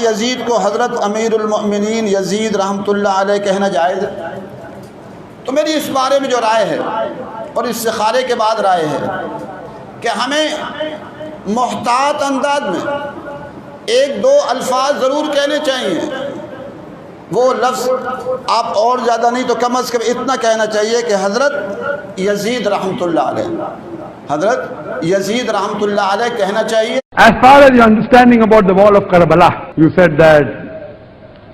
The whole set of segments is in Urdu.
یزید کو حضرت امیر المؤمنین یزید رحمۃ اللہ علیہ کہنا جائز ہے؟ تو میری اس بارے میں جو رائے ہے اور استخارے کے بعد رائے ہے کہ ہمیں محتاط انداز میں ایک دو الفاظ ضرور کہنے چاہیے. وہ لفظ آپ اور زیادہ نہیں تو کم از کم اتنا کہنا چاہیے کہ حضرت یزید رحمۃ اللہ علیہ، حضرت یزید رحمۃ اللہ علیہ کہنا چاہیے. As far as your understanding about the wall of Karbala, you said that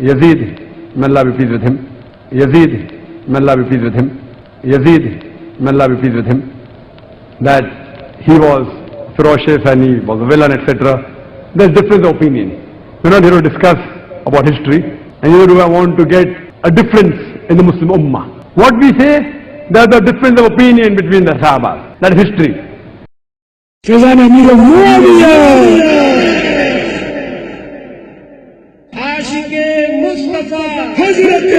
Yazid, may Allah be pleased with him, Yazid, may Allah be pleased with him, Yazid, may Allah be pleased with him, that he was ferocious and he was a villain, etc. There's difference of opinion. We're not here to discuss about history, and neither do I want to get a difference in the Muslim Ummah. What we say, there's a difference of opinion between the Sahabas. That is history. فیضان امیر معاویہ عاشق مصطفیٰ حضرت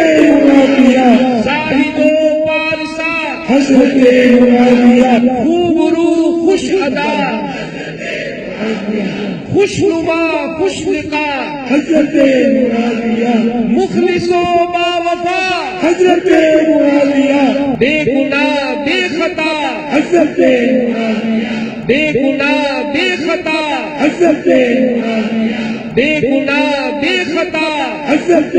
معاویہ زاہد و پارسا حضرت معاویہ خوبرو خوش ادا خوش نما خوش لقا حضرت معاویہ مخلص و باوفا حضرت معاویہ بے گناہ بے خطا حضرت معاویہ بے گناہ بے خطا حضرت معاویہ بے گناہ بے خطا حضرت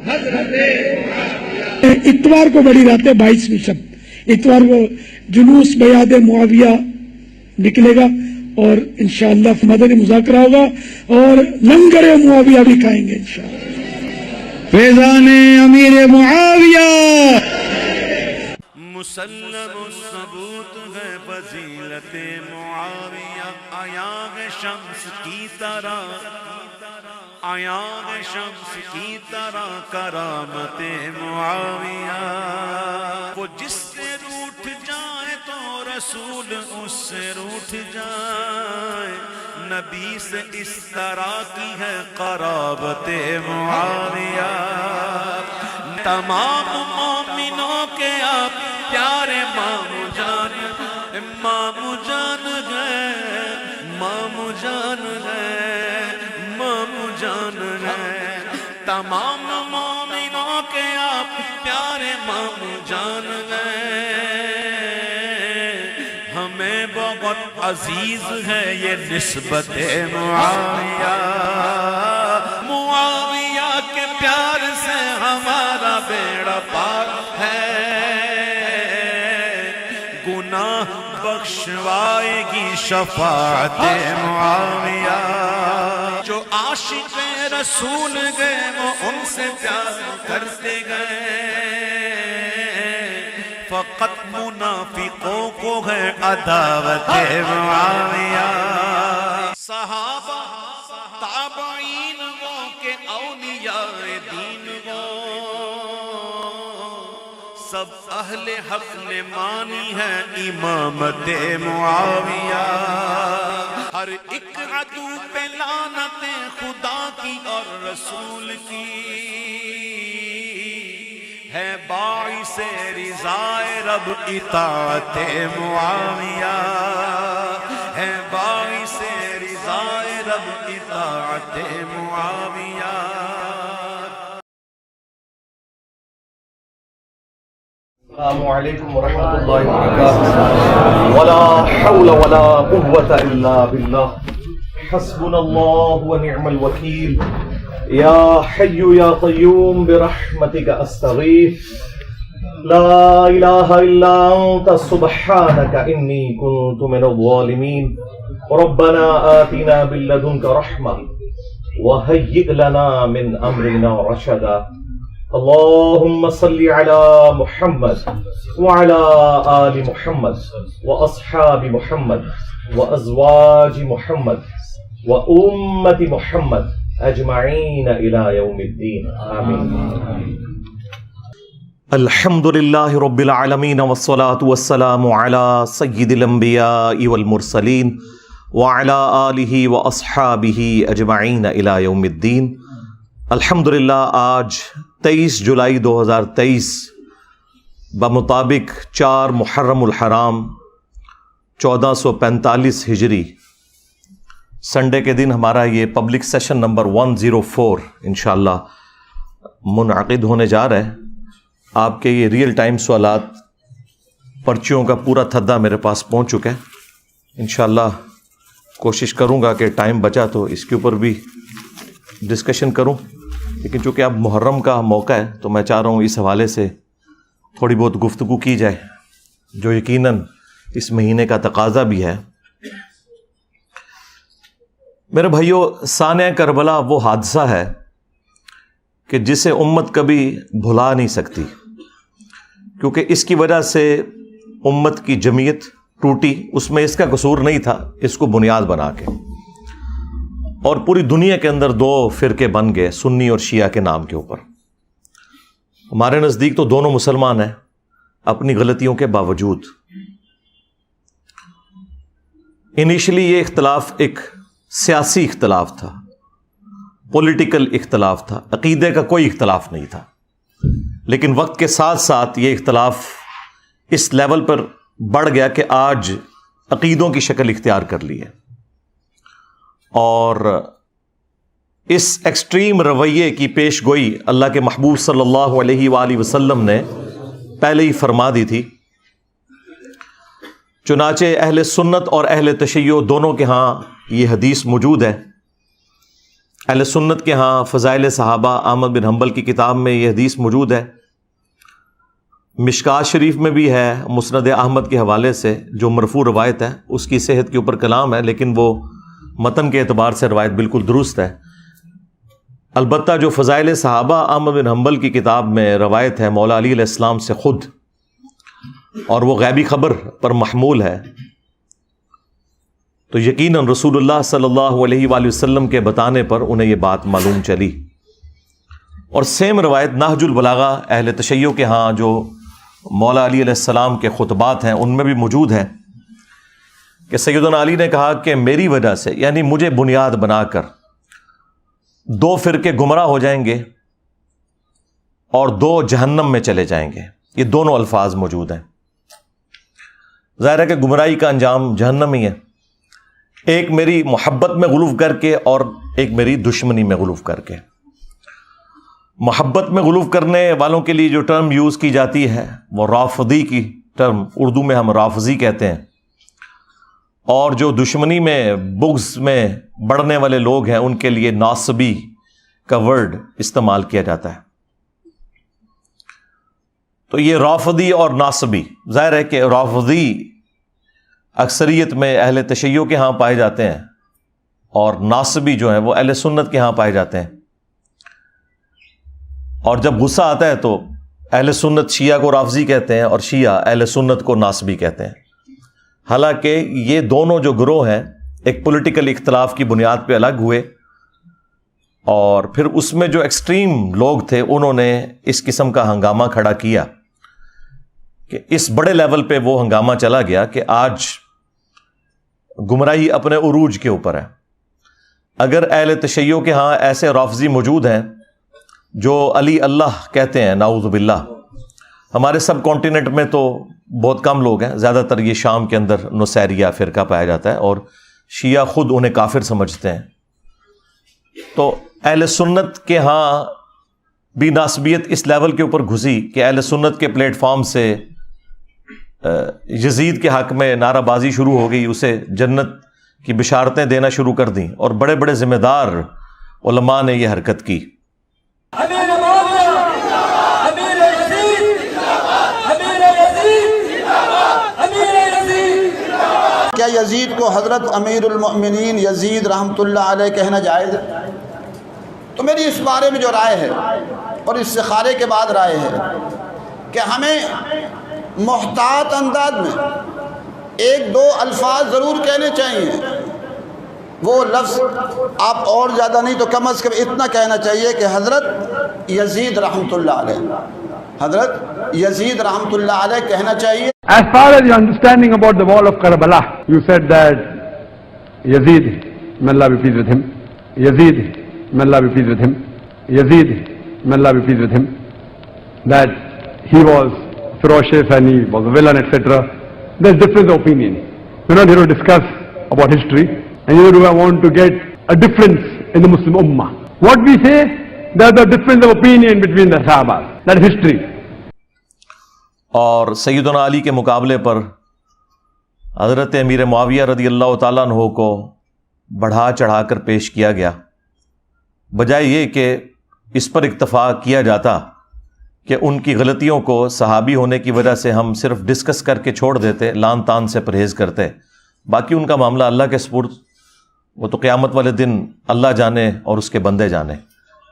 حضرت اتوار کو بڑی رات ہے 22ویں شب، اتوار کو جلوس بیعت معاویہ نکلے گا اور انشاءاللہ مدنی مذاکرہ ہوگا اور لنگر معاویہ بھی کھائیں گے انشاءاللہ. فیضان امیر معاویہ مسلم الثبوت ہے فضیلت معاویہ، آیاغ شمس کی طرح، آیاغ شمس کی طرح کرامت معاویہ. وہ جس سے روٹھ جائے تو رسول اس سے روٹھ جائے، نبی سے اس طرح کی ہے قرابت معاویہ. تمام مومنوں کے آپ پیارے مامو جان، مامو جان ہے، مامو جان ہے، مامو جان ہے. تمام مومنوں کے آپ پیارے مامو جان ہے. ہمیں بہت عزیز ہے یہ نسبت معاویہ، معاویہ کے پیار سے ہمارا بیڑا پار ہے. گناہ بخشوائے گی شفاعت معاویہ. جو عاشق رسول گئے وہ ان سے پیار کرتے گئے، فقط منافقوں کو ہے عداوت معاویہ. صحابہ تابعین وہ کہ اولیاء دین وہ، سب اہل حق نے مانی ہے امامت معاویہ. ہر ایک عدو پہ لعنت خدا کی اور رسول کی ہے، باعث رضائے رب اطاعت معاویہ، ہے باعث رضائے رب اطاعت معاویہ. السلام علیکم ورحمۃ اللہ وبرکاتہ. ولا حول ولا قوة الا باللہ، حسبنا اللہ ونعم الوکیل. یا حی یا قیوم برحمتک استغیث، لا الہ الا انت سبحانک انی کنت من الظالمین. ربنا آتنا من لدنک رحمہ وہیئ لنا من امرنا رشدا. اللهم صل على محمد وعلى آل محمد وأصحاب محمد وأزواج محمد وأمة محمد أجمعين إلى يوم الدين آمين. الحمد لله رب العالمين والصلاة والسلام على سيد الأنبياء والمرسلين وعلى آله وأصحابه أجمعين إلى يوم الدين. الحمدللہ آج 23 جولائی 2023 بمطابق 4 محرم الحرام 1445 ہجری سنڈے کے دن ہمارا یہ پبلک سیشن نمبر 104 انشاءاللہ منعقد ہونے جا رہا ہے. آپ کے یہ ریئل ٹائم سوالات پرچیوں کا پورا تھدا میرے پاس پہنچ چکا ہے. انشاءاللہ کوشش کروں گا کہ ٹائم بچا تو اس کے اوپر بھی ڈسکشن کروں، لیکن چونکہ اب محرم کا موقع ہے تو میں چاہ رہا ہوں اس حوالے سے تھوڑی بہت گفتگو کی جائے، جو یقیناً اس مہینے کا تقاضا بھی ہے. میرے بھائیوں، سانحہ کربلا وہ حادثہ ہے کہ جسے امت کبھی بھلا نہیں سکتی، کیونکہ اس کی وجہ سے امت کی جمعیت ٹوٹی. اس میں اس کا قصور نہیں تھا، اس کو بنیاد بنا کے، اور پوری دنیا کے اندر دو فرقے بن گئے، سنی اور شیعہ کے نام کے اوپر. ہمارے نزدیک تو دونوں مسلمان ہیں اپنی غلطیوں کے باوجود. انیشلی یہ اختلاف ایک سیاسی اختلاف تھا، پولیٹیکل اختلاف تھا، عقیدے کا کوئی اختلاف نہیں تھا. لیکن وقت کے ساتھ ساتھ یہ اختلاف اس لیول پر بڑھ گیا کہ آج عقیدوں کی شکل اختیار کر لی ہے. اور اس ایکسٹریم رویے کی پیش گوئی اللہ کے محبوب صلی اللہ علیہ وآلہ وسلم نے پہلے ہی فرما دی تھی. چنانچہ اہل سنت اور اہل تشیع دونوں کے ہاں یہ حدیث موجود ہے. اہل سنت کے ہاں فضائل صحابہ احمد بن حنبل کی کتاب میں یہ حدیث موجود ہے. مشکات شریف میں بھی ہے مسند احمد کے حوالے سے، جو مرفوع روایت ہے. اس کی صحت کے اوپر کلام ہے، لیکن وہ متن کے اعتبار سے روایت بالکل درست ہے. البتہ جو فضائل صحابہ احمد بن حنبل کی کتاب میں روایت ہے مولا علی علیہ السلام سے خود، اور وہ غیبی خبر پر محمول ہے، تو یقیناً رسول اللہ صلی اللہ علیہ وآلہ وسلم کے بتانے پر انہیں یہ بات معلوم چلی. اور سیم روایت نہج البلاغہ اہل تشیع کے ہاں جو مولا علی علیہ السلام کے خطبات ہیں ان میں بھی موجود ہے کہ سیدنا علی نے کہا کہ میری وجہ سے، یعنی مجھے بنیاد بنا کر، دو فرقے گمراہ ہو جائیں گے اور دو جہنم میں چلے جائیں گے. یہ دونوں الفاظ موجود ہیں. ظاہر ہے کہ گمراہی کا انجام جہنم ہی ہے، ایک میری محبت میں غلو کر کے اور ایک میری دشمنی میں غلو کر کے. محبت میں غلو کرنے والوں کے لیے جو ٹرم یوز کی جاتی ہے وہ رافضی کی ٹرم، اردو میں ہم رافضی کہتے ہیں، اور جو دشمنی میں بغض میں بڑھنے والے لوگ ہیں ان کے لیے ناصبی کا ورڈ استعمال کیا جاتا ہے. تو یہ رافضی اور ناصبی، ظاہر ہے کہ رافضی اکثریت میں اہل تشیع کے ہاں پائے جاتے ہیں اور ناصبی جو ہیں وہ اہل سنت کے ہاں پائے جاتے ہیں. اور جب غصہ آتا ہے تو اہل سنت شیعہ کو رافضی کہتے ہیں اور شیعہ اہل سنت کو ناصبی کہتے ہیں. حالانکہ یہ دونوں جو گروہ ہیں ایک پولیٹیکل اختلاف کی بنیاد پہ الگ ہوئے، اور پھر اس میں جو ایکسٹریم لوگ تھے انہوں نے اس قسم کا ہنگامہ کھڑا کیا کہ اس بڑے لیول پہ وہ ہنگامہ چلا گیا کہ آج گمراہی اپنے عروج کے اوپر ہے. اگر اہل تشیع کے ہاں ایسے رافضی موجود ہیں جو علی اللہ کہتے ہیں، نعوذ باللہ، ہمارے سب کانٹیننٹ میں تو بہت کم لوگ ہیں، زیادہ تر یہ شام کے اندر نصیریہ فرقہ پایا جاتا ہے اور شیعہ خود انہیں کافر سمجھتے ہیں. تو اہل سنت کے ہاں بھی ناسبیت اس لیول کے اوپر گھسی کہ اہل سنت کے پلیٹ فارم سے یزید کے حق میں نعرہ بازی شروع ہو گئی، اسے جنت کی بشارتیں دینا شروع کر دیں، اور بڑے بڑے ذمہ دار علماء نے یہ حرکت کی. کیا یزید کو حضرت امیر المؤمنین یزید رحمۃ اللہ علیہ کہنا جائز ہے؟ تو میری اس بارے میں جو رائے ہے اور استخارے کے بعد رائے ہے کہ ہمیں محتاط انداز میں ایک دو الفاظ ضرور کہنے چاہیے. وہ لفظ آپ اور زیادہ نہیں تو کم از کم اتنا کہنا چاہیے کہ حضرت یزید رحمۃ اللہ علیہ، حضرت یزید رحمۃ اللہ علیہ کہنا چاہیے. As far as your understanding about the wall of Karbala, you said that Yazid, may Allah be pleased with him, Yazid, may Allah be pleased with him, Yazid, may Allah be pleased with him, that he was ferocious and he was a villain, etc. There's difference of opinion. We're not here to discuss about history. and neither do I want to get a difference in the Muslim Ummah. What we say, there's a difference of opinion between the Sahaba. That is history. اور سیدنا علی کے مقابلے پر حضرت امیر معاویہ رضی اللہ تعالیٰ عنہ کو بڑھا چڑھا کر پیش کیا گیا، بجائے یہ کہ اس پر اکتفا کیا جاتا کہ ان کی غلطیوں کو صحابی ہونے کی وجہ سے ہم صرف ڈسکس کر کے چھوڑ دیتے، لان تان سے پرہیز کرتے، باقی ان کا معاملہ اللہ کے سپرد، وہ تو قیامت والے دن اللہ جانے اور اس کے بندے جانے۔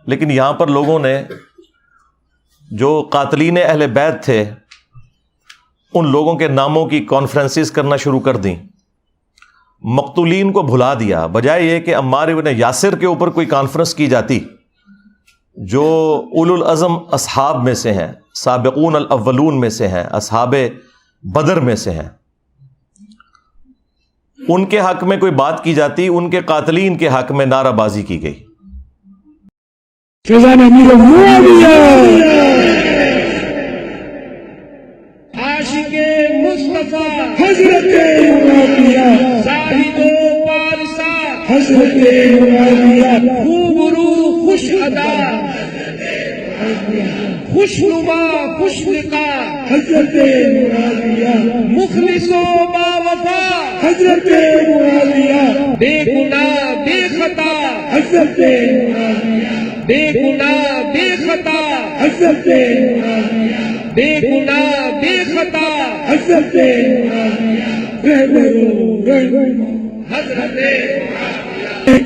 لیکن یہاں پر لوگوں نے جو قاتلین اہل بیت تھے ان لوگوں کے ناموں کی کانفرنسز کرنا شروع کر دیں، مقتولین کو بھلا دیا، بجائے یہ کہ عمار ابن یاسر کے اوپر کوئی کانفرنس کی جاتی جو اولو العزم اصحاب میں سے ہیں، سابقون الاولون میں سے ہیں، اصحاب بدر میں سے ہیں، ان کے حق میں کوئی بات کی جاتی، ان کے قاتلین کے حق میں نعرہ بازی کی گئی۔ فیضان امیر معاویہ عاشق مصطفیٰ حضرت معاویہ زاہد و پارسا حضرت معاویہ خوبرو خوش ادا خوش نما خوش لقا حضرت معاویہ مخلص و باوفا حضرت معاویہ بے گناہ بے خطا حضرت معاویہ بے گناہ بے خطا حضرت معاویہ بے گناہ بے خطا حضرت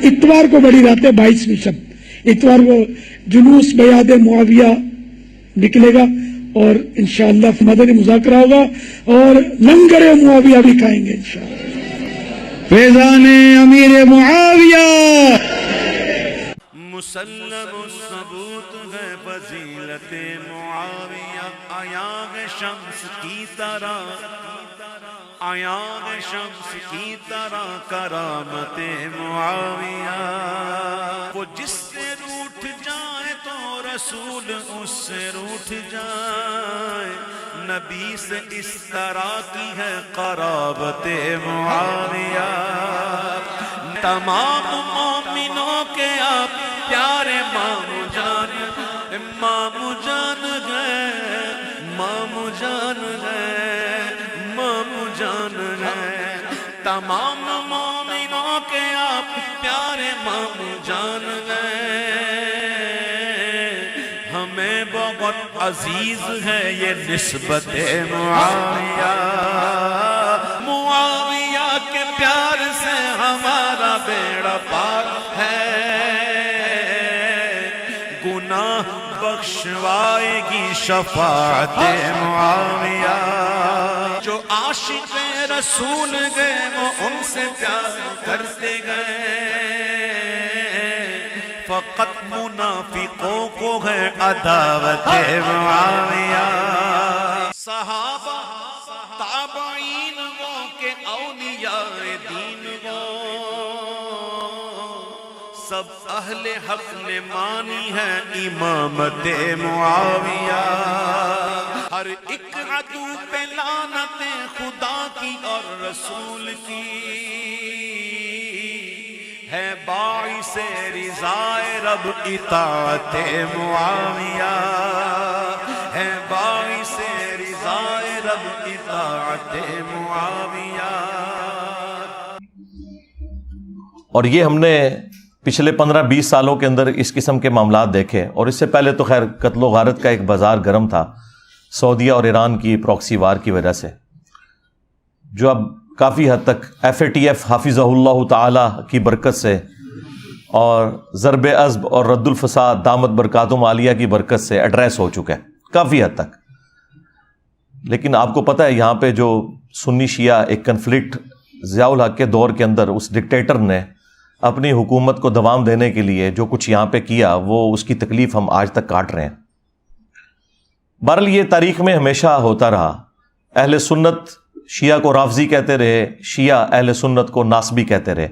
اتوار کو بڑی رات ہے، 22ویں شب اتوار کو جلوس بیعت معاویہ نکلے گا اور انشاءاللہ مدنی مذاکرہ ہوگا اور لنگر معاویہ بھی کھائیں گے انشاءاللہ۔ فیضان امیر معاویہ مسلم الثبوت ہے فضیلت معاویہ، آیا ہے شمس کی طرح، آیا ہے شمس کی طرح کرامت معاویہ، وہ جس سے روٹھ جائے تو رسول اس سے روٹھ جائے، نبی سے اس طرح کی ہے قرابت معاویہ، تمام مومنوں کے آپ پیارے مامو جان، مامو جان گئے، مامو جان گئے، مامو جان گئے، تمام مومنوں کے آپ پیارے مامو جان گئے، ہمیں بہت عزیز ہے یہ نسبت معاویہ، معاویہ کے پیار سے ہمارا بیڑا پار ہے، گناہ بخشوائے گی شفاعت معاویہ، جو عاشق رسول گئے وہ ان سے پیار کرتے گئے، فقط منافقوں کو ہے عداوت معاویہ، صحابہ تابعین وہ کہ اولیاء دین وہ، سب اہل حق نے مانی ہے امامت معاویہ، ہر ایک عدو پہ لعنت خدا کی اور رسول کی، ہے باعث رضائے رب اطاعت معاویہ، ہے باعث رضائے رب اطاعت معاویہ۔ اور یہ ہم نے پچھلے 15-20 سالوں کے اندر اس قسم کے معاملات دیکھے، اور اس سے پہلے تو خیر قتل و غارت کا ایک بازار گرم تھا سعودیہ اور ایران کی پراکسی وار کی وجہ سے، جو اب کافی حد تک FATF حافظہ اللہ تعالی کی برکت سے اور ضرب عزب اور رد الفساد دامت برکاتہم عالیہ کی برکت سے ایڈریس ہو چکا ہے کافی حد تک۔ لیکن آپ کو پتہ ہے یہاں پہ جو سنی شیعہ ایک کنفلکٹ ضیاء الحق کے دور کے اندر اس ڈکٹیٹر نے اپنی حکومت کو دوام دینے کے لیے جو کچھ یہاں پہ کیا، وہ اس کی تکلیف ہم آج تک کاٹ رہے ہیں۔ بہرحال یہ تاریخ میں ہمیشہ ہوتا رہا، اہل سنت شیعہ کو رافضی کہتے رہے، شیعہ اہل سنت کو ناصبی کہتے رہے،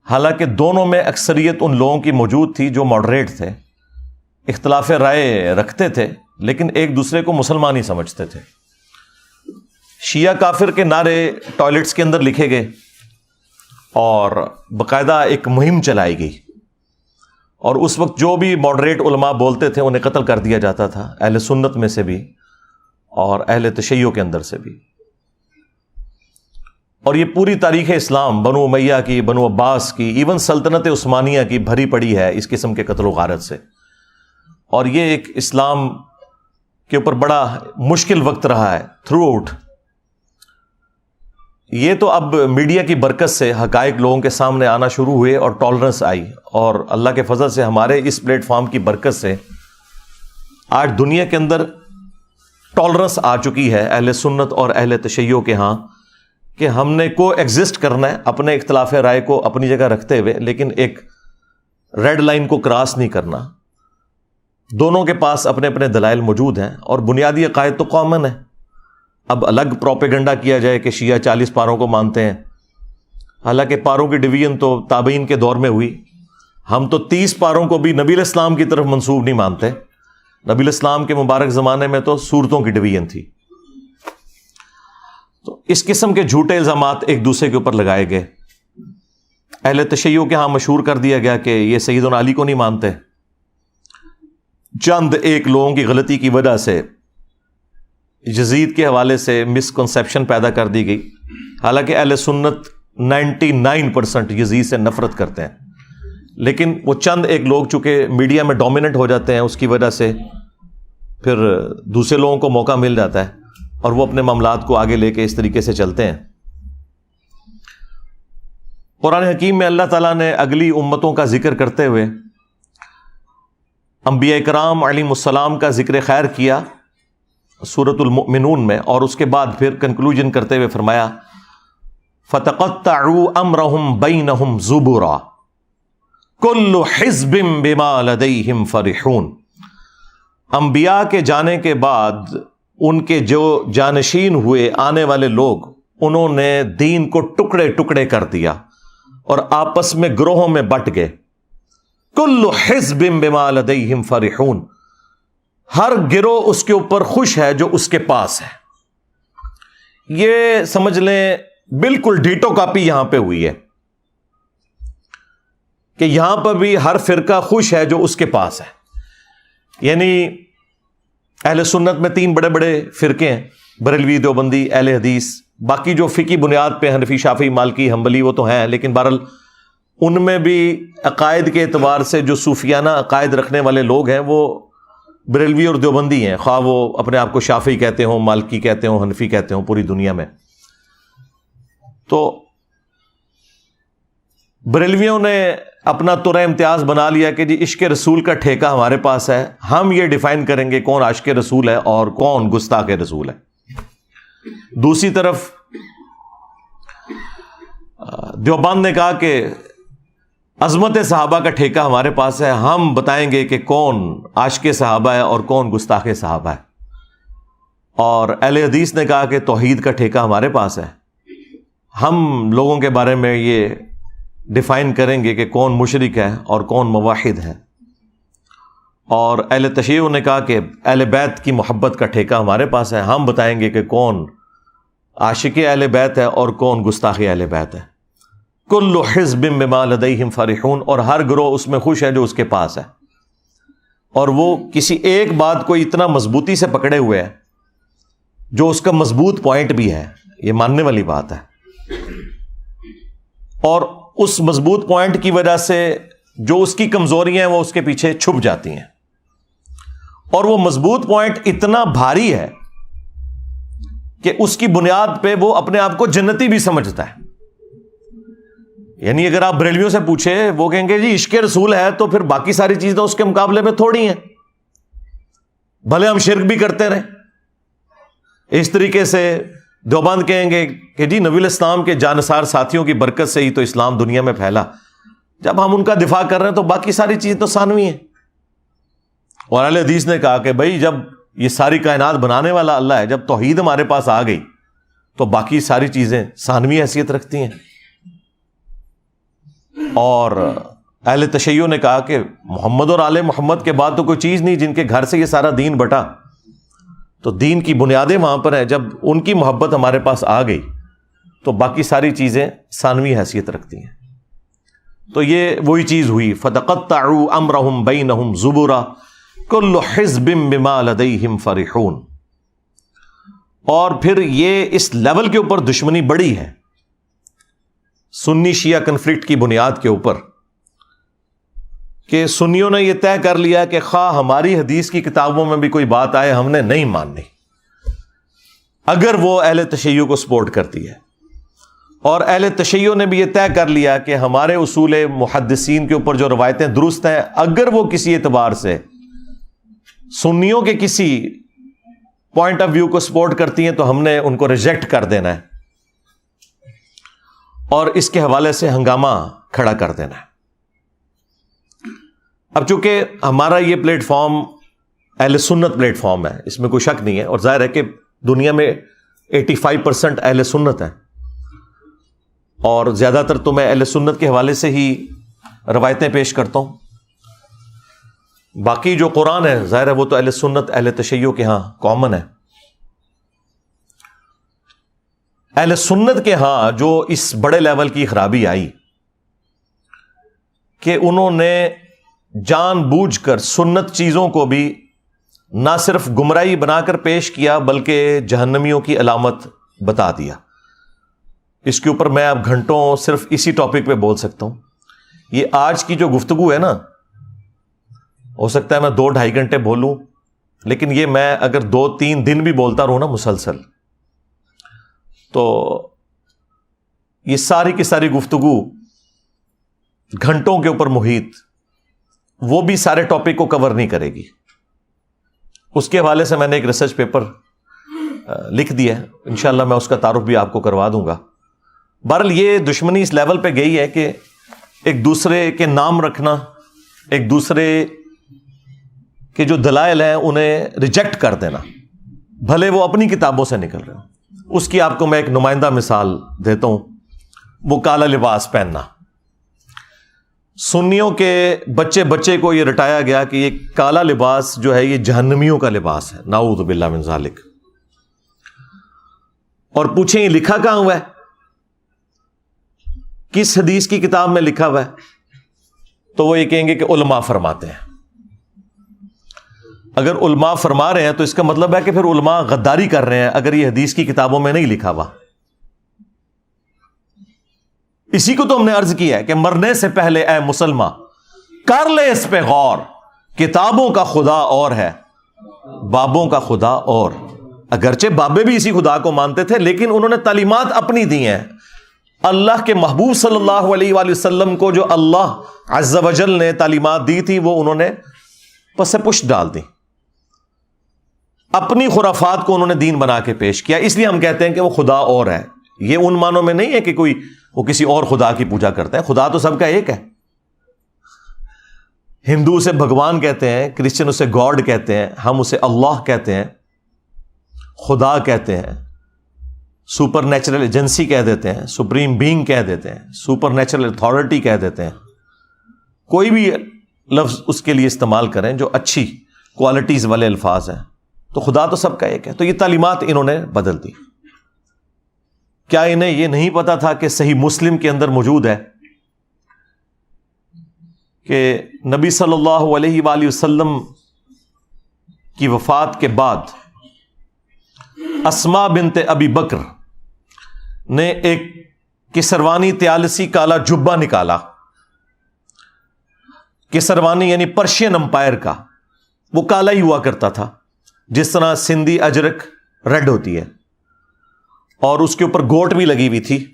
حالانکہ دونوں میں اکثریت ان لوگوں کی موجود تھی جو ماڈریٹ تھے، اختلاف رائے رکھتے تھے لیکن ایک دوسرے کو مسلمان ہی سمجھتے تھے۔ شیعہ کافر کے نعرے ٹوائلٹس کے اندر لکھے گئے، اور باقاعدہ ایک مہم چلائی گئی، اور اس وقت جو بھی ماڈریٹ علماء بولتے تھے انہیں قتل کر دیا جاتا تھا، اہل سنت میں سے بھی اور اہل تشیع کے اندر سے بھی. اور یہ پوری تاریخ اسلام بنو امیہ کی، بنو عباس کی، ایون سلطنت عثمانیہ کی بھری پڑی ہے اس قسم کے قتل و غارت سے. اور یہ ایک اسلام کے اوپر بڑا مشکل وقت رہا ہے تھرو آؤٹ. یہ تو اب میڈیا کی برکت سے حقائق لوگوں کے سامنے آنا شروع ہوئے اور ٹالرنس آئی، اور اللہ کے فضل سے ہمارے اس پلیٹ فارم کی برکت سے آج دنیا کے اندر ٹالرنس آ چکی ہے اہل سنت اور اہل تشیع کے ہاں کہ ہم نے کو ایگزسٹ کرنا ہے اپنے اختلاف رائے کو اپنی جگہ رکھتے ہوئے، لیکن ایک ریڈ لائن کو کراس نہیں کرنا. دونوں کے پاس اپنے اپنے دلائل موجود ہیں اور بنیادی عقائد تو کامن ہے. اب الگ پروپیگنڈا کیا جائے کہ شیعہ 40 پاروں کو مانتے ہیں، حالانکہ پاروں کی ڈویژن تو تابعین کے دور میں ہوئی. ہم تو 30 پاروں کو بھی نبی الاسلام کی طرف منسوب نہیں مانتے. نبی الاسلام کے مبارک زمانے میں تو صورتوں کی ڈویژن تھی. تو اس قسم کے جھوٹے الزامات ایک دوسرے کے اوپر لگائے گئے. اہل تشیع کے ہاں مشہور کر دیا گیا کہ یہ سیدنا علی کو نہیں مانتے. چند ایک لوگوں کی غلطی کی وجہ سے یزید کے حوالے سے مسکنسیپشن پیدا کر دی گئی، حالانکہ اہل سنت 99% یزید سے نفرت کرتے ہیں، لیکن وہ چند ایک لوگ چونکہ میڈیا میں ڈومیننٹ ہو جاتے ہیں، اس کی وجہ سے پھر دوسرے لوگوں کو موقع مل جاتا ہے اور وہ اپنے معاملات کو آگے لے کے اس طریقے سے چلتے ہیں. قرآن حکیم میں اللہ تعالیٰ نے اگلی امتوں کا ذکر کرتے ہوئے انبیاء کرام علیہم السلام کا ذکر خیر کیا سورۃ المؤمنون میں، اور اس کے بعد پھر کنکلوژن کرتے ہوئے فرمایا فَتَقَطَّعُوا أَمْرَهُمْ بَيْنَهُمْ زُبُرًا كُلُّ حِزْبٍ بِمَا لَدَيْهِمْ فَرِحُونَ. انبیاء کے جانے کے بعد ان کے جو جانشین ہوئے آنے والے لوگ، انہوں نے دین کو ٹکڑے ٹکڑے کر دیا اور آپس میں گروہوں میں بٹ گئے. کل حزب بما لدیہم فرحون، ہر گروہ اس کے اوپر خوش ہے جو اس کے پاس ہے. یہ سمجھ لیں بالکل ڈیٹو کاپی یہاں پہ ہوئی ہے کہ یہاں پر بھی ہر فرقہ خوش ہے جو اس کے پاس ہے. یعنی اہل سنت میں 3 بڑے بڑے فرقے ہیں، بریلوی، دیوبندی، اہل حدیث. باقی جو فقہی بنیاد پہ حنفی، شافعی، مالکی، حنبلی وہ تو ہیں، لیکن بہرحال ان میں بھی عقائد کے اعتبار سے جو صوفیانہ عقائد رکھنے والے لوگ ہیں وہ بریلوی اور دیوبندی ہیں، خواہ وہ اپنے آپ کو شافعی کہتے ہوں، مالکی کہتے ہوں، حنفی کہتے ہوں پوری دنیا میں. تو بریلویوں نے اپنا ترہ امتیاز بنا لیا کہ جی عشق رسول کا ٹھیکہ ہمارے پاس ہے، ہم یہ ڈیفائن کریں گے کون عاشق رسول ہے اور کون گستاخ رسول ہے. دوسری طرف دیوبند نے کہا کہ عظمت صحابہ کا ٹھیکہ ہمارے پاس ہے، ہم بتائیں گے کہ کون عاشق صحابہ ہے اور کون گستاخ صحابہ ہے. اور اہل حدیث نے کہا کہ توحید کا ٹھیکہ ہمارے پاس ہے، ہم لوگوں کے بارے میں یہ ڈیفائن کریں گے کہ کون مشرک ہے اور کون موحد ہے. اور اہل تشیع نے کہا کہ اہل بیت کی محبت کا ٹھیکہ ہمارے پاس ہے، ہم بتائیں گے کہ کون عاشق اہل بیت ہے اور کون گستاخ اہل بیت ہے. کل حزب بما لدیہم فرحون، اور ہر گروہ اس میں خوش ہے جو اس کے پاس ہے. اور وہ کسی ایک بات کو اتنا مضبوطی سے پکڑے ہوئے ہے جو اس کا مضبوط پوائنٹ بھی ہے، یہ ماننے والی بات ہے. اور اس مضبوط پوائنٹ کی وجہ سے جو اس کی کمزوریاں ہیں وہ اس کے پیچھے چھپ جاتی ہیں. اور وہ مضبوط پوائنٹ اتنا بھاری ہے کہ اس کی بنیاد پہ وہ اپنے آپ کو جنتی بھی سمجھتا ہے. یعنی اگر آپ بریلویوں سے پوچھے وہ کہیں گے جی عشق رسول ہے تو پھر باقی ساری چیزیں تو اس کے مقابلے میں تھوڑی ہیں، بھلے ہم شرک بھی کرتے رہیں. اس طریقے سے دیوبند کہیں گے کہ جی نبی الاسلام کے جانثار ساتھیوں کی برکت سے ہی تو اسلام دنیا میں پھیلا، جب ہم ان کا دفاع کر رہے ہیں تو باقی ساری چیزیں تو ثانوی ہیں. اور اہل حدیث نے کہا کہ بھائی جب یہ ساری کائنات بنانے والا اللہ ہے، جب توحید ہمارے پاس آ گئی تو باقی ساری چیزیں ثانوی حیثیت رکھتی ہیں. اور اہل تشیع نے کہا کہ محمد اور آل محمد کے بعد تو کوئی چیز نہیں جن کے گھر سے یہ سارا دین بٹا، تو دین کی بنیادیں وہاں پر ہیں. جب ان کی محبت ہمارے پاس آ گئی تو باقی ساری چیزیں ثانوی حیثیت رکھتی ہیں. تو یہ وہی چیز ہوئی. فَتَقَطَّعُوا أَمْرَهُمْ بَيْنَهُمْ زُبُرًا كُلُّ حِزْبٍ بِمَا لَدَيْهِمْ فَرِحُونَ. اور پھر یہ اس لیول کے اوپر دشمنی بڑی ہے سنی شیعہ کنفلکٹ کی بنیاد کے اوپر کہ سنیوں نے یہ طے کر لیا کہ خواہ ہماری حدیث کی کتابوں میں بھی کوئی بات آئے ہم نے نہیں ماننی اگر وہ اہل تشیع کو سپورٹ کرتی ہے. اور اہل تشیع نے بھی یہ طے کر لیا کہ ہمارے اصول محدثین کے اوپر جو روایتیں درست ہیں اگر وہ کسی اعتبار سے سنیوں کے کسی پوائنٹ آف ویو کو سپورٹ کرتی ہیں تو ہم نے ان کو ریجیکٹ کر دینا ہے اور اس کے حوالے سے ہنگامہ کھڑا کر دینا ہے. اب چونکہ ہمارا یہ پلیٹ فارم اہل سنت پلیٹ فارم ہے, اس میں کوئی شک نہیں ہے, اور ظاہر ہے کہ دنیا میں 85% اہل سنت ہے اور زیادہ تر تو میں اہل سنت کے حوالے سے ہی روایتیں پیش کرتا ہوں. باقی جو قرآن ہے ظاہر ہے وہ تو اہل سنت اہل تشیع کے ہاں کامن ہے. اہل سنت کے ہاں جو اس بڑے لیول کی خرابی آئی کہ انہوں نے جان بوجھ کر سنت چیزوں کو بھی نہ صرف گمراہی بنا کر پیش کیا بلکہ جہنمیوں کی علامت بتا دیا. اس کے اوپر میں اب گھنٹوں صرف اسی ٹاپک پہ بول سکتا ہوں. یہ آج کی جو گفتگو ہے نا, ہو سکتا ہے میں 2-2.5 گھنٹے بولوں, لیکن یہ میں اگر 2-3 دن بھی بولتا رہوں نا مسلسل, تو یہ ساری کی ساری گفتگو گھنٹوں کے اوپر محیط, وہ بھی سارے ٹاپک کو کور نہیں کرے گی. اس کے حوالے سے میں نے ایک ریسرچ پیپر لکھ دیا ہے, انشاءاللہ میں اس کا تعارف بھی آپ کو کروا دوں گا. بہرحال یہ دشمنی اس لیول پہ گئی ہے کہ ایک دوسرے کے نام رکھنا, ایک دوسرے کے جو دلائل ہیں انہیں ریجیکٹ کر دینا, بھلے وہ اپنی کتابوں سے نکل رہے ہوں. اس کی آپ کو میں ایک نمائندہ مثال دیتا ہوں, وہ کالا لباس پہننا. سنیوں کے بچے بچے کو یہ رٹایا گیا کہ یہ کالا لباس جو ہے یہ جہنمیوں کا لباس ہے, نعوذ باللہ من ذالک. اور پوچھیں یہ لکھا کہاں ہوا ہے, کس حدیث کی کتاب میں لکھا ہوا ہے؟ تو وہ یہ کہیں گے کہ علماء فرماتے ہیں. اگر علماء فرما رہے ہیں تو اس کا مطلب ہے کہ پھر علماء غداری کر رہے ہیں اگر یہ حدیث کی کتابوں میں نہیں لکھا ہوا. اسی کو تو ہم نے عرض کیا ہے کہ مرنے سے پہلے اے مسلمان کر لے اس پہ غور, کتابوں کا خدا اور ہے, بابوں کا خدا اور. اگرچہ بابے بھی اسی خدا کو مانتے تھے لیکن انہوں نے تعلیمات اپنی دی ہیں. اللہ کے محبوب صلی اللہ علیہ وآلہ وسلم کو جو اللہ عز و جل نے تعلیمات دی تھی وہ انہوں نے پس پشت ڈال دی, اپنی خرافات کو انہوں نے دین بنا کے پیش کیا. اس لیے ہم کہتے ہیں کہ وہ خدا اور ہے. یہ ان معنوں میں نہیں ہے کہ کوئی وہ کسی اور خدا کی پوجا کرتا ہے, خدا تو سب کا ایک ہے. ہندو اسے بھگوان کہتے ہیں, کرسچن اسے گاڈ کہتے ہیں, ہم اسے اللہ کہتے ہیں, خدا کہتے ہیں, سپر نیچرل ایجنسی کہہ دیتے ہیں, سپریم بینگ کہہ دیتے ہیں, سپر نیچرل اتھارٹی کہہ دیتے ہیں. کوئی بھی لفظ اس کے لیے استعمال کریں جو اچھی کوالٹیز والے الفاظ ہیں, تو خدا تو سب کا ایک ہے. تو یہ تعلیمات انہوں نے بدل دی. کیا انہیں یہ نہیں پتا تھا کہ صحیح مسلم کے اندر موجود ہے کہ نبی صلی اللہ علیہ وآلہ وسلم کی وفات کے بعد اسماء بنت ابی بکر نے ایک کسروانی طیالسی کالا جبہ نکالا. کسروانی یعنی پرشین امپائر کا, وہ کالا ہی ہوا کرتا تھا جس طرح سندھی اجرک ریڈ ہوتی ہے, اور اس کے اوپر گوٹ بھی لگی ہوئی تھی.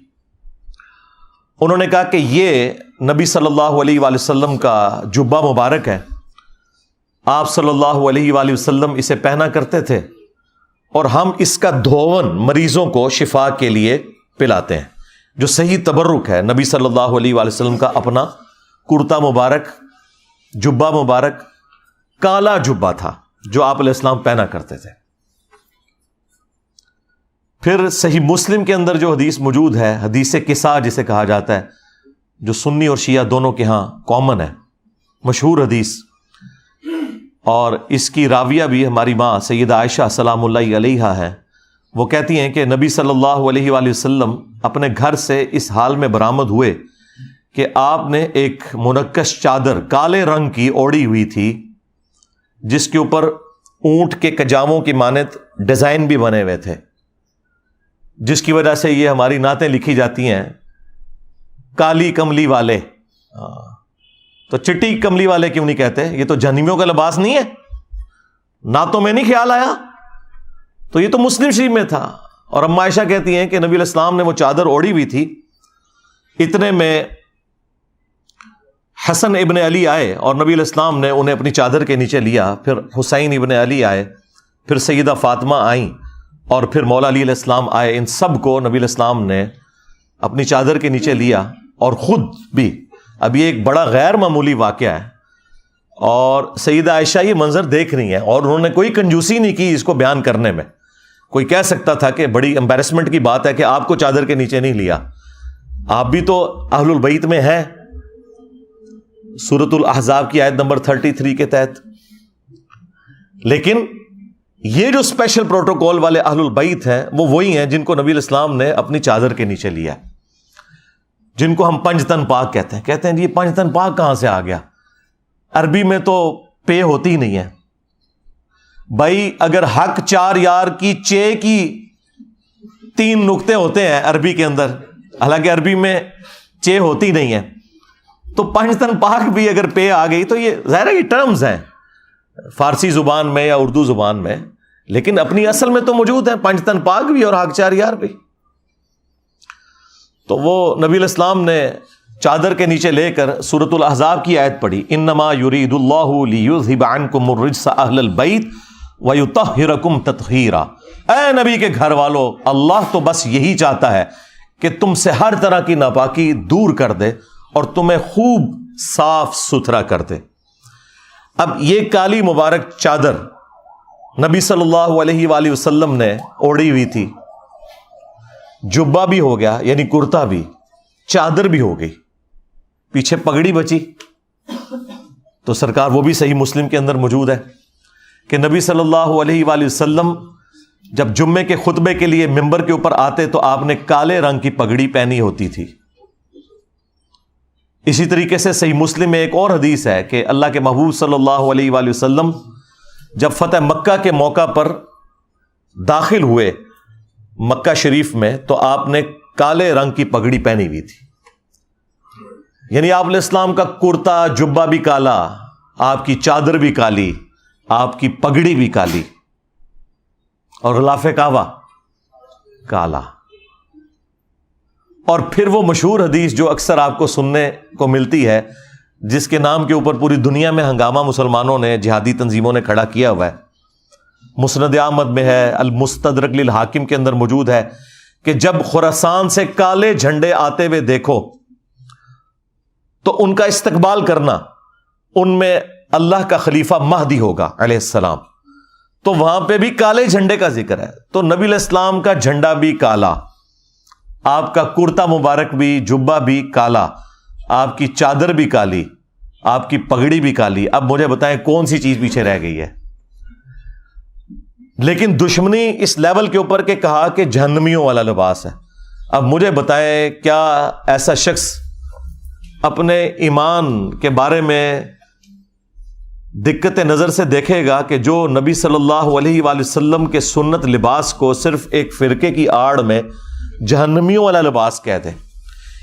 انہوں نے کہا کہ یہ نبی صلی اللہ علیہ وآلہ وسلم کا جبہ مبارک ہے, آپ صلی اللہ علیہ وآلہ وسلم اسے پہنا کرتے تھے اور ہم اس کا دھون مریضوں کو شفا کے لیے پلاتے ہیں. جو صحیح تبرک ہے نبی صلی اللہ علیہ وآلہ وسلم کا اپنا کرتا مبارک, جبہ مبارک, کالا جبہ تھا جو آپ علیہ السلام پہنا کرتے تھے. پھر صحیح مسلم کے اندر جو حدیث موجود ہے, حدیث قصہ جسے کہا جاتا ہے, جو سنی اور شیعہ دونوں کے ہاں کامن ہے, مشہور حدیث, اور اس کی راویہ بھی ہماری ماں سیدہ عائشہ سلام اللہ علیہا ہے. وہ کہتی ہیں کہ نبی صلی اللہ علیہ وآلہ وسلم اپنے گھر سے اس حال میں برآمد ہوئے کہ آپ نے ایک منقش چادر کالے رنگ کی اوڑی ہوئی تھی، جس کے اوپر اونٹ کے کجاووں کی مانند ڈیزائن بھی بنے ہوئے تھے، جس کی وجہ سے یہ ہماری نعتیں لکھی جاتی ہیں، کالی کملی والے۔ تو چٹی کملی والے کیوں نہیں کہتے؟ یہ تو جہنمیوں کا لباس نہیں ہے، نعتوں میں نہیں خیال آیا؟ تو یہ تو مسلم شریف میں تھا۔ اور اما عائشہ کہتی ہیں کہ نبی علیہ السلام نے وہ چادر اوڑی ہوئی تھی، اتنے میں حسن ابن علی آئے اور نبی علیہ السلام نے انہیں اپنی چادر کے نیچے لیا، پھر حسین ابن علی آئے، پھر سیدہ فاطمہ آئیں، اور پھر مولا علی علیہ السلام آئے۔ ان سب کو نبی علیہ السلام نے اپنی چادر کے نیچے لیا اور خود بھی۔ اب یہ ایک بڑا غیر معمولی واقعہ ہے، اور سیدہ عائشہ یہ منظر دیکھ رہی ہیں، اور انہوں نے کوئی کنجوسی نہیں کی اس کو بیان کرنے میں۔ کوئی کہہ سکتا تھا کہ بڑی امبیرسمنٹ کی بات ہے کہ آپ کو چادر کے نیچے نہیں لیا، آپ بھی تو اہل البیت میں ہیں، سورۃ الاحزاب کی آیت نمبر 33 کے تحت۔ لیکن یہ جو اسپیشل پروٹوکول والے اہل البیت ہیں وہ وہی ہیں جن کو نبی علیہ السلام نے اپنی چادر کے نیچے لیا، جن کو ہم پنجتن پاک کہتے ہیں۔ کہتے ہیں جی پنجتن پاک کہاں سے آ گیا؟ عربی میں تو پے ہوتی ہی نہیں ہے بھائی۔ اگر حق چار یار کی چے کی 3 نقطے ہوتے ہیں عربی کے اندر، حالانکہ عربی میں چے ہوتی نہیں ہے، تو پنجتن پاک بھی اگر پے آ گئی تو یہ ظاہر ہے یہ ٹرمز ہیں فارسی زبان میں یا اردو زبان میں، لیکن اپنی اصل میں تو موجود ہے پنجتن پاک بھی اور حق چار یار بھی۔ تو وہ نبی علیہ السلام نے چادر کے نیچے لے کر سورۃ الاحزاب کی آیت پڑھی، انما یرید اللہ لیذھب عنکم الرجس اہل البیت ویطہرکم تطہیرا۔ اے نبی کے گھر والو، اللہ تو بس یہی چاہتا ہے کہ تم سے ہر طرح کی ناپاکی دور کر دے اور تمہیں خوب صاف ستھرا کر دے۔ اب یہ کالی مبارک چادر نبی صلی اللہ علیہ وآلہ وسلم نے اوڑھی ہوئی تھی، جبہ بھی ہو گیا یعنی کرتا بھی، چادر بھی ہو گئی، پیچھے پگڑی بچی۔ تو سرکار وہ بھی صحیح مسلم کے اندر موجود ہے کہ نبی صلی اللہ علیہ وآلہ وسلم جب جمعے کے خطبے کے لیے ممبر کے اوپر آتے تو آپ نے کالے رنگ کی پگڑی پہنی ہوتی تھی۔ اسی طریقے سے صحیح مسلم میں ایک اور حدیث ہے کہ اللہ کے محبوب صلی اللہ علیہ وآلہ وسلم جب فتح مکہ کے موقع پر داخل ہوئے مکہ شریف میں تو آپ نے کالے رنگ کی پگڑی پہنی ہوئی تھی، یعنی آپ علیہ السلام کا کرتا جبہ بھی کالا، آپ کی چادر بھی کالی، آپ کی پگڑی بھی کالی، اور غلاف کعبہ کالا۔ اور پھر وہ مشہور حدیث جو اکثر آپ کو سننے کو ملتی ہے، جس کے نام کے اوپر پوری دنیا میں ہنگامہ مسلمانوں نے، جہادی تنظیموں نے کھڑا کیا ہوا ہے، مسند احمد میں ہے، المستدرک للحاکم کے اندر موجود ہے، کہ جب خراسان سے کالے جھنڈے آتے ہوئے دیکھو تو ان کا استقبال کرنا، ان میں اللہ کا خلیفہ مہدی ہوگا علیہ السلام، تو وہاں پہ بھی کالے جھنڈے کا ذکر ہے۔ تو نبی علیہ السلام کا جھنڈا بھی کالا، آپ کا کرتا مبارک بھی، جبہ بھی کالا، آپ کی چادر بھی کالی، آپ کی پگڑی بھی کالی۔ اب مجھے بتائیں کون سی چیز پیچھے رہ گئی ہے؟ لیکن دشمنی اس لیول کے اوپر کہ کہا کہ جہنمیوں والا لباس ہے۔ اب مجھے بتائیں کیا ایسا شخص اپنے ایمان کے بارے میں دقت نظر سے دیکھے گا کہ جو نبی صلی اللہ علیہ وآلہ وسلم کے سنت لباس کو صرف ایک فرقے کی آڑ میں جہنمیوں والا لباس کہتے ہیں؟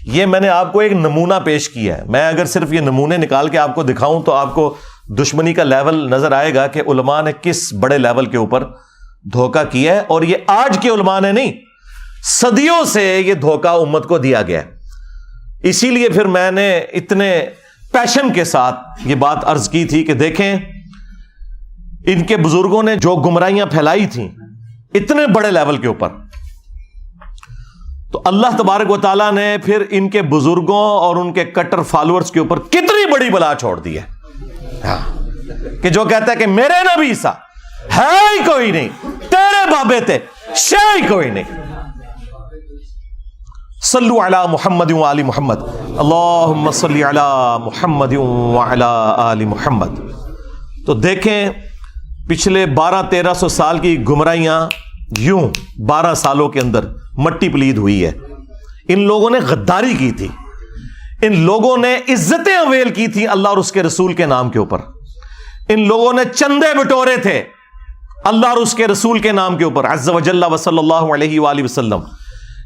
یہ میں نے آپ کو ایک نمونہ پیش کیا ہے۔ میں اگر صرف یہ نمونے نکال کے آپ کو دکھاؤں تو آپ کو دشمنی کا لیول نظر آئے گا کہ علماء نے کس بڑے لیول کے اوپر دھوکہ کیا ہے، اور یہ آج کے علماء نے نہیں، صدیوں سے یہ دھوکہ امت کو دیا گیا ہے۔ اسی لیے پھر میں نے اتنے پیشن کے ساتھ یہ بات عرض کی تھی کہ دیکھیں ان کے بزرگوں نے جو گمراہیاں پھیلائی تھیں اتنے بڑے لیول کے اوپر، تو اللہ تبارک و تعالیٰ نے پھر ان کے بزرگوں اور ان کے کٹر فالوورز کے اوپر کتنی بڑی بلا چھوڑ دی ہے کہ جو کہتا ہے کہ میرے نبی سا ہے ہی کوئی نہیں، تیرے بابے تھے شے ہی کوئی نہیں۔ صلو علی محمد وعلی محمد، اللہم صلی علی محمد وعلی آل محمد۔ تو دیکھیں پچھلے 1200-1300 سال کی گمراہیاں یوں 12 سالوں کے اندر مٹی پلید ہوئی ہے. ان لوگوں نے غداری کی تھی, ان لوگوں نے عزتیں اویل کی تھی اللہ اور اس کے رسول کے نام کے اوپر, ان لوگوں نے چندے بٹورے تھے اللہ اور اس کے رسول کے نام کے اوپر عز و جل و صلی اللہ علیہ وآلہ وسلم.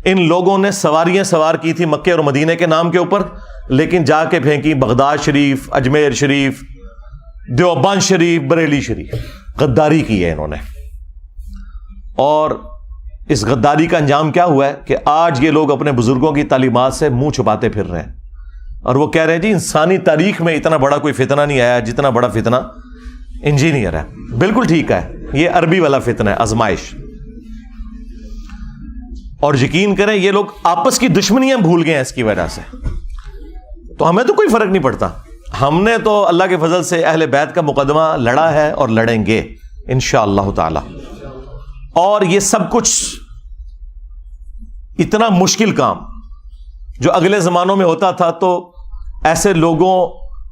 ان لوگوں نے سواریاں سوار کی تھی مکے اور مدینے کے نام کے اوپر, لیکن جا کے پھینکی بغداد شریف, اجمیر شریف, دیوبند شریف, بریلی شریف. غداری کی ہے انہوں نے. اور اس غداری کا انجام کیا ہوا ہے کہ آج یہ لوگ اپنے بزرگوں کی تعلیمات سے منہ چھپاتے پھر رہے ہیں, اور وہ کہہ رہے ہیں جی انسانی تاریخ میں اتنا بڑا کوئی فتنہ نہیں آیا جتنا بڑا فتنہ انجینئر ہے. بالکل ٹھیک ہے, یہ عربی والا فتنہ ہے, آزمائش. اور یقین کریں یہ لوگ آپس کی دشمنیاں بھول گئے ہیں اس کی وجہ سے. تو ہمیں تو کوئی فرق نہیں پڑتا, ہم نے تو اللہ کے فضل سے اہل بیت کا مقدمہ لڑا ہے اور لڑیں گے انشاءاللہ تعالی. اور یہ سب کچھ اتنا مشکل کام جو اگلے زمانوں میں ہوتا تھا تو ایسے لوگوں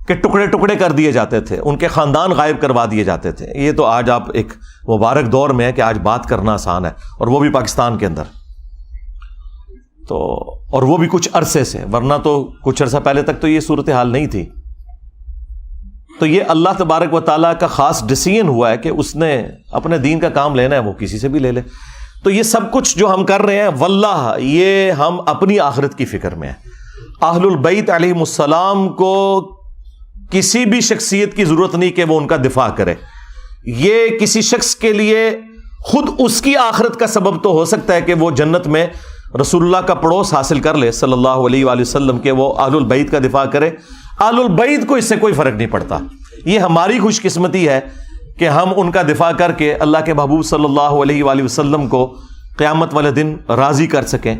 کے ٹکڑے ٹکڑے کر دیے جاتے تھے, ان کے خاندان غائب کروا دیے جاتے تھے. یہ تو آج آپ ایک مبارک دور میں ہے کہ آج بات کرنا آسان ہے, اور وہ بھی پاکستان کے اندر. تو اور وہ بھی کچھ عرصے سے, ورنہ تو کچھ عرصہ پہلے تک تو یہ صورتحال نہیں تھی. تو یہ اللہ تبارک و تعالیٰ کا خاص ڈیسیژن ہوا ہے کہ اس نے اپنے دین کا کام لینا ہے, وہ کسی سے بھی لے لے. تو یہ سب کچھ جو ہم کر رہے ہیں واللہ یہ ہم اپنی آخرت کی فکر میں ہیں. اہل البیت علیہم السلام کو کسی بھی شخصیت کی ضرورت نہیں کہ وہ ان کا دفاع کرے. یہ کسی شخص کے لیے خود اس کی آخرت کا سبب تو ہو سکتا ہے کہ وہ جنت میں رسول اللہ کا پڑوس حاصل کر لے صلی اللہ علیہ وآلہ وسلم, کے وہ اہل البیت کا دفاع کرے. اہل البیت کو اس سے کوئی فرق نہیں پڑتا. یہ ہماری خوش قسمتی ہے کہ ہم ان کا دفاع کر کے اللہ کے محبوب صلی اللہ علیہ وآلہ وسلم کو قیامت والے دن راضی کر سکیں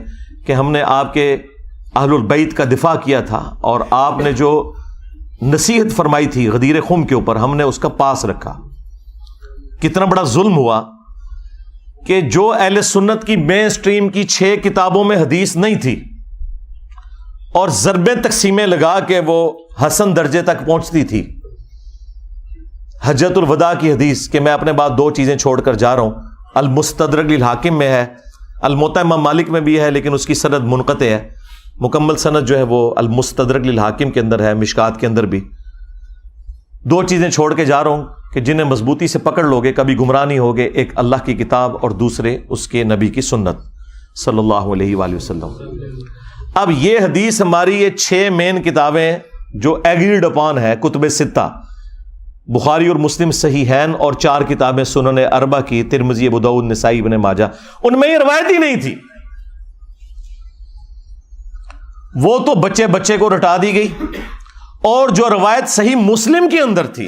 کہ ہم نے آپ کے اہل البیت کا دفاع کیا تھا, اور آپ نے جو نصیحت فرمائی تھی غدیر خم کے اوپر ہم نے اس کا پاس رکھا. کتنا بڑا ظلم ہوا کہ جو اہل سنت کی مین سٹریم کی 6 کتابوں میں حدیث نہیں تھی, اور ضربیں تقسیمیں لگا کے وہ حسن درجے تک پہنچتی تھی. حجۃ الوداع کی حدیث کہ میں اپنے بعد 2 چیزیں چھوڑ کر جا رہا ہوں, المستدرک للحاکم میں ہے, الموطا امام مالک میں بھی ہے لیکن اس کی سند منقطع ہے. مکمل سند جو ہے وہ المستدرک للحاکم کے اندر ہے, مشکات کے اندر بھی. 2 چیزیں چھوڑ کے جا رہا ہوں کہ جنہیں مضبوطی سے پکڑ لوگے کبھی گمراہ نہیں ہوگے, ایک اللہ کی کتاب اور دوسرے اس کے نبی کی سنت صلی اللہ علیہ وآلہ وسلم. اب یہ حدیث ہماری یہ 6 مین کتابیں جو ایگریڈ اپان ہے, کتب 6 بخاری اور مسلم صحیحین, اور 4 کتابیں سنن اربع کی ترمذی, ابو داؤد, نسائی, ابن ماجہ, ان میں یہ روایت ہی نہیں تھی. وہ تو بچے بچے کو رٹا دی گئی. اور جو روایت صحیح مسلم کے اندر تھی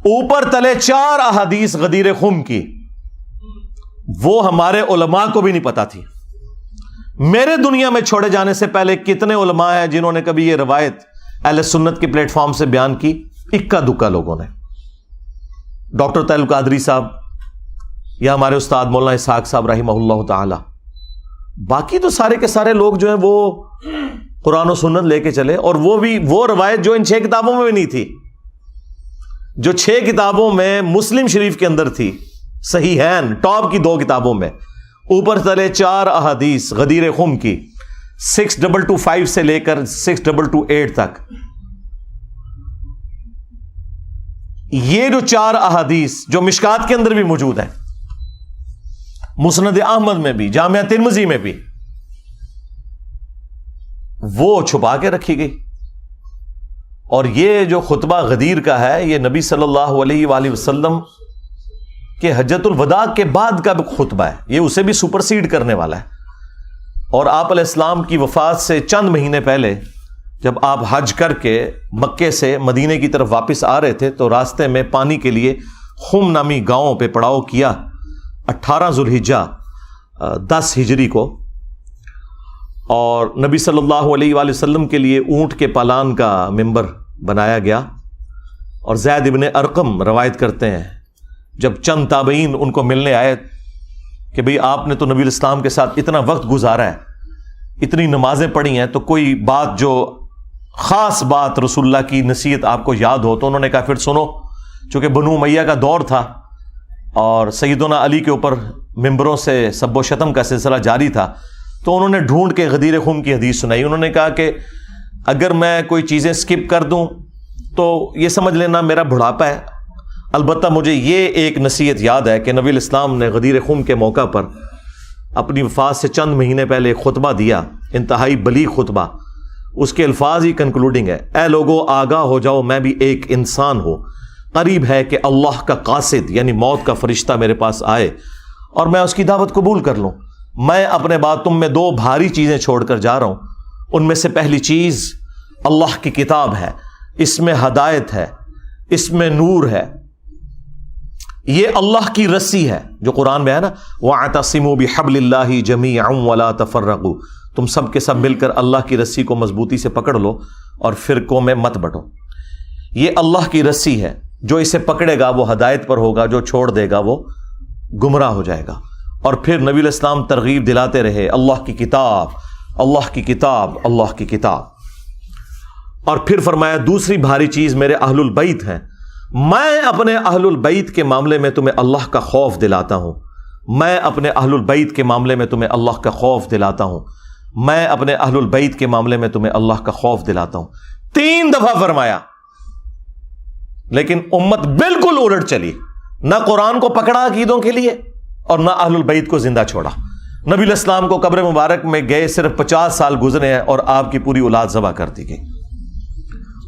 اوپر تلے 4 احادیث غدیر خم کی, وہ ہمارے علماء کو بھی نہیں پتا تھی. میرے دنیا میں چھوڑے جانے سے پہلے کتنے علماء ہیں جنہوں نے کبھی یہ روایت اہل سنت کے پلیٹ فارم سے بیان کی؟ اکا دکا لوگوں نے. ڈاکٹر طاہر القادری صاحب یا ہمارے استاد مولانا اسحاق صاحب رحمہ اللہ تعالی. باقی تو سارے کے سارے لوگ جو ہیں وہ قرآن و سنت لے کے چلے, اور وہ بھی وہ روایت جو ان 6 کتابوں میں بھی نہیں تھی, جو 6 کتابوں میں مسلم شریف کے اندر تھی, صحیحین ٹاپ کی 2 کتابوں میں, اوپر تلے 4 احادیث غدیر خم کی 6225 سے لے کر 6228 تک. یہ جو 4 احادیث جو مشکات کے اندر بھی موجود ہیں, مسند احمد میں بھی, جامعہ ترمذی میں بھی, وہ چھپا کے رکھی گئی. اور یہ جو خطبہ غدیر کا ہے یہ نبی صلی اللہ علیہ وآلہ وسلم کہ حجۃ الوداع کے بعد کا خطبہ ہے, یہ اسے بھی سپرسیڈ کرنے والا ہے. اور آپ علیہ السلام کی وفات سے چند مہینے پہلے جب آپ حج کر کے مکے سے مدینے کی طرف واپس آ رہے تھے تو راستے میں پانی کے لیے خم نامی گاؤں پہ پڑاؤ کیا 18 ذوالحجہ 10 ہجری کو. اور نبی صلی اللہ علیہ وآلہ وسلم کے لیے اونٹ کے پالان کا ممبر بنایا گیا. اور زید ابن ارقم روایت کرتے ہیں جب چند تابعین ان کو ملنے آئے کہ بھئی آپ نے تو نبی الاسلام کے ساتھ اتنا وقت گزارا ہے, اتنی نمازیں پڑھی ہیں, تو کوئی بات جو خاص بات رسول اللہ کی نصیحت آپ کو یاد ہو. تو انہوں نے کہا پھر سنو, چونکہ بنو امیہ کا دور تھا اور سیدنا علی کے اوپر ممبروں سے سب و شتم کا سلسلہ جاری تھا تو انہوں نے ڈھونڈ کے غدیر خم کی حدیث سنائی. انہوں نے کہا کہ اگر میں کوئی چیزیں سکپ کر دوں تو یہ سمجھ لینا میرا بڑھاپا ہے. البتہ مجھے یہ ایک نصیحت یاد ہے کہ نبی الاسلام نے غدیر خم کے موقع پر اپنی وفات سے چند مہینے پہلے ایک خطبہ دیا, انتہائی بلیغ خطبہ. اس کے الفاظ ہی کنکلوڈنگ ہے, اے لوگو آگاہ ہو جاؤ میں بھی ایک انسان ہوں, قریب ہے کہ اللہ کا قاصد یعنی موت کا فرشتہ میرے پاس آئے اور میں اس کی دعوت قبول کر لوں. میں اپنے بعد تم میں 2 بھاری چیزیں چھوڑ کر جا رہا ہوں. ان میں سے پہلی چیز اللہ کی کتاب ہے, اس میں ہدایت ہے, اس میں نور ہے. یہ اللہ کی رسی ہے جو قرآن میں ہے نا, وَاعْتَصِمُوا بِحَبْلِ اللَّهِ جَمِيعًا وَلَا تَفَرَّقُوا, تم سب کے سب مل کر اللہ کی رسی کو مضبوطی سے پکڑ لو اور فرقوں میں مت بٹو. یہ اللہ کی رسی ہے, جو اسے پکڑے گا وہ ہدایت پر ہوگا, جو چھوڑ دے گا وہ گمراہ ہو جائے گا. اور پھر نبی علیہ السلام ترغیب دلاتے رہے, اللہ کی کتاب, اللہ کی کتاب, اللہ کی کتاب. اور پھر فرمایا دوسری بھاری چیز میرے اہل البیت ہیں, میں اپنے اہل البیت کے معاملے میں تمہیں اللہ کا خوف دلاتا ہوں, میں اپنے اہل البیت کے معاملے میں تمہیں اللہ کا خوف دلاتا ہوں, میں اپنے اہل البیت کے معاملے میں تمہیں اللہ کا خوف دلاتا ہوں. 3 دفعہ فرمایا, لیکن امت بالکل الٹ چلی, نہ قرآن کو پکڑا عقیدوں کے لیے اور نہ اہل البیت کو زندہ چھوڑا. نبی علیہ السلام کو قبر مبارک میں گئے صرف 50 سال گزرے ہیں اور آپ کی پوری اولاد ذبح کر دی گئی.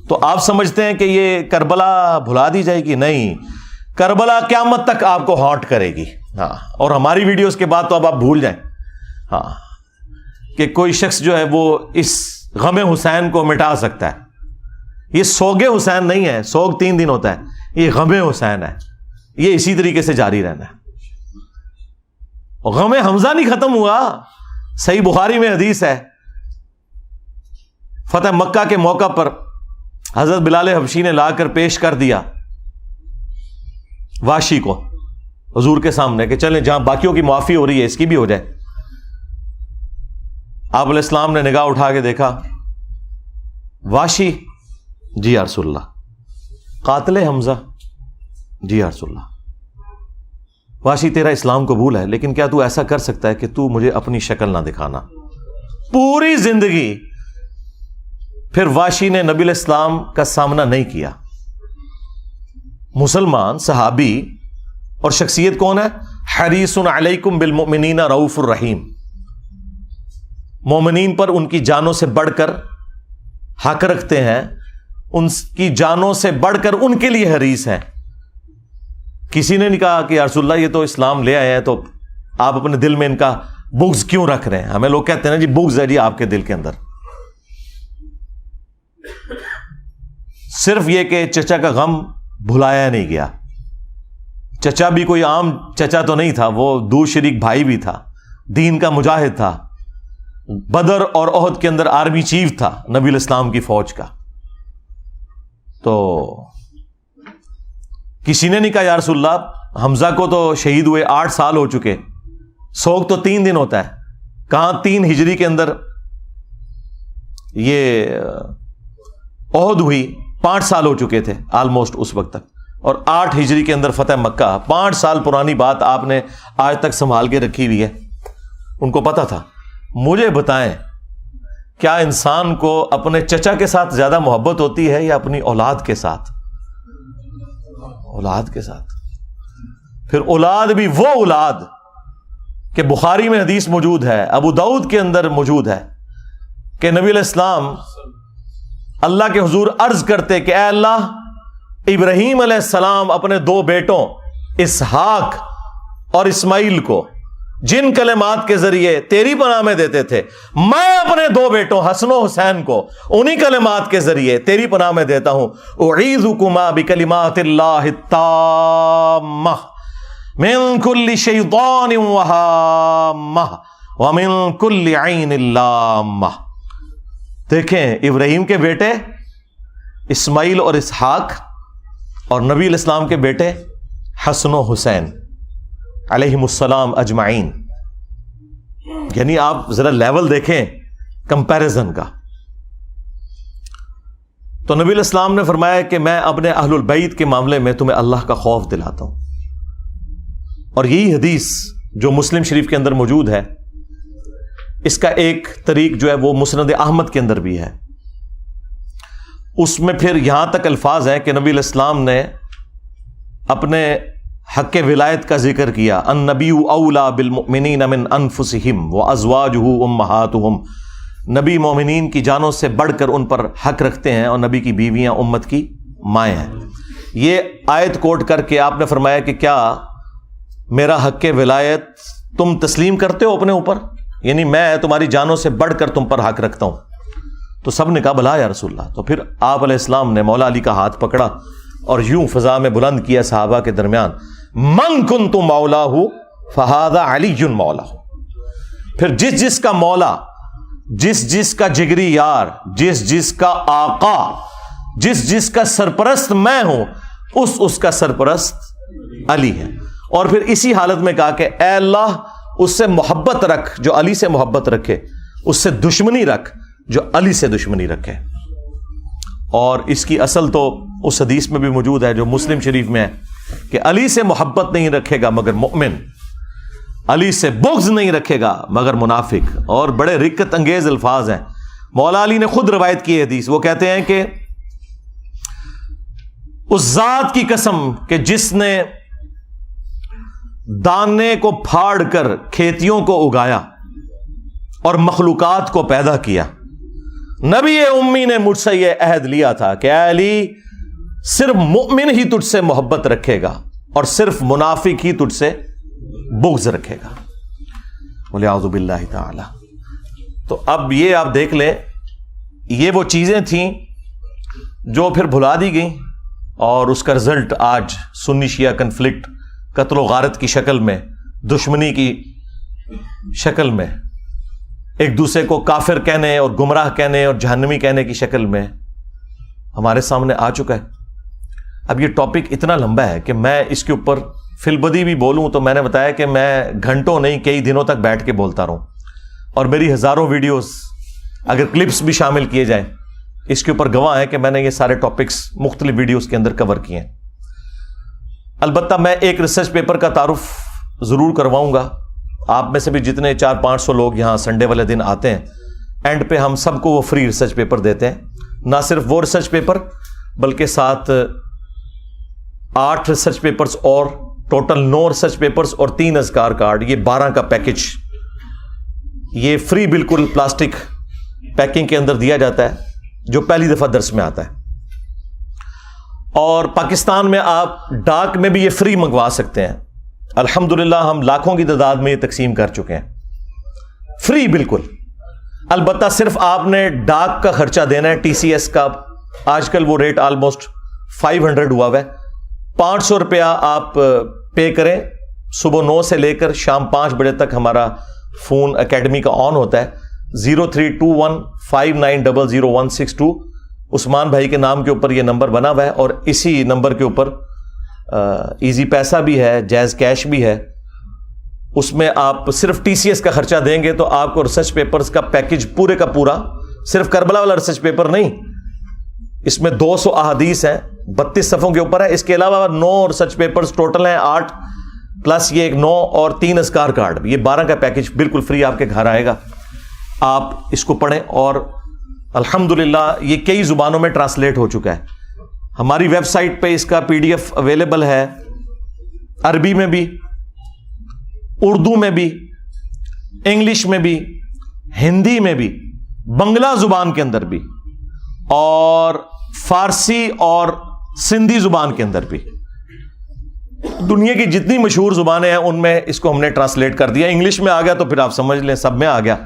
تو آپ سمجھتے ہیں کہ یہ کربلا بھلا دی جائے گی؟ نہیں, کربلا قیامت تک آپ کو ہانٹ کرے گی. ہاں, اور ہماری ویڈیوز کے بعد تو اب آپ بھول جائیں ہاں کہ کوئی شخص جو ہے وہ اس غم حسین کو مٹا سکتا ہے. یہ سوگ حسین نہیں ہے, سوگ 3 دن ہوتا ہے, یہ غم حسین ہے, یہ اسی طریقے سے جاری رہنا ہے. غم حمزہ نہیں ختم ہوا. صحیح بخاری میں حدیث ہے, فتح مکہ کے موقع پر حضرت بلال حبشی نے لا کر پیش کر دیا واشی کو حضور کے سامنے کہ چلیں جہاں باقیوں کی معافی ہو رہی ہے اس کی بھی ہو جائے. آپ علیہ السلام نے نگاہ اٹھا کے دیکھا, واشی, جی یا رسول اللہ. قاتل حمزہ, جی یا رسول اللہ. واشی تیرا اسلام قبول ہے, لیکن کیا تو ایسا کر سکتا ہے کہ تو مجھے اپنی شکل نہ دکھانا؟ پوری زندگی پھر واشی نے نبی علیہ السلام کا سامنا نہیں کیا. مسلمان صحابی اور شخصیت کون ہے؟ حریص علیکم بالمؤمنین رؤوف الرحیم, مومنین پر ان کی جانوں سے بڑھ کر حق رکھتے ہیں, ان کی جانوں سے بڑھ کر ان کے لیے حریص ہیں. کسی نے نہیں کہا کہ یا رسول اللہ یہ تو اسلام لے آئے ہیں تو آپ اپنے دل میں ان کا بغض کیوں رکھ رہے ہیں؟ ہمیں لوگ کہتے ہیں نا جی بغض ہے جی آپ کے دل کے اندر. صرف یہ کہ چچا کا غم بھلایا نہیں گیا. چچا بھی کوئی عام چچا تو نہیں تھا, وہ دو شریک بھائی بھی تھا, دین کا مجاہد تھا, بدر اور احد کے اندر آرمی چیف تھا نبی الاسلام کی فوج کا. تو کسی نے نہیں کہا یا رسول اللہ حمزہ کو تو شہید ہوئے 8 سال ہو چکے, سوگ تو 3 دن ہوتا ہے. کہاں 3 ہجری کے اندر یہ احد ہوئی, 5 سال ہو چکے تھے آلموسٹ اس وقت تک, اور 8 ہجری کے اندر فتح مکہ. 5 سال پرانی بات آپ نے آج تک سنبھال کے رکھی ہوئی ہے. ان کو پتا تھا. مجھے بتائیں کیا انسان کو اپنے چچا کے ساتھ زیادہ محبت ہوتی ہے یا اپنی اولاد کے ساتھ؟ اولاد کے ساتھ. پھر اولاد بھی وہ اولاد کہ بخاری میں حدیث موجود ہے, ابو داؤد کے اندر موجود ہے کہ نبی علیہ السلام اللہ کے حضور عرض کرتے کہ اے اللہ, ابراہیم علیہ السلام اپنے 2 بیٹوں اسحاق اور اسماعیل کو جن کلمات کے ذریعے تیری پناہ میں دیتے تھے, میں اپنے 2 بیٹوں حسن و حسین کو انہی کلمات کے ذریعے تیری پناہ میں دیتا ہوں. اعیذکما بکلمات اللہ التامہ من کل شیطان وہامہ ومن کل عین لامہ. دیکھیں ابراہیم کے بیٹے اسماعیل اور اسحاق اور نبی علیہ السلام کے بیٹے حسن و حسین علیہم السلام اجمعین. یعنی آپ ذرا لیول دیکھیں کمپیریزن کا. تو نبی علیہ السلام نے فرمایا کہ میں اپنے اہل البیت کے معاملے میں تمہیں اللہ کا خوف دلاتا ہوں. اور یہی حدیث جو مسلم شریف کے اندر موجود ہے، اس کا ایک طریق جو ہے وہ مسند احمد کے اندر بھی ہے. اس میں پھر یہاں تک الفاظ ہیں کہ نبی علیہ السلام نے اپنے حق ولایت کا ذکر کیا. النبی اولا بالمؤمنین من انفسہم وازواجہ امہاتہم. نبی مومنین کی جانوں سے بڑھ کر ان پر حق رکھتے ہیں اور نبی کی بیویاں امت کی مائیں ہیں. یہ آیت کوٹ کر کے آپ نے فرمایا کہ کیا میرا حق ولایت تم تسلیم کرتے ہو اپنے اوپر؟ یعنی میں تمہاری جانوں سے بڑھ کر تم پر حق رکھتا ہوں. تو سب نے کہا بلا یا رسول اللہ. تو پھر آپ علیہ السلام نے مولا علی کا ہاتھ پکڑا اور یوں فضا میں بلند کیا صحابہ کے درمیان، من کنت مولاہ فہذا علی مولاہ. پھر جس جس کا مولا، جس جس کا جگری یار، جس جس کا آقا، جس جس کا سرپرست میں ہوں، اس کا سرپرست علی ہے. اور پھر اسی حالت میں کہا کہ اے اللہ اس سے محبت رکھ جو علی سے محبت رکھے، اس سے دشمنی رکھ جو علی سے دشمنی رکھے. اور اس کی اصل تو اس حدیث میں بھی موجود ہے جو مسلم شریف میں ہے کہ علی سے محبت نہیں رکھے گا مگر مومن، علی سے بغض نہیں رکھے گا مگر منافق. اور بڑے رقت انگیز الفاظ ہیں. مولا علی نے خود روایت کی ہے حدیث. وہ کہتے ہیں کہ اس ذات کی قسم کہ جس نے دانے کو پھاڑ کر کھیتیوں کو اگایا اور مخلوقات کو پیدا کیا، نبی امی نے مجھ سے یہ عہد لیا تھا کہ اے علی صرف مومن ہی تجھ سے محبت رکھے گا اور صرف منافق ہی تجھ سے بغض رکھے گا. وَلِعَوْذُ بِاللَّهِ تَعَالَى. تو اب یہ آپ دیکھ لیں، یہ وہ چیزیں تھیں جو پھر بھلا دی گئیں اور اس کا رزلٹ آج سنی شیعہ کنفلکٹ، قتل و غارت کی شکل میں، دشمنی کی شکل میں، ایک دوسرے کو کافر کہنے اور گمراہ کہنے اور جہنمی کہنے کی شکل میں ہمارے سامنے آ چکا ہے. اب یہ ٹاپک اتنا لمبا ہے کہ میں اس کے اوپر فی البدی بھی بولوں تو میں نے بتایا کہ میں گھنٹوں نہیں کئی دنوں تک بیٹھ کے بولتا رہوں. اور میری ہزاروں ویڈیوز اگر کلپس بھی شامل کیے جائیں اس کے اوپر گواہ ہے کہ میں نے یہ سارے ٹاپکس مختلف ویڈیوز کے اندر کور کیے ہیں. البتہ میں ایک ریسرچ پیپر کا تعارف ضرور کرواؤں گا. آپ میں سے بھی جتنے 400-500 لوگ یہاں سنڈے والے دن آتے ہیں، اینڈ پہ ہم سب کو وہ فری ریسرچ پیپر دیتے ہیں. نہ صرف وہ ریسرچ پیپر بلکہ ساتھ 8 ریسرچ پیپرز اور ٹوٹل 9 ریسرچ پیپرز اور 3 اذکار کارڈ، یہ 12 کا پیکج یہ فری بالکل پلاسٹک پیکنگ کے اندر دیا جاتا ہے جو پہلی دفعہ درس میں آتا ہے. اور پاکستان میں آپ ڈاک میں بھی یہ فری منگوا سکتے ہیں. الحمدللہ ہم لاکھوں کی تعداد میں یہ تقسیم کر چکے ہیں فری بالکل. البتہ صرف آپ نے ڈاک کا خرچہ دینا ہے. ٹی سی ایس کا آج کل وہ ریٹ آلموسٹ 500 ہوا ہے. 500 روپیہ آپ پے کریں. صبح 9 سے لے کر شام 5 بجے تک ہمارا فون اکیڈمی کا آن ہوتا ہے. 032159000162 عثمان بھائی کے نام کے اوپر یہ نمبر بنا ہوا ہے. اور اسی نمبر کے اوپر ایزی پیسہ بھی ہے، جائز کیش بھی ہے. اس میں آپ صرف ٹی سی ایس کا خرچہ دیں گے تو آپ کو ریسرچ پیپرز کا پیکج پورے کا پورا، صرف کربلا والا ریسرچ پیپر نہیں، اس میں 200 احادیث ہیں، 32 صفحوں کے اوپر ہے. اس کے علاوہ 9 ریسرچ پیپرز ٹوٹل ہیں 8 پلس یہ 9 اور 3 اذکار کارڈ، یہ 12 کا پیکج بالکل فری آپ کے گھر آئے گا. آپ اس کو پڑھیں. اور الحمدللہ یہ کئی زبانوں میں ٹرانسلیٹ ہو چکا ہے. ہماری ویب سائٹ پہ اس کا PDF اویلیبل ہے، عربی میں بھی، اردو میں بھی، انگلش میں بھی، ہندی میں بھی، بنگلہ زبان کے اندر بھی، اور فارسی اور سندھی زبان کے اندر بھی. دنیا کی جتنی مشہور زبانیں ہیں ان میں اس کو ہم نے ٹرانسلیٹ کر دیا. انگلش میں آ گیا تو پھر آپ سمجھ لیں سب میں آ گیا.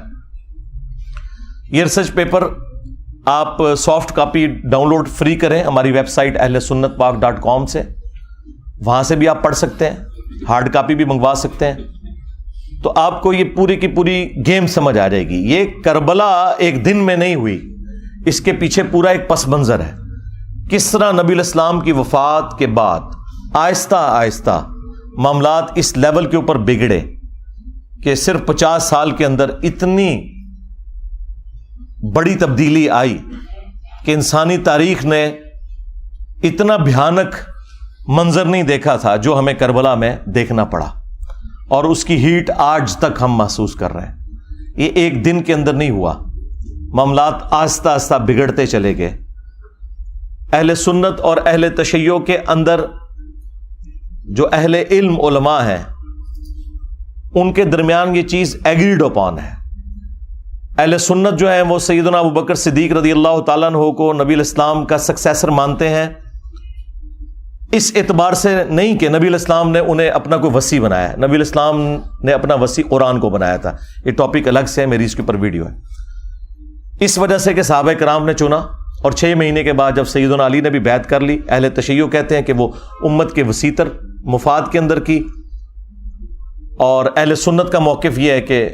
یہ ریسرچ پیپر آپ soft copy download free کریں ہماری ویب سائٹ اہلسنتپاک.com سے، وہاں سے بھی آپ پڑھ سکتے ہیں. ہارڈ کاپی بھی منگوا سکتے ہیں. تو آپ کو یہ پوری کی پوری گیم سمجھ آ جائے گی. یہ کربلا ایک دن میں نہیں ہوئی، اس کے پیچھے پورا ایک پس منظر ہے. کس طرح نبی علیہ السلام کی وفات کے بعد آہستہ آہستہ معاملات اس لیول کے اوپر بگڑے کہ صرف 50 سال کے اندر اتنی بڑی تبدیلی آئی کہ انسانی تاریخ نے اتنا بھیانک منظر نہیں دیکھا تھا جو ہمیں کربلا میں دیکھنا پڑا. اور اس کی ہیٹ آج تک ہم محسوس کر رہے ہیں. یہ ایک دن کے اندر نہیں ہوا، معاملات آہستہ آہستہ بگڑتے چلے گئے. اہل سنت اور اہل تشیع کے اندر جو اہل علم علماء ہیں ان کے درمیان یہ چیز ایگریڈ اپون ہے. اہل سنت جو ہیں وہ سیدنا ابوبکر صدیق رضی اللہ تعالیٰ عنہ کو نبی الاسلام کا سکسیسر مانتے ہیں، اس اعتبار سے نہیں کہ نبی الاسلام نے انہیں اپنا کوئی وصی بنایا ہے. نبی الاسلام نے اپنا وصی قرآن کو بنایا تھا. یہ ٹاپک الگ سے ہے، میری اس کے اوپر ویڈیو ہے. اس وجہ سے کہ صحابہ کرام نے چنا، اور 6 مہینے کے بعد جب سیدنا علی نے بھی بیعت کر لی، اہل تشیع کہتے ہیں کہ وہ امت کے وسیع تر مفاد کے اندر کی، اور اہل سنت کا موقف یہ ہے کہ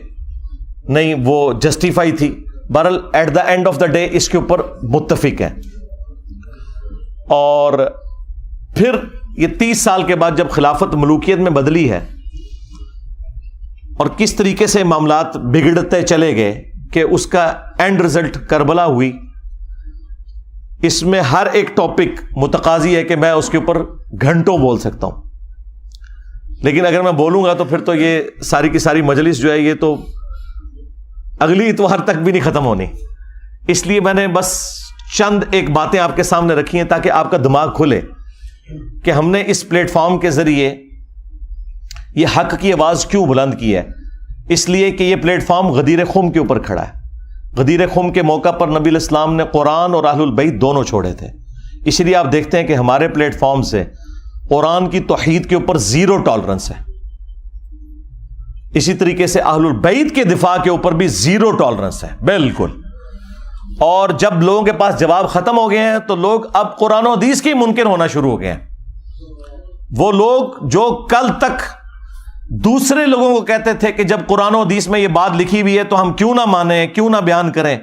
نہیں، وہ جسٹیفائی تھی. بہرحال at the end of the day اس کے اوپر متفق ہیں. اور پھر یہ 30 سال کے بعد جب خلافت ملوکیت میں بدلی ہے اور کس طریقے سے معاملات بگڑتے چلے گئے کہ اس کا اینڈ رزلٹ کربلا ہوئی، اس میں ہر ایک ٹاپک متقاضی ہے کہ میں اس کے اوپر گھنٹوں بول سکتا ہوں. لیکن اگر میں بولوں گا تو پھر تو یہ ساری کی ساری مجلس جو ہے یہ تو اگلی اتوار تک بھی نہیں ختم ہونی. اس لیے میں نے بس چند ایک باتیں آپ کے سامنے رکھی ہیں تاکہ آپ کا دماغ کھلے کہ ہم نے اس پلیٹ فارم کے ذریعے یہ حق کی آواز کیوں بلند کی ہے. اس لیے کہ یہ پلیٹ فارم غدیر خم کے اوپر کھڑا ہے. غدیر خم کے موقع پر نبی الاسلام نے قرآن اور اہل البیت دونوں چھوڑے تھے. اسی لیے آپ دیکھتے ہیں کہ ہمارے پلیٹ فارم سے قرآن کی توحید کے اوپر 0 ٹالرنس ہے. اسی طریقے سے اہل البیت کے دفاع کے اوپر بھی 0 ٹالرنس ہے بالکل. اور جب لوگوں کے پاس جواب ختم ہو گئے ہیں تو لوگ اب قرآن و حدیث کے منکر ہونا شروع ہو گئے ہیں. وہ لوگ جو کل تک دوسرے لوگوں کو کہتے تھے کہ جب قرآن و حدیث میں یہ بات لکھی ہوئی ہے تو ہم کیوں نہ مانیں، کیوں نہ بیان کریں،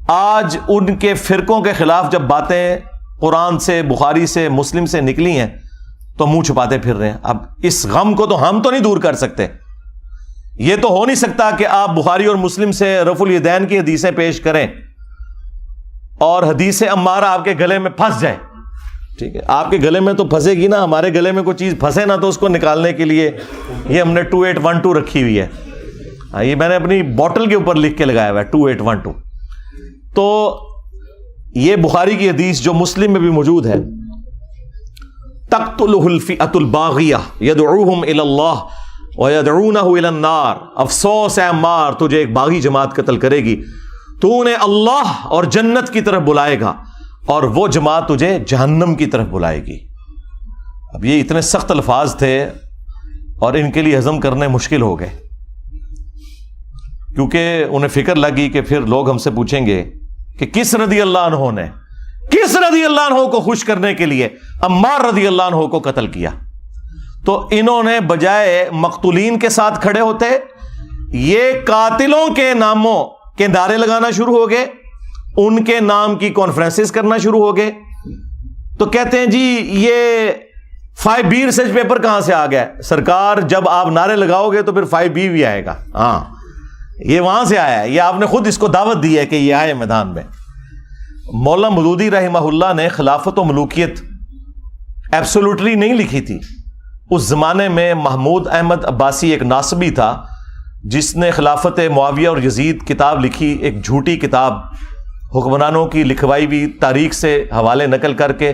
آج ان کے فرقوں کے خلاف جب باتیں قرآن سے، بخاری سے، مسلم سے نکلی ہیں تو منہ چھپاتے پھر رہے ہیں. اب اس غم کو تو ہم تو نہیں دور کر سکتے. یہ تو ہو نہیں سکتا کہ آپ بخاری اور مسلم سے رفع الیدین کی حدیثیں پیش کریں اور حدیث عمارہ آپ کے گلے میں پھنس جائے. ٹھیک ہے، آپ کے گلے میں تو پھنسے گی نا، ہمارے گلے میں کوئی چیز پھنسے نا تو اس کو نکالنے کے لیے یہ ہم نے 2812 رکھی ہوئی ہے. یہ میں نے اپنی بوٹل کے اوپر لکھ کے لگایا ہوا ہے 2812. تو یہ بخاری کی حدیث جو مسلم میں بھی موجود ہے، تقتلہ الفئۃ الباغیہ یدعوہم الی اللہ ویدعونہ الی النار. افسوس ہے عمار، تجھے ایک باغی جماعت قتل کرے گی، تو انہیں اللہ اور جنت کی طرف بلائے گا اور وہ جماعت تجھے جہنم کی طرف بلائے گی. اب یہ اتنے سخت الفاظ تھے اور ان کے لیے ہضم کرنے مشکل ہو گئے، کیونکہ انہیں فکر لگی کہ پھر لوگ ہم سے پوچھیں گے کہ کس رضی اللہ عنہ نے، کس رضی اللہ عنہ کو خوش کرنے کے لیے عمار رضی اللہ عنہ کو قتل کیا. تو انہوں نے بجائے مقتولین کے ساتھ کھڑے ہوتے یہ قاتلوں کے ناموں کے نعرے لگانا شروع ہو گئے، ان کے نام کی کانفرنسز کرنا شروع ہو گئے. تو کہتے ہیں جی یہ 5B ریسرچ پیپر کہاں سے آ گیا؟ سرکار جب آپ نعرے لگاؤ گے تو پھر 5B بھی آئے گا. ہاں یہ وہاں سے آیا ہے، یہ آپ نے خود اس کو دعوت دی ہے کہ یہ آئے میدان میں. مولانا مودودی رحمہ اللہ نے خلافت و ملوکیت ایبسولوٹلی نہیں لکھی تھی. اس زمانے میں محمود احمد عباسی ایک ناصبی تھا جس نے خلافت معاویہ اور یزید کتاب لکھی، ایک جھوٹی کتاب حکمرانوں کی لکھوائی ہوئی تاریخ سے حوالے نقل کر کے،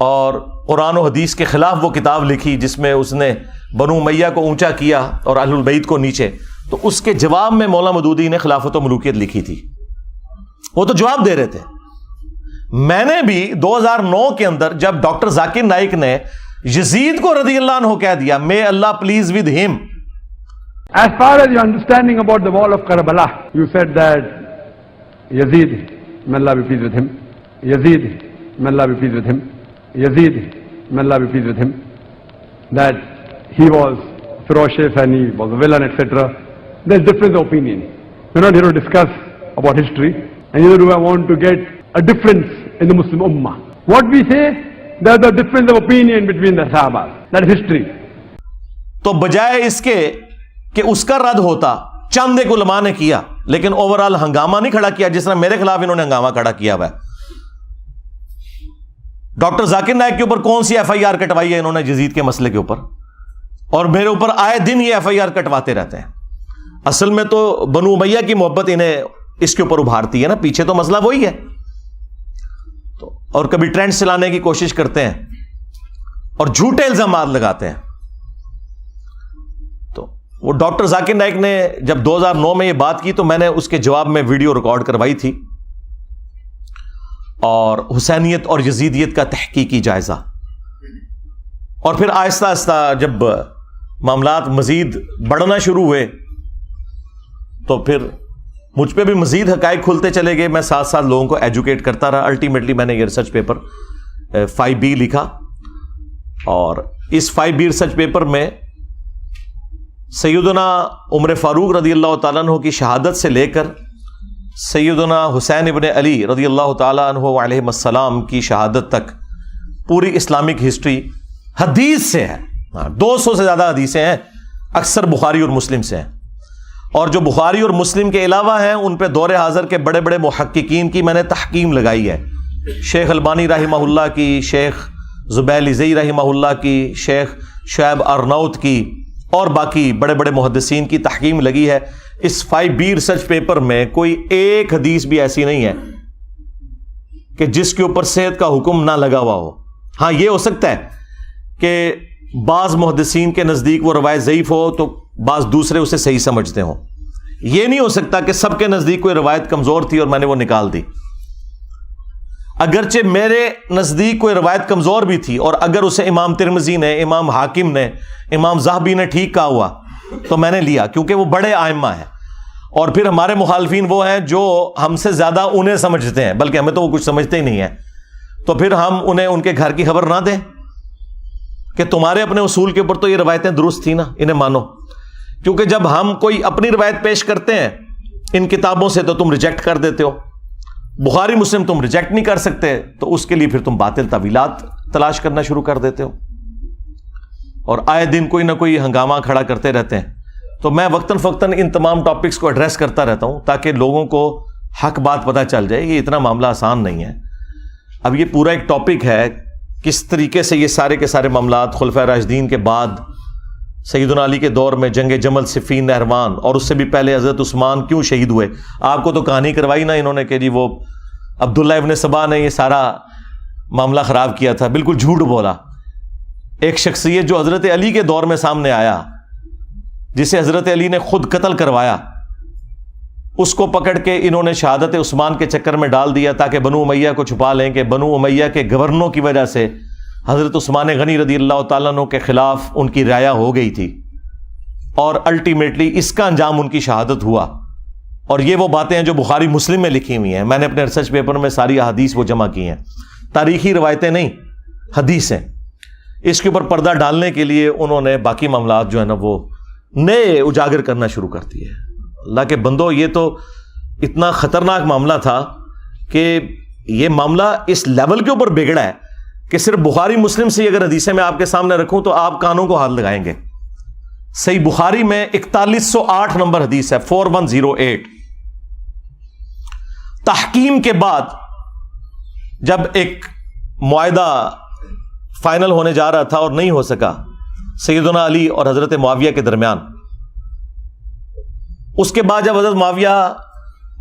اور قرآن و حدیث کے خلاف وہ کتاب لکھی جس میں اس نے بنو امیہ کو اونچا کیا اور اہل البیت کو نیچے. تو اس کے جواب میں مولانا مودودی نے خلافت و ملوکیت لکھی تھی. وہ تو جواب دے رہے تھے. میں نے بھی 2009 کے اندر جب ڈاکٹر ذاکر نائک نے یزید کو رضی اللہ عنہ کہہ دیا، may Allah please with him. As far as your understanding about the wall of Karbala, you said that Yazid, may Allah be pleased with him, Yazid, may Allah be pleased with him, Yazid, may Allah be pleased with him, that he was ferocious and he was a villain, etc. There's difference of opinion. We're not here to discuss about history, and neither do I want to get a difference in the Muslim Ummah. What we say, there's a difference of opinion between the Sahaba. That is history. تو بجائے اس کے کہ اس کا رد ہوتا، چند ایک علماء نے کیا، لیکن اوورال ہنگامہ نہیں کھڑا کیا جس طرح میرے خلاف انہوں نے ہنگامہ کھڑا کیا ہوا ہے. ڈاکٹر ذاکر نائک کے اوپر کون سی FIR کٹوائی ہے انہوں نے یزید کے مسئلے کے اوپر؟ اور میرے اوپر آئے دن یہ FIR کٹواتے رہتے ہیں. اصل میں تو بنو امیہ کی محبت انہیں اس کے اوپر ابھارتی ہے نا, پیچھے تو مسئلہ وہی ہے. تو اور کبھی ٹرینڈ چلانے کی کوشش کرتے ہیں اور جھوٹے الزامات لگاتے ہیں. تو وہ ڈاکٹر ذاکر نائک نے جب 2009 میں یہ بات کی تو میں نے اس کے جواب میں ویڈیو ریکارڈ کروائی تھی, اور حسینیت اور یزیدیت کا تحقیقی جائزہ. اور پھر آہستہ آہستہ جب معاملات مزید بڑھنا شروع ہوئے تو پھر مجھ پہ بھی مزید حقائق کھلتے چلے گئے. میں ساتھ ساتھ لوگوں کو ایجوکیٹ کرتا رہا. الٹیمیٹلی میں نے یہ ریسرچ پیپر 5B لکھا, اور اس 5B ریسرچ پیپر میں سیدنا عمر فاروق رضی اللہ تعالیٰ عنہ کی شہادت سے لے کر سیدنا حسین ابن علی رضی اللہ تعالیٰ عنہ علیہ السلام کی شہادت تک پوری اسلامک ہسٹری حدیث سے ہے. 200 سے زیادہ حدیثیں ہیں, اکثر بخاری اور مسلم سے ہیں. اور جو بخاری اور مسلم کے علاوہ ہیں ان پہ دور حاضر کے بڑے بڑے محققین کی میں نے تحکیم لگائی ہے. شیخ البانی رحمہ اللہ کی, شیخ زبیل ازئی رحمہ اللہ کی, شیخ شعیب ارناؤت کی, اور باقی بڑے بڑے محدثین کی تحکیم لگی ہے. اس 5B ریسرچ پیپر میں کوئی ایک حدیث بھی ایسی نہیں ہے کہ جس کے اوپر صحت کا حکم نہ لگا ہوا ہو. ہاں یہ ہو سکتا ہے کہ بعض محدثین کے نزدیک وہ روایت ضعیف ہو تو بعض دوسرے اسے صحیح سمجھتے ہوں. یہ نہیں ہو سکتا کہ سب کے نزدیک کوئی روایت کمزور تھی اور میں نے وہ نکال دی. اگرچہ میرے نزدیک کوئی روایت کمزور بھی تھی اور اگر اسے امام ترمذی نے, امام حاکم نے, امام ذہبی نے ٹھیک کہا ہوا تو میں نے لیا, کیونکہ وہ بڑے ائمہ ہیں. اور پھر ہمارے مخالفین وہ ہیں جو ہم سے زیادہ انہیں سمجھتے ہیں, بلکہ ہمیں تو وہ کچھ سمجھتے ہی نہیں ہیں. تو پھر ہم انہیں ان کے گھر کی خبر نہ دیں کہ تمہارے اپنے اصول کے اوپر تو یہ روایتیں درست تھیں نا, انہیں مانو. کیونکہ جب ہم کوئی اپنی روایت پیش کرتے ہیں ان کتابوں سے تو تم ریجیکٹ کر دیتے ہو. بخاری مسلم تم ریجیکٹ نہیں کر سکتے تو اس کے لیے پھر تم باطل تعویلات تلاش کرنا شروع کر دیتے ہو, اور آئے دن کوئی نہ کوئی ہنگامہ کھڑا کرتے رہتے ہیں. تو میں وقتاً فوقتاً ان تمام ٹاپکس کو ایڈریس کرتا رہتا ہوں تاکہ لوگوں کو حق بات پتہ چل جائے. یہ اتنا معاملہ آسان نہیں ہے. اب یہ پورا ایک ٹاپک ہے کس طریقے سے یہ سارے کے سارے معاملات خلفائے راشدین کے بعد سیدنا علی کے دور میں جنگ جمل, صفین, نہروان, اور اس سے بھی پہلے حضرت عثمان کیوں شہید ہوئے. آپ کو تو کہانی کروائی نا انہوں نے کہ جی وہ عبداللہ ابن سبا نے یہ سارا معاملہ خراب کیا تھا. بالکل جھوٹ بولا. ایک شخصیت جو حضرت علی کے دور میں سامنے آیا, جسے حضرت علی نے خود قتل کروایا, اس کو پکڑ کے انہوں نے شہادت عثمان کے چکر میں ڈال دیا تاکہ بنو امیہ کو چھپا لیں کہ بنو امیہ کے گورنروں کی وجہ سے حضرت عثمان غنی رضی اللہ تعالیٰ عنہ کے خلاف ان کی رعایا ہو گئی تھی, اور الٹیمیٹلی اس کا انجام ان کی شہادت ہوا. اور یہ وہ باتیں ہیں جو بخاری مسلم میں لکھی ہوئی ہیں. میں نے اپنے ریسرچ پیپر میں ساری احادیث وہ جمع کی ہیں, تاریخی روایتیں نہیں, حدیثیں. اس کے اوپر پردہ ڈالنے کے لیے انہوں نے باقی معاملات جو ہے نا وہ نئے اجاگر کرنا شروع کر دیے. اللہ کے بندو, یہ تو اتنا خطرناک معاملہ تھا کہ یہ معاملہ اس لیول کے اوپر بگڑا ہے کہ صرف بخاری مسلم سے اگر حدیثیں میں آپ کے سامنے رکھوں تو آپ کانوں کو ہاتھ لگائیں گے. صحیح بخاری میں 4108 نمبر حدیث ہے, 4108. تحکیم کے بعد جب ایک معاہدہ فائنل ہونے جا رہا تھا اور نہیں ہو سکا سیدنا علی اور حضرت معاویہ کے درمیان, اس کے بعد جب حضرت معاویہ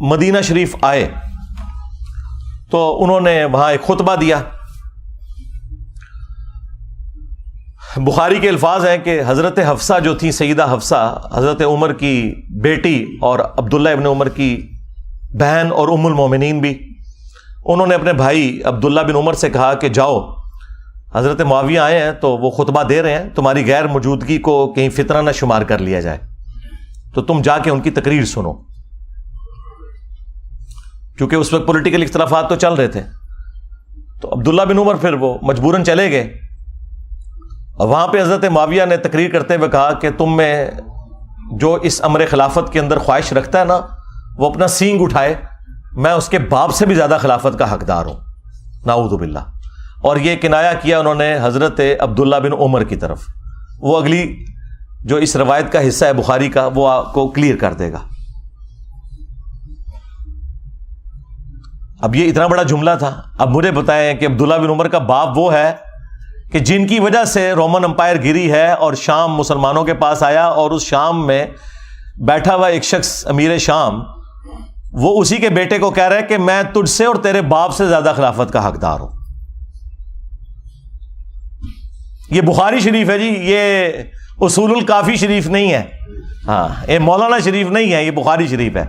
مدینہ شریف آئے تو انہوں نے وہاں ایک خطبہ دیا. بخاری کے الفاظ ہیں کہ حضرت حفصہ جو تھی, سیدہ حفصہ, حضرت عمر کی بیٹی اور عبداللہ ابن عمر کی بہن اور ام المومنین بھی, انہوں نے اپنے بھائی عبداللہ بن عمر سے کہا کہ جاؤ, حضرت معاویہ آئے ہیں تو وہ خطبہ دے رہے ہیں, تمہاری غیر موجودگی کو کہیں فتنہ نہ شمار کر لیا جائے, تو تم جا کے ان کی تقریر سنو. کیونکہ اس وقت پولیٹیکل اختلافات تو چل رہے تھے. تو عبداللہ بن عمر پھر وہ مجبوراً چلے گئے, اور وہاں پہ حضرت معاویہ نے تقریر کرتے ہوئے کہا کہ تم میں جو اس امر خلافت کے اندر خواہش رکھتا ہے نا وہ اپنا سینگ اٹھائے, میں اس کے باپ سے بھی زیادہ خلافت کا حقدار ہوں, نعوذ باللہ. اور یہ کنایا کیا انہوں نے حضرت عبداللہ بن عمر کی طرف. وہ اگلی جو اس روایت کا حصہ ہے بخاری کا وہ آپ کو کلیئر کر دے گا. اب یہ اتنا بڑا جملہ تھا. اب مجھے بتائیں کہ عبداللہ بن عمر کا باپ وہ ہے کہ جن کی وجہ سے رومن امپائر گری ہے اور شام مسلمانوں کے پاس آیا، اور اس شام میں بیٹھا ہوا ایک شخص امیر شام وہ اسی کے بیٹے کو کہہ رہا ہے کہ میں تجھ سے اور تیرے باپ سے زیادہ خلافت کا حقدار ہوں. یہ بخاری شریف ہے جی، یہ اصول الکافی شریف نہیں ہے، ہاں یہ مولانا شریف نہیں ہے، یہ بخاری شریف ہے.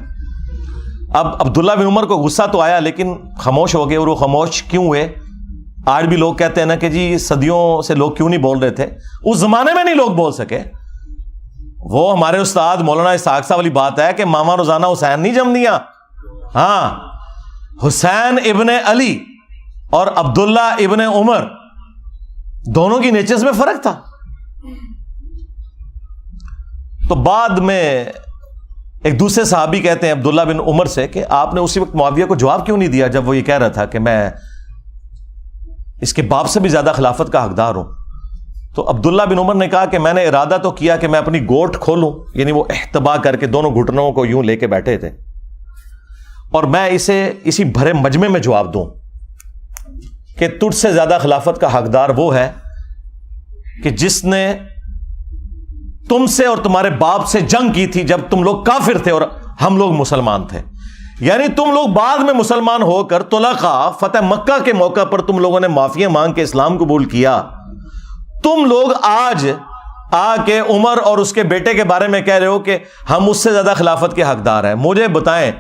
اب عبداللہ بن عمر کو غصہ تو آیا لیکن خاموش ہو گئے. اور وہ خاموش کیوں ہوئے؟ آج بھی لوگ کہتے ہیں نا کہ جی صدیوں سے لوگ کیوں نہیں بول رہے تھے، اس زمانے میں نہیں لوگ بول سکے. وہ ہمارے استاد مولانا اسحاق صاحب والی بات ہے کہ ماما روزانہ حسین نہیں جم دیا. ہاں، حسین ابن علی اور عبداللہ ابن عمر دونوں کی نیچرز میں فرق تھا. تو بعد میں ایک دوسرے صحابی کہتے ہیں عبداللہ بن عمر سے کہ آپ نے اسی وقت معاویہ کو جواب کیوں نہیں دیا جب وہ یہ کہہ رہا تھا کہ میں اس کے باپ سے بھی زیادہ خلافت کا حقدار ہوں. تو عبداللہ بن عمر نے کہا کہ میں نے ارادہ تو کیا کہ میں اپنی گوٹ کھولوں، یعنی وہ احتبا کر کے دونوں گھٹنوں کو یوں لے کے بیٹھے تھے، اور میں اسے اسی بھرے مجمع میں جواب دوں کہ تجھ سے زیادہ خلافت کا حقدار وہ ہے کہ جس نے تم سے اور تمہارے باپ سے جنگ کی تھی جب تم لوگ کافر تھے اور ہم لوگ مسلمان تھے. یعنی تم لوگ بعد میں مسلمان ہو کر طلقاء فتح مکہ کے موقع پر تم لوگوں نے معافی مانگ کے اسلام قبول کیا. تم لوگ آج آ کے عمر اور اس کے بیٹے کے بارے میں کہہ رہے ہو کہ ہم اس سے زیادہ خلافت کے حقدار ہیں. مجھے بتائیں،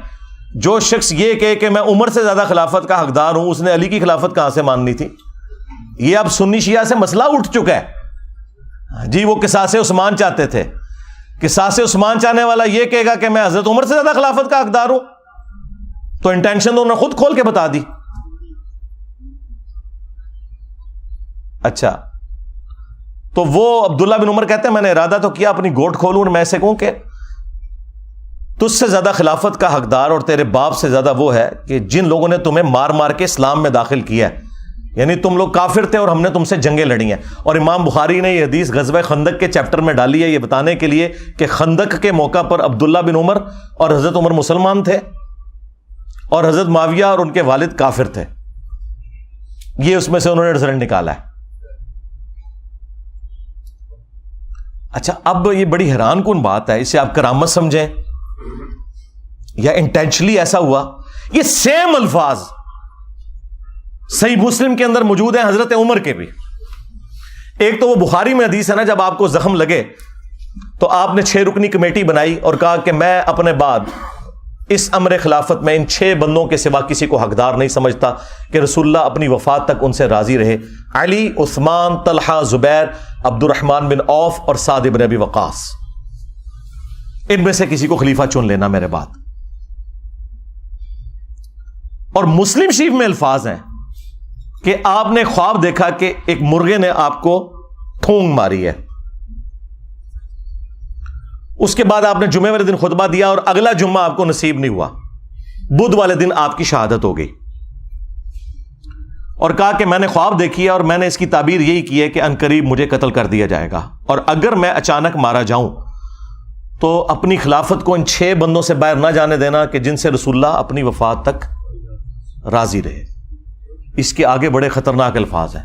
جو شخص یہ کہے کہ میں عمر سے زیادہ خلافت کا حقدار ہوں، اس نے علی کی خلافت کہاں سے ماننی تھی؟ یہ اب سنی شیعہ سے مسئلہ اٹھ چکا ہے جی. وہ قصاص عثمان چاہتے تھے، قصاص عثمان چاہنے والا یہ کہے گا کہ میں حضرت عمر سے زیادہ خلافت کا حقدار ہوں، تو انٹینشن تو انہوں نے خود کھول کے بتا دی. اچھا، تو وہ عبداللہ بن عمر کہتے ہیں میں نے ارادہ تو کیا اپنی گوٹ کھولوں اور میں ایسے کہوں کہ تجھ سے زیادہ خلافت کا حقدار اور تیرے باپ سے زیادہ وہ ہے کہ جن لوگوں نے تمہیں مار مار کے اسلام میں داخل کیا ہے. یعنی تم لوگ کافر تھے اور ہم نے تم سے جنگیں لڑی ہیں. اور امام بخاری نے یہ حدیث غزوہ خندق کے چیپٹر میں ڈالی ہے یہ بتانے کے لیے کہ خندق کے موقع پر عبداللہ بن عمر اور حضرت عمر مسلمان تھے اور حضرت معاویہ اور ان کے والد کافر تھے. یہ اس میں سے انہوں نے رزلٹ نکالا ہے. اچھا، اب یہ بڑی حیران کن بات ہے، اسے آپ کرامت سمجھیں یا انٹینشنلی ایسا ہوا. یہ سیم الفاظ صحیح مسلم کے اندر موجود ہیں حضرت عمر کے بھی. ایک تو وہ بخاری میں حدیث ہے نا، جب آپ کو زخم لگے تو آپ نے 6 رکنی کمیٹی بنائی اور کہا کہ میں اپنے بعد اس امر خلافت میں ان 6 بندوں کے سوا کسی کو حقدار نہیں سمجھتا کہ رسول اللہ اپنی وفات تک ان سے راضی رہے. علی، عثمان، طلحہ، زبیر، عبد الرحمن بن عوف اور سعد بن ابی وقاص، ان میں سے کسی کو خلیفہ چن لینا میرے بعد. اور مسلم شریف میں الفاظ ہیں کہ آپ نے خواب دیکھا کہ ایک مرغے نے آپ کو ٹھونگ ماری ہے. اس کے بعد آپ نے جمعے والے دن خطبہ دیا اور اگلا جمعہ آپ کو نصیب نہیں ہوا. بدھ والے دن آپ کی شہادت ہو گئی اور کہا کہ میں نے خواب دیکھی ہے اور میں نے اس کی تعبیر یہی کی ہے کہ عنقریب مجھے قتل کر دیا جائے گا، اور اگر میں اچانک مارا جاؤں تو اپنی خلافت کو ان 6 بندوں سے باہر نہ جانے دینا کہ جن سے رسول اللہ اپنی وفات تک راضی رہے. اس کے آگے بڑے خطرناک الفاظ ہیں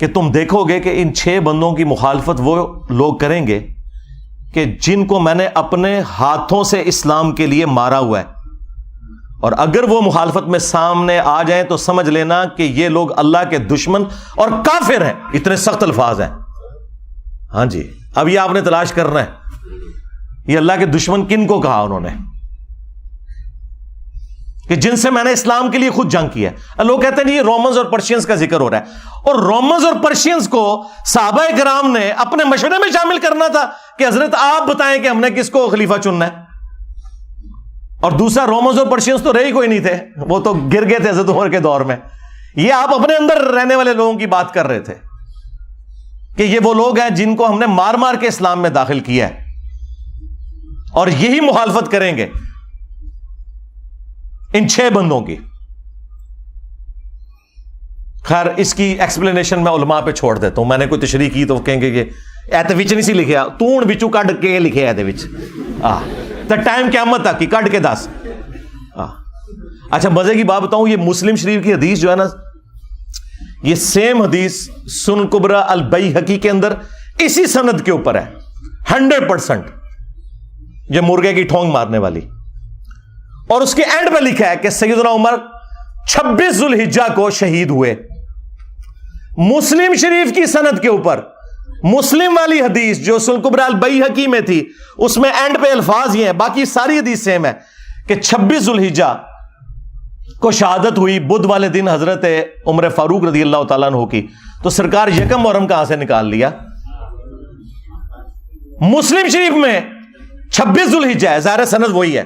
کہ تم دیکھو گے کہ ان 6 بندوں کی مخالفت وہ لوگ کریں گے کہ جن کو میں نے اپنے ہاتھوں سے اسلام کے لیے مارا ہوا ہے، اور اگر وہ مخالفت میں سامنے آ جائیں تو سمجھ لینا کہ یہ لوگ اللہ کے دشمن اور کافر ہیں. اتنے سخت الفاظ ہیں. ہاں جی، اب یہ آپ نے تلاش کرنا ہے یہ اللہ کے دشمن کن کو کہا انہوں نے کہ جن سے میں نے اسلام کے لیے خود جنگ کی ہے. لوگ کہتے ہیں یہ رومنز اور پرشینز کا ذکر ہو رہا ہے، اور رومنز اور پرشینز کو صحابہ کرام نے اپنے مشورے میں شامل کرنا تھا کہ حضرت آپ بتائیں کہ ہم نے کس کو خلیفہ چننا ہے. اور دوسرا، رومنز اور پرشینز تو رہے ہی کوئی نہیں تھے، وہ تو گر گئے تھے حضرت عمر کے دور میں. یہ آپ اپنے اندر رہنے والے لوگوں کی بات کر رہے تھے کہ یہ وہ لوگ ہیں جن کو ہم نے مار مار کے اسلام میں داخل کیا ہے اور یہی مخالفت کریں گے ان 6 بندوں کی. خیر، اس کی ایکسپلینیشن میں علماء پہ چھوڑ دیتا ہوں. میں نے کوئی تشریح کی تو وہ کہیں گے کہ ایتے وچ نہیں سی لکھیا، تون وچوں کڈ کے لکھیا ایتے وچ تے ٹائم قیامت تک کی کڈ کے دس. اچھا، مزے کی بات بتاؤں، یہ مسلم شریف کی حدیث جو ہے نا، یہ سیم حدیث سنن کبری البیہقی کے اندر اسی سند کے اوپر ہے 100%، یہ مرغے کی ٹھونگ مارنے والی، اور اس کے اینڈ پہ لکھا ہے کہ سیدنا عمر 26 ذوالحجہ کو شہید ہوئے۔ مسلم شریف کی سند کے اوپر مسلم والی حدیث جو سنن کبری البیہقی میں تھی، اس میں اینڈ پہ الفاظ یہ ہیں، باقی ساری حدیث سیم ہے کہ 26 ذوالحجہ کو شہادت ہوئی بدھ والے دن حضرت عمر فاروق رضی اللہ تعالیٰ عنہ کی، تو سرکار یکم محرم کہاں سے نکال لیا؟ مسلم شریف میں 26 ذوالحجہ ہے، ظاہر سند وہی ہے۔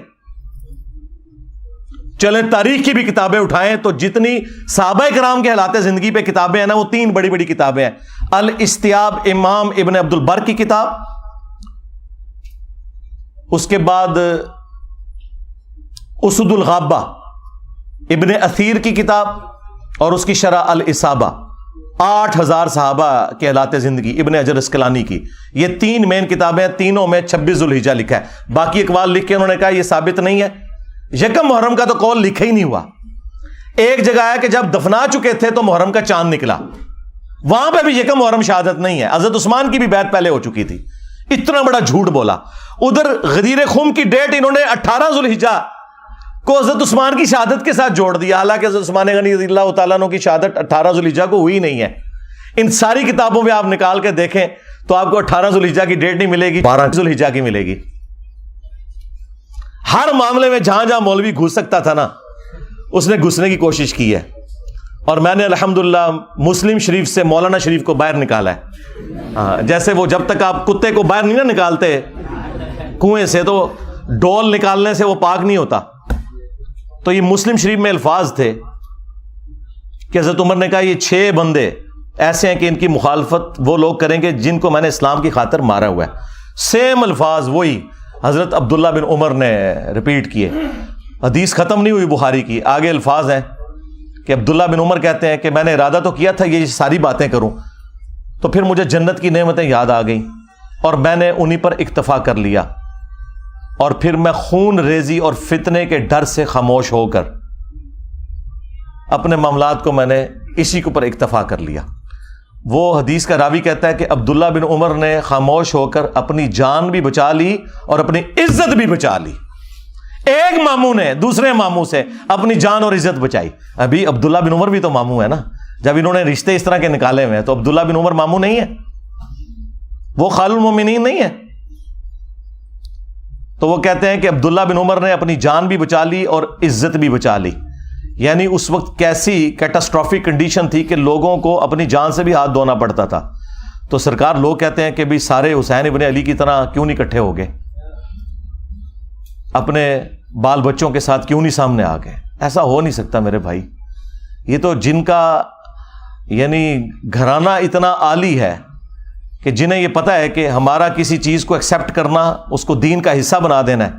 چلیں تاریخ کی بھی کتابیں اٹھائیں تو جتنی صحابہ کرام کے حالات زندگی پہ کتابیں ہیں نا، وہ 3 بڑی بڑی کتابیں ہیں، الاستیاب امام ابن عبد البر کی کتاب، اس کے بعد اسد الغابہ ابن اثیر کی کتاب، اور اس کی شرح الاصابہ 8000 صحابہ کے حالات زندگی ابن حجر اسقلانی کی، یہ 3 مین کتابیں ہیں، تینوں میں 26 ذوالحجہ لکھا ہے۔ باقی اقوال لکھ کے انہوں نے کہا یہ ثابت نہیں ہے، یکم محرم کا تو قول لکھا ہی نہیں ہوا۔ ایک جگہ ہے کہ جب دفنا چکے تھے تو محرم کا چاند نکلا، وہاں پہ بھی یکم محرم شہادت نہیں ہے، حضرت عثمان کی بھی بیعت پہلے ہو چکی تھی، اتنا بڑا جھوٹ بولا۔ ادھر غدیر خم کی ڈیٹ انہوں نے 18 ذوالحجہ کو حضرت عثمان کی شہادت کے ساتھ جوڑ دیا، حالانکہ حضرت عثمان غنی رضی اللہ تعالیٰ عنہ کی شہادت 18 ذوالحجہ کو ہوئی نہیں ہے۔ ان ساری کتابوں میں آپ نکال کے دیکھیں تو آپ کو 18 ذوالحجہ کی ڈیٹ نہیں ملے گی، 12 ذوالحجہ کی ملے گی۔ ہر معاملے میں جہاں جہاں مولوی گھس سکتا تھا نا، اس نے گھسنے کی کوشش کی ہے، اور میں نے الحمدللہ مسلم شریف سے مولانا شریف کو باہر نکالا ہے۔ جیسے وہ جب تک آپ کتے کو باہر نہیں نا نکالتے کنویں سے، تو ڈول نکالنے سے وہ پاک نہیں ہوتا، تو یہ مسلم شریف میں الفاظ تھے کہ حضرت عمر نے کہا یہ 6 بندے ایسے ہیں کہ ان کی مخالفت وہ لوگ کریں گے جن کو میں نے اسلام کی خاطر مارا ہوا ہے۔ سیم الفاظ وہی حضرت عبداللہ بن عمر نے ریپیٹ کیے۔ حدیث ختم نہیں ہوئی بخاری کی، آگے الفاظ ہیں کہ عبداللہ بن عمر کہتے ہیں کہ میں نے ارادہ تو کیا تھا یہ ساری باتیں کروں، تو پھر مجھے جنت کی نعمتیں یاد آ گئیں اور میں نے انہی پر اکتفا کر لیا، اور پھر میں خون ریزی اور فتنے کے ڈر سے خاموش ہو کر اپنے معاملات کو میں نے اسی کے اوپر اکتفا کر لیا۔ وہ حدیث کا راوی کہتا ہے کہ عبداللہ بن عمر نے خاموش ہو کر اپنی جان بھی بچا لی اور اپنی عزت بھی بچا لی۔ ایک ماموں نے دوسرے ماموں سے اپنی جان اور عزت بچائی۔ ابھی عبداللہ بن عمر بھی تو ماموں ہے نا، جب انہوں نے رشتے اس طرح کے نکالے ہوئے ہیں تو عبداللہ بن عمر ماموں نہیں ہے، وہ خال المومنین نہیں ہے۔ تو وہ کہتے ہیں کہ عبداللہ بن عمر نے اپنی جان بھی بچا لی اور عزت بھی بچا لی، یعنی اس وقت کیسی کیٹاسٹرافک کنڈیشن تھی کہ لوگوں کو اپنی جان سے بھی ہاتھ دھونا پڑتا تھا۔ تو سرکار لوگ کہتے ہیں کہ بھی سارے حسین ابن علی کی طرح کیوں نہیں اکٹھے ہو گئے، اپنے بال بچوں کے ساتھ کیوں نہیں سامنے آ گئے؟ ایسا ہو نہیں سکتا میرے بھائی، یہ تو جن کا یعنی گھرانہ اتنا عالی ہے کہ جنہیں یہ پتا ہے کہ ہمارا کسی چیز کو ایکسیپٹ کرنا، اس کو دین کا حصہ بنا دینا ہے،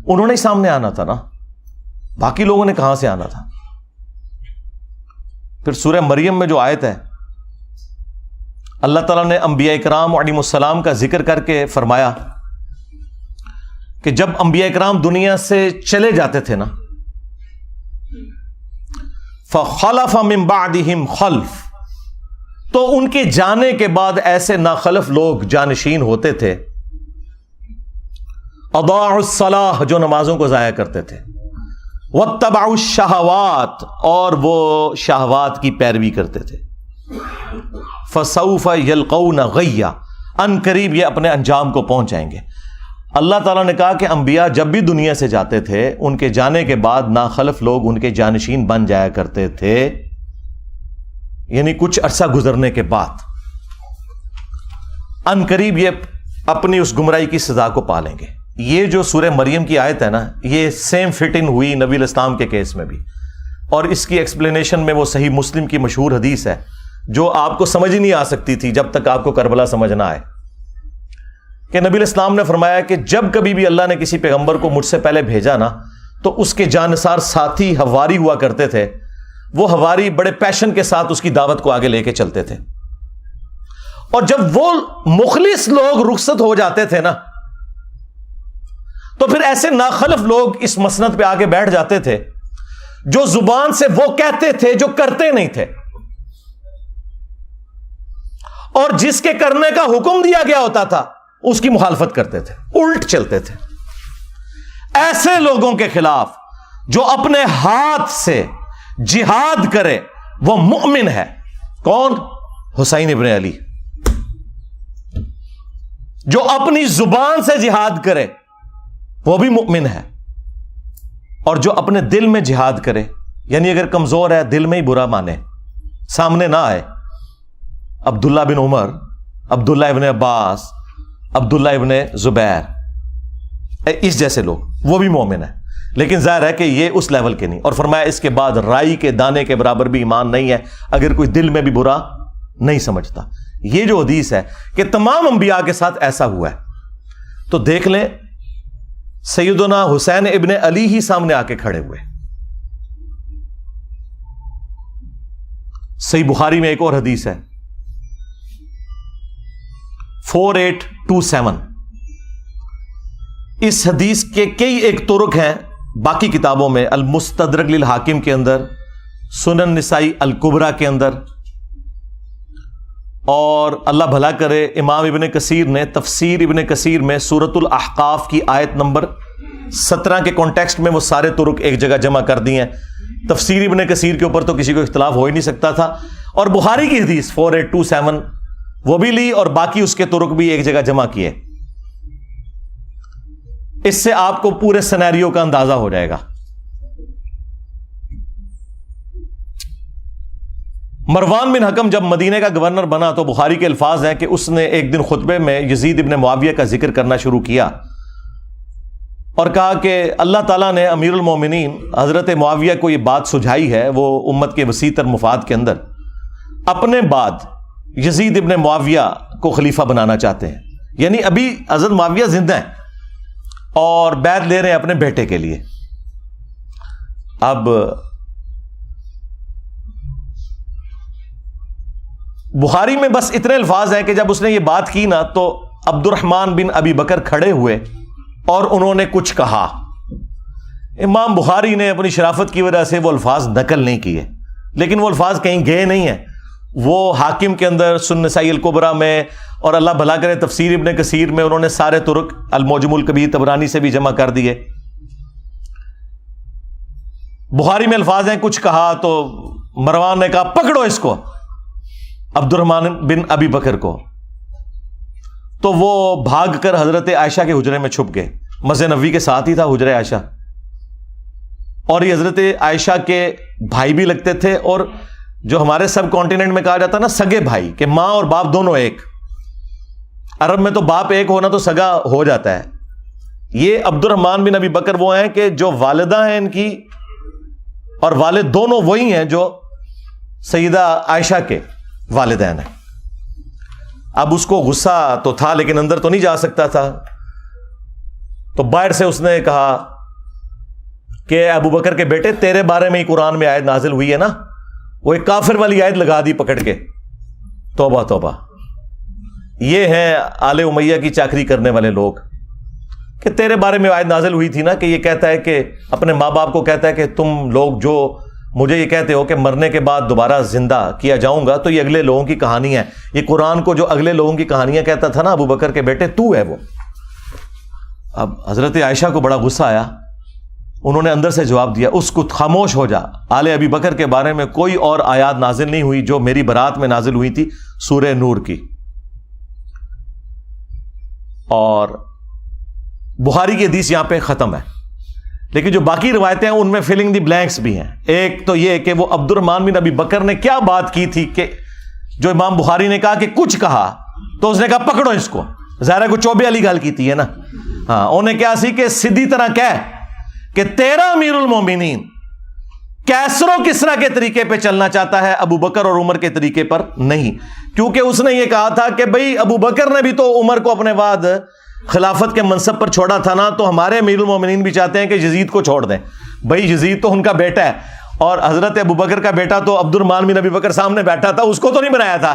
انہوں نے سامنے آنا تھا نا، باقی لوگوں نے کہاں سے آنا تھا؟ پھر سورہ مریم میں جو آیت ہے، اللہ تعالیٰ نے انبیاء کرام علیہم السلام کا ذکر کر کے فرمایا کہ جب انبیاء کرام دنیا سے چلے جاتے تھے نا، فَخَلَفَ مِن بَعْدِهِمْ خَلْفٌ، تو ان کے جانے کے بعد ایسے ناخلف لوگ جانشین ہوتے تھے، اضاعوا الصلاۃ، جو نمازوں کو ضائع کرتے تھے، واتبعوا الشہوات، اور وہ شہوات کی پیروی کرتے تھے، فسوف یلقون غیا، ان قریب یہ اپنے انجام کو پہنچ جائیں گے۔ اللہ تعالیٰ نے کہا کہ انبیاء جب بھی دنیا سے جاتے تھے، ان کے جانے کے بعد ناخلف لوگ ان کے جانشین بن جایا کرتے تھے، یعنی کچھ عرصہ گزرنے کے بعد ان قریب یہ اپنی اس گمراہی کی سزا کو پالیں گے۔ یہ جو سورہ مریم کی آیت ہے نا، یہ سیم فٹ ان ہوئی نبی الاسلام کے کیس میں بھی، اور اس کی ایکسپلینیشن میں وہ صحیح مسلم کی مشہور حدیث ہے جو آپ کو سمجھ ہی نہیں آ سکتی تھی جب تک آپ کو کربلا سمجھ نہ آئے، کہ نبی الاسلام نے فرمایا کہ جب کبھی بھی اللہ نے کسی پیغمبر کو مجھ سے پہلے بھیجا نا، تو اس کے جانثار ساتھی حواری ہوا کرتے تھے، وہ حواری بڑے پیشن کے ساتھ اس کی دعوت کو آگے لے کے چلتے تھے، اور جب وہ مخلص لوگ رخصت ہو جاتے تھے نا، تو پھر ایسے ناخلف لوگ اس مسند پہ آگے بیٹھ جاتے تھے جو زبان سے وہ کہتے تھے جو کرتے نہیں تھے۔ اور جس کے کرنے کا حکم دیا گیا ہوتا تھا اس کی مخالفت کرتے تھے، الٹ چلتے تھے. ایسے لوگوں کے خلاف جو اپنے ہاتھ سے جہاد کرے وہ مؤمن ہے. کون؟ حسین ابن علی. جو اپنی زبان سے جہاد کرے وہ بھی مؤمن ہے. اور جو اپنے دل میں جہاد کرے، یعنی اگر کمزور ہے دل میں ہی برا مانے، سامنے نہ آئے. عبداللہ بن عمر، عبداللہ ابن عباس، عبداللہ ابن زبیر، اس جیسے لوگ، وہ بھی مومن ہیں. لیکن ظاہر ہے کہ یہ اس لیول کے نہیں. اور فرمایا اس کے بعد رائی کے دانے کے برابر بھی ایمان نہیں ہے اگر کوئی دل میں بھی برا نہیں سمجھتا. یہ جو حدیث ہے کہ تمام انبیاء کے ساتھ ایسا ہوا ہے، تو دیکھ لیں سیدنا حسین ابن علی ہی سامنے آ کے کھڑے ہوئے. صحیح بخاری میں ایک اور حدیث ہے 4827. اس حدیث کے کئی ایک طرق ہیں باقی کتابوں میں، المستدرک للحاکم کے اندر، سنن نسائی الکبریٰ کے اندر، اور اللہ بھلا کرے امام ابن کثیر نے تفسیر ابن کثیر میں سورۃ الاحقاف کی آیت نمبر 17 کے کانٹیکسٹ میں وہ سارے طرق ایک جگہ جمع کر دی ہیں. تفسیر ابن کثیر کے اوپر تو کسی کو اختلاف ہو ہی نہیں سکتا تھا. اور بخاری کی حدیث 4827 وہ بھی لی اور باقی اس کے طرق بھی ایک جگہ جمع کیے. اس سے آپ کو پورے سینیریو کا اندازہ ہو جائے گا. مروان بن حکم جب مدینے کا گورنر بنا تو بخاری کے الفاظ ہیں کہ اس نے ایک دن خطبے میں یزید ابن معاویہ کا ذکر کرنا شروع کیا اور کہا کہ اللہ تعالیٰ نے امیر المومنین حضرت معاویہ کو یہ بات سجھائی ہے، وہ امت کے وسیع تر مفاد کے اندر اپنے بعد یزید ابن معاویہ کو خلیفہ بنانا چاہتے ہیں. یعنی ابھی حضرت معاویہ زندہ ہیں اور بیعت لے رہے ہیں اپنے بیٹے کے لیے. اب بخاری میں بس اتنے الفاظ ہیں کہ جب اس نے یہ بات کی نا تو عبد الرحمن بن ابی بکر کھڑے ہوئے اور انہوں نے کچھ کہا. امام بخاری نے اپنی شرافت کی وجہ سے وہ الفاظ نقل نہیں کیے، لیکن وہ الفاظ کہیں گئے نہیں ہیں. وہ حاکم کے اندر، سنن نسائی الکبریٰ میں، اور اللہ بھلا کرے تفسیر ابن کثیر میں انہوں نے سارے طرق، المعجم الکبیر طبرانی سے بھی جمع کر دیے. بخاری میں الفاظ ہیں کچھ کہا تو مروان نے کہا پکڑو اس کو، عبد الرحمن بن ابی بکر کو. تو وہ بھاگ کر حضرت عائشہ کے حجرے میں چھپ گئے. مسجد نبوی کے ساتھ ہی تھا حجرہ عائشہ، اور یہ حضرت عائشہ کے بھائی بھی لگتے تھے، اور جو ہمارے سب کانٹیننٹ میں کہا جاتا ہے نا سگے بھائی، کہ ماں اور باپ دونوں ایک. عرب میں تو باپ ایک ہونا تو سگا ہو جاتا ہے. یہ عبد الرحمن بن ابی بکر وہ ہیں کہ جو والدہ ہیں ان کی اور والد دونوں وہی ہیں جو سیدہ عائشہ کے والدین ہیں. اب اس کو غصہ تو تھا لیکن اندر تو نہیں جا سکتا تھا، تو باہر سے اس نے کہا کہ ابو بکر کے بیٹے تیرے بارے میں ہی قرآن میں آیت نازل ہوئی ہے نا. وہ ایک کافر والی آیت لگا دی پکڑ کے. توبہ توبہ. یہ ہیں آل امیہ کی چاکری کرنے والے لوگ کہ تیرے بارے میں آیت نازل ہوئی تھی نا کہ یہ کہتا ہے کہ اپنے ماں باپ کو کہتا ہے کہ تم لوگ جو مجھے یہ کہتے ہو کہ مرنے کے بعد دوبارہ زندہ کیا جاؤں گا، تو یہ اگلے لوگوں کی کہانی ہے. یہ قرآن کو جو اگلے لوگوں کی کہانیاں کہتا تھا نا ابو بکر کے بیٹے، تو ہے وہ. اب حضرت عائشہ کو بڑا غصہ آیا. انہوں نے اندر سے جواب دیا اس کو خاموش ہو جا، آل ابی بکر کے بارے میں کوئی اور آیات نازل نہیں ہوئی جو میری برات میں نازل ہوئی تھی سورہ نور کی. اور بخاری کی حدیث یہاں پہ ختم ہے، لیکن جو باقی روایتیں ہیں ان میں فلنگ دی بلینکس بھی ہیں. ایک تو یہ کہ وہ عبد الرحمن بن ابی بکر نے کیا بات کی تھی کہ جو امام بخاری نے کہا کہ کچھ کہا تو اس نے کہا پکڑو اس کو. ظاہر ہے کو چوبے والی گل کی ہے نا. ہاں انہیں کیا سی کہ سیدھی طرح کہہ کہ تیرا امیر المومنین کیسر و کسرا کے طریقے پہ چلنا چاہتا ہے، ابو بکر اور عمر کے طریقے پر نہیں. کیونکہ اس نے یہ کہا تھا کہ بھئی ابو بکر نے بھی تو عمر کو اپنے بعد خلافت کے منصب پر چھوڑا تھا نا، تو ہمارے امیر المومنین بھی چاہتے ہیں کہ یزید کو چھوڑ دیں. بھئی یزید تو ان کا بیٹا ہے، اور حضرت ابو بکر کا بیٹا تو عبد الرحمن بن ابی بکر سامنے بیٹھا تھا، اس کو تو نہیں بنایا تھا.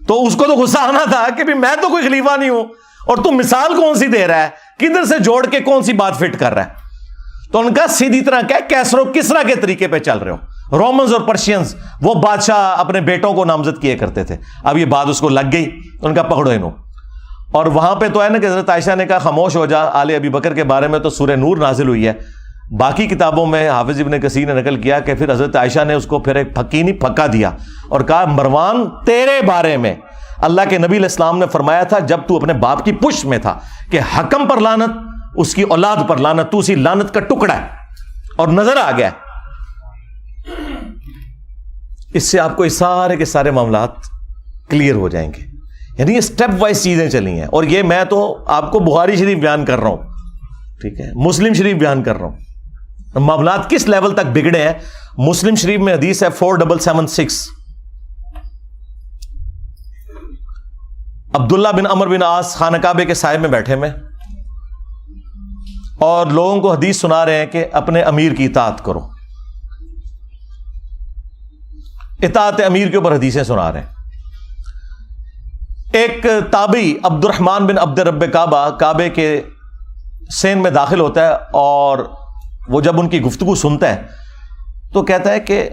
تو اس کو تو غصہ آنا تھا کہ بھی میں تو کوئی خلیفہ نہیں ہوں اور تم مثال کون سی دے رہا ہے، کدھر سے جوڑ کے کون سی بات فٹ کر رہا ہے. تو ان کا سیدھی طرح کیسر و کسرا کے طریقے پہ چل رہے ہو. رومنز اور پرشینز وہ بادشاہ اپنے بیٹوں کو نامزد کیے کرتے تھے. اب یہ بات اس کو لگ گئی, ان کا پکڑو انہوں. اور وہاں پہ تو ہے نا کہ حضرت عائشہ نے کہا خاموش ہو جا, آل ابی بکر کے بارے میں تو سورہ نور نازل ہوئی ہے. باقی کتابوں میں حافظ ابن کثیر نے نقل کیا کہ پھر حضرت عائشہ نے اس کو پھر ایک پھکا دیا اور کہا مروان تیرے بارے میں اللہ کے نبی علیہ السلام نے فرمایا تھا جب تو اپنے باپ کی پشت میں تھا کہ حکم پر لعنت, اس کی اولاد پر لعنت, تو اسی لعنت کا ٹکڑا ہے. اور نظر آ گیا. اس سے آپ کو یہ سارے کے سارے معاملات کلیئر ہو جائیں گے. یعنی یہ سٹیپ وائز چیزیں چلی ہیں. اور یہ میں تو آپ کو بخاری شریف بیان کر رہا ہوں, ٹھیک ہے, مسلم شریف بیان کر رہا ہوں. معاملات کس لیول تک بگڑے ہیں. مسلم شریف میں حدیث ہے 4776, عبداللہ بن عمر بن عاص خانہ کعبے کے سائے میں بیٹھے میں اور لوگوں کو حدیث سنا رہے ہیں کہ اپنے امیر کی اطاعت کرو. اطاعت امیر کے اوپر حدیثیں سنا رہے ہیں. ایک تابعی عبد الرحمن بن عبد رب کعبہ کعبے کے سین میں داخل ہوتا ہے اور وہ جب ان کی گفتگو سنتا ہے تو کہتا ہے کہ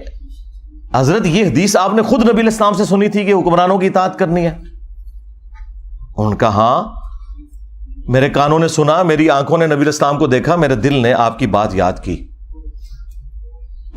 حضرت یہ حدیث آپ نے خود نبی علیہ السلام سے سنی تھی کہ حکمرانوں کی اطاعت کرنی ہے؟ ان کا ہاں, میرے کانوں نے سنا, میری آنکھوں نے نبی علیہ السلام کو دیکھا, میرے دل نے آپ کی بات یاد کی.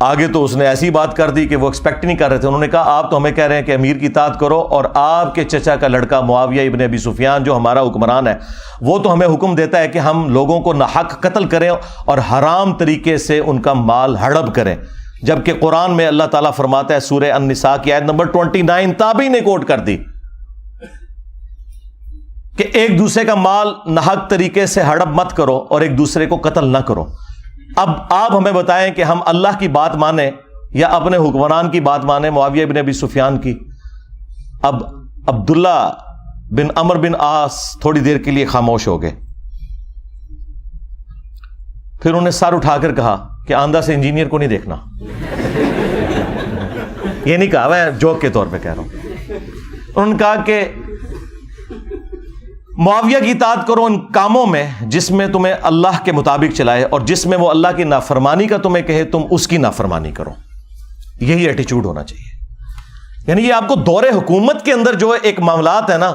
آگے تو اس نے ایسی بات کر دی کہ وہ ایکسپیکٹ نہیں کر رہے تھے. انہوں نے کہا آپ تو ہمیں کہہ رہے ہیں کہ امیر کی اطاعت کرو, اور آپ کے چچا کا لڑکا معاویہ ابن ابی سفیان جو ہمارا حکمران ہے وہ تو ہمیں حکم دیتا ہے کہ ہم لوگوں کو ناحق قتل کریں اور حرام طریقے سے ان کا مال ہڑپ کریں, جبکہ قرآن میں اللہ تعالیٰ فرماتا ہے سورہ النساء کی آیت نمبر 29 تابعی نے کوٹ کر دی کہ ایک دوسرے کا مال ناحق طریقے سے ہڑپ مت کرو اور ایک دوسرے کو قتل نہ کرو. اب آپ ہمیں بتائیں کہ ہم اللہ کی بات مانیں یا اپنے حکمران کی بات مانیں, معاویہ بن ابی سفیان کی. اب عبداللہ بن عمر بن عاص تھوڑی دیر کے لیے خاموش ہو گئے. پھر انہیں سر اٹھا کر کہا کہ آندھا سے انجینئر کو نہیں دیکھنا. یہ نہیں کہا, میں جوک کے طور پہ کہہ رہا ہوں. انہوں نے کہا کہ معاویہ کی اطاعت کرو ان کاموں میں جس میں تمہیں اللہ کے مطابق چلائے, اور جس میں وہ اللہ کی نافرمانی کا تمہیں کہے تم اس کی نافرمانی کرو. یہی ایٹیچیوڈ ہونا چاہیے. یعنی یہ آپ کو دور حکومت کے اندر جو ایک معاملات ہے نا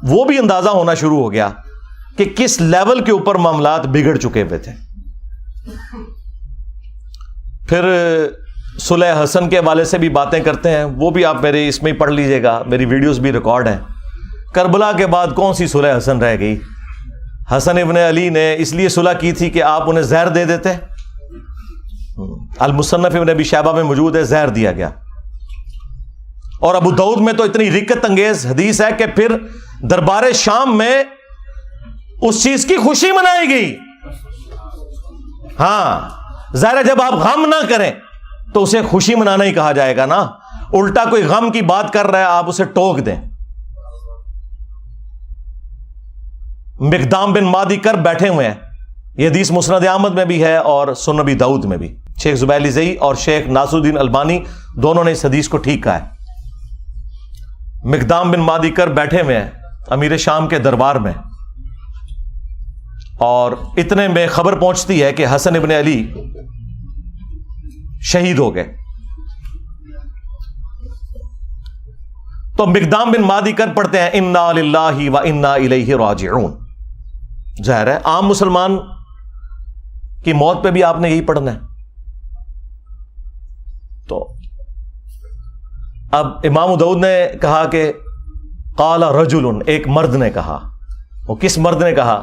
وہ بھی اندازہ ہونا شروع ہو گیا کہ کس لیول کے اوپر معاملات بگڑ چکے ہوئے تھے. پھر صلح حسن کے حوالے سے بھی باتیں کرتے ہیں, وہ بھی آپ میرے اس میں ہی پڑھ لیجئے گا, میری ویڈیوز بھی ریکارڈ ہیں. کربلا کے بعد کون سی صلح حسن رہ گئی؟ حسن ابن علی نے اس لیے صلح کی تھی کہ آپ انہیں زہر دے دیتے. المصنف ابن ابی شیبہ میں موجود ہے, زہر دیا گیا. اور ابو داؤد میں تو اتنی رکت انگیز حدیث ہے کہ پھر دربار شام میں اس چیز کی خوشی منائی گئی. ہاں ظاہر ہے جب آپ غم نہ کریں تو اسے خوشی منانا ہی کہا جائے گا نا. الٹا کوئی غم کی بات کر رہا ہے آپ اسے ٹوک دیں. مقدام بن مادی کر بیٹھے ہوئے ہیں, یہ حدیث مسند احمد میں بھی ہے اور سنن ابی داؤد میں بھی. شیخ زبیلی زئی اور شیخ ناصر الدین البانی دونوں نے اس حدیث کو ٹھیک کہا ہے. مقدام بن مادی کر بیٹھے ہوئے ہیں امیر شام کے دربار میں, اور اتنے میں خبر پہنچتی ہے کہ حسن ابن علی شہید ہو گئے. تو مقدام بن مادی کر پڑھتے ہیں انا للہ و انا الیہ راجعون. ظاہر ہے عام مسلمان کی موت پہ بھی آپ نے یہی پڑھنا ہے. تو اب امام داؤد نے کہا کہ قال رجل, ایک مرد نے کہا. وہ کس مرد نے کہا؟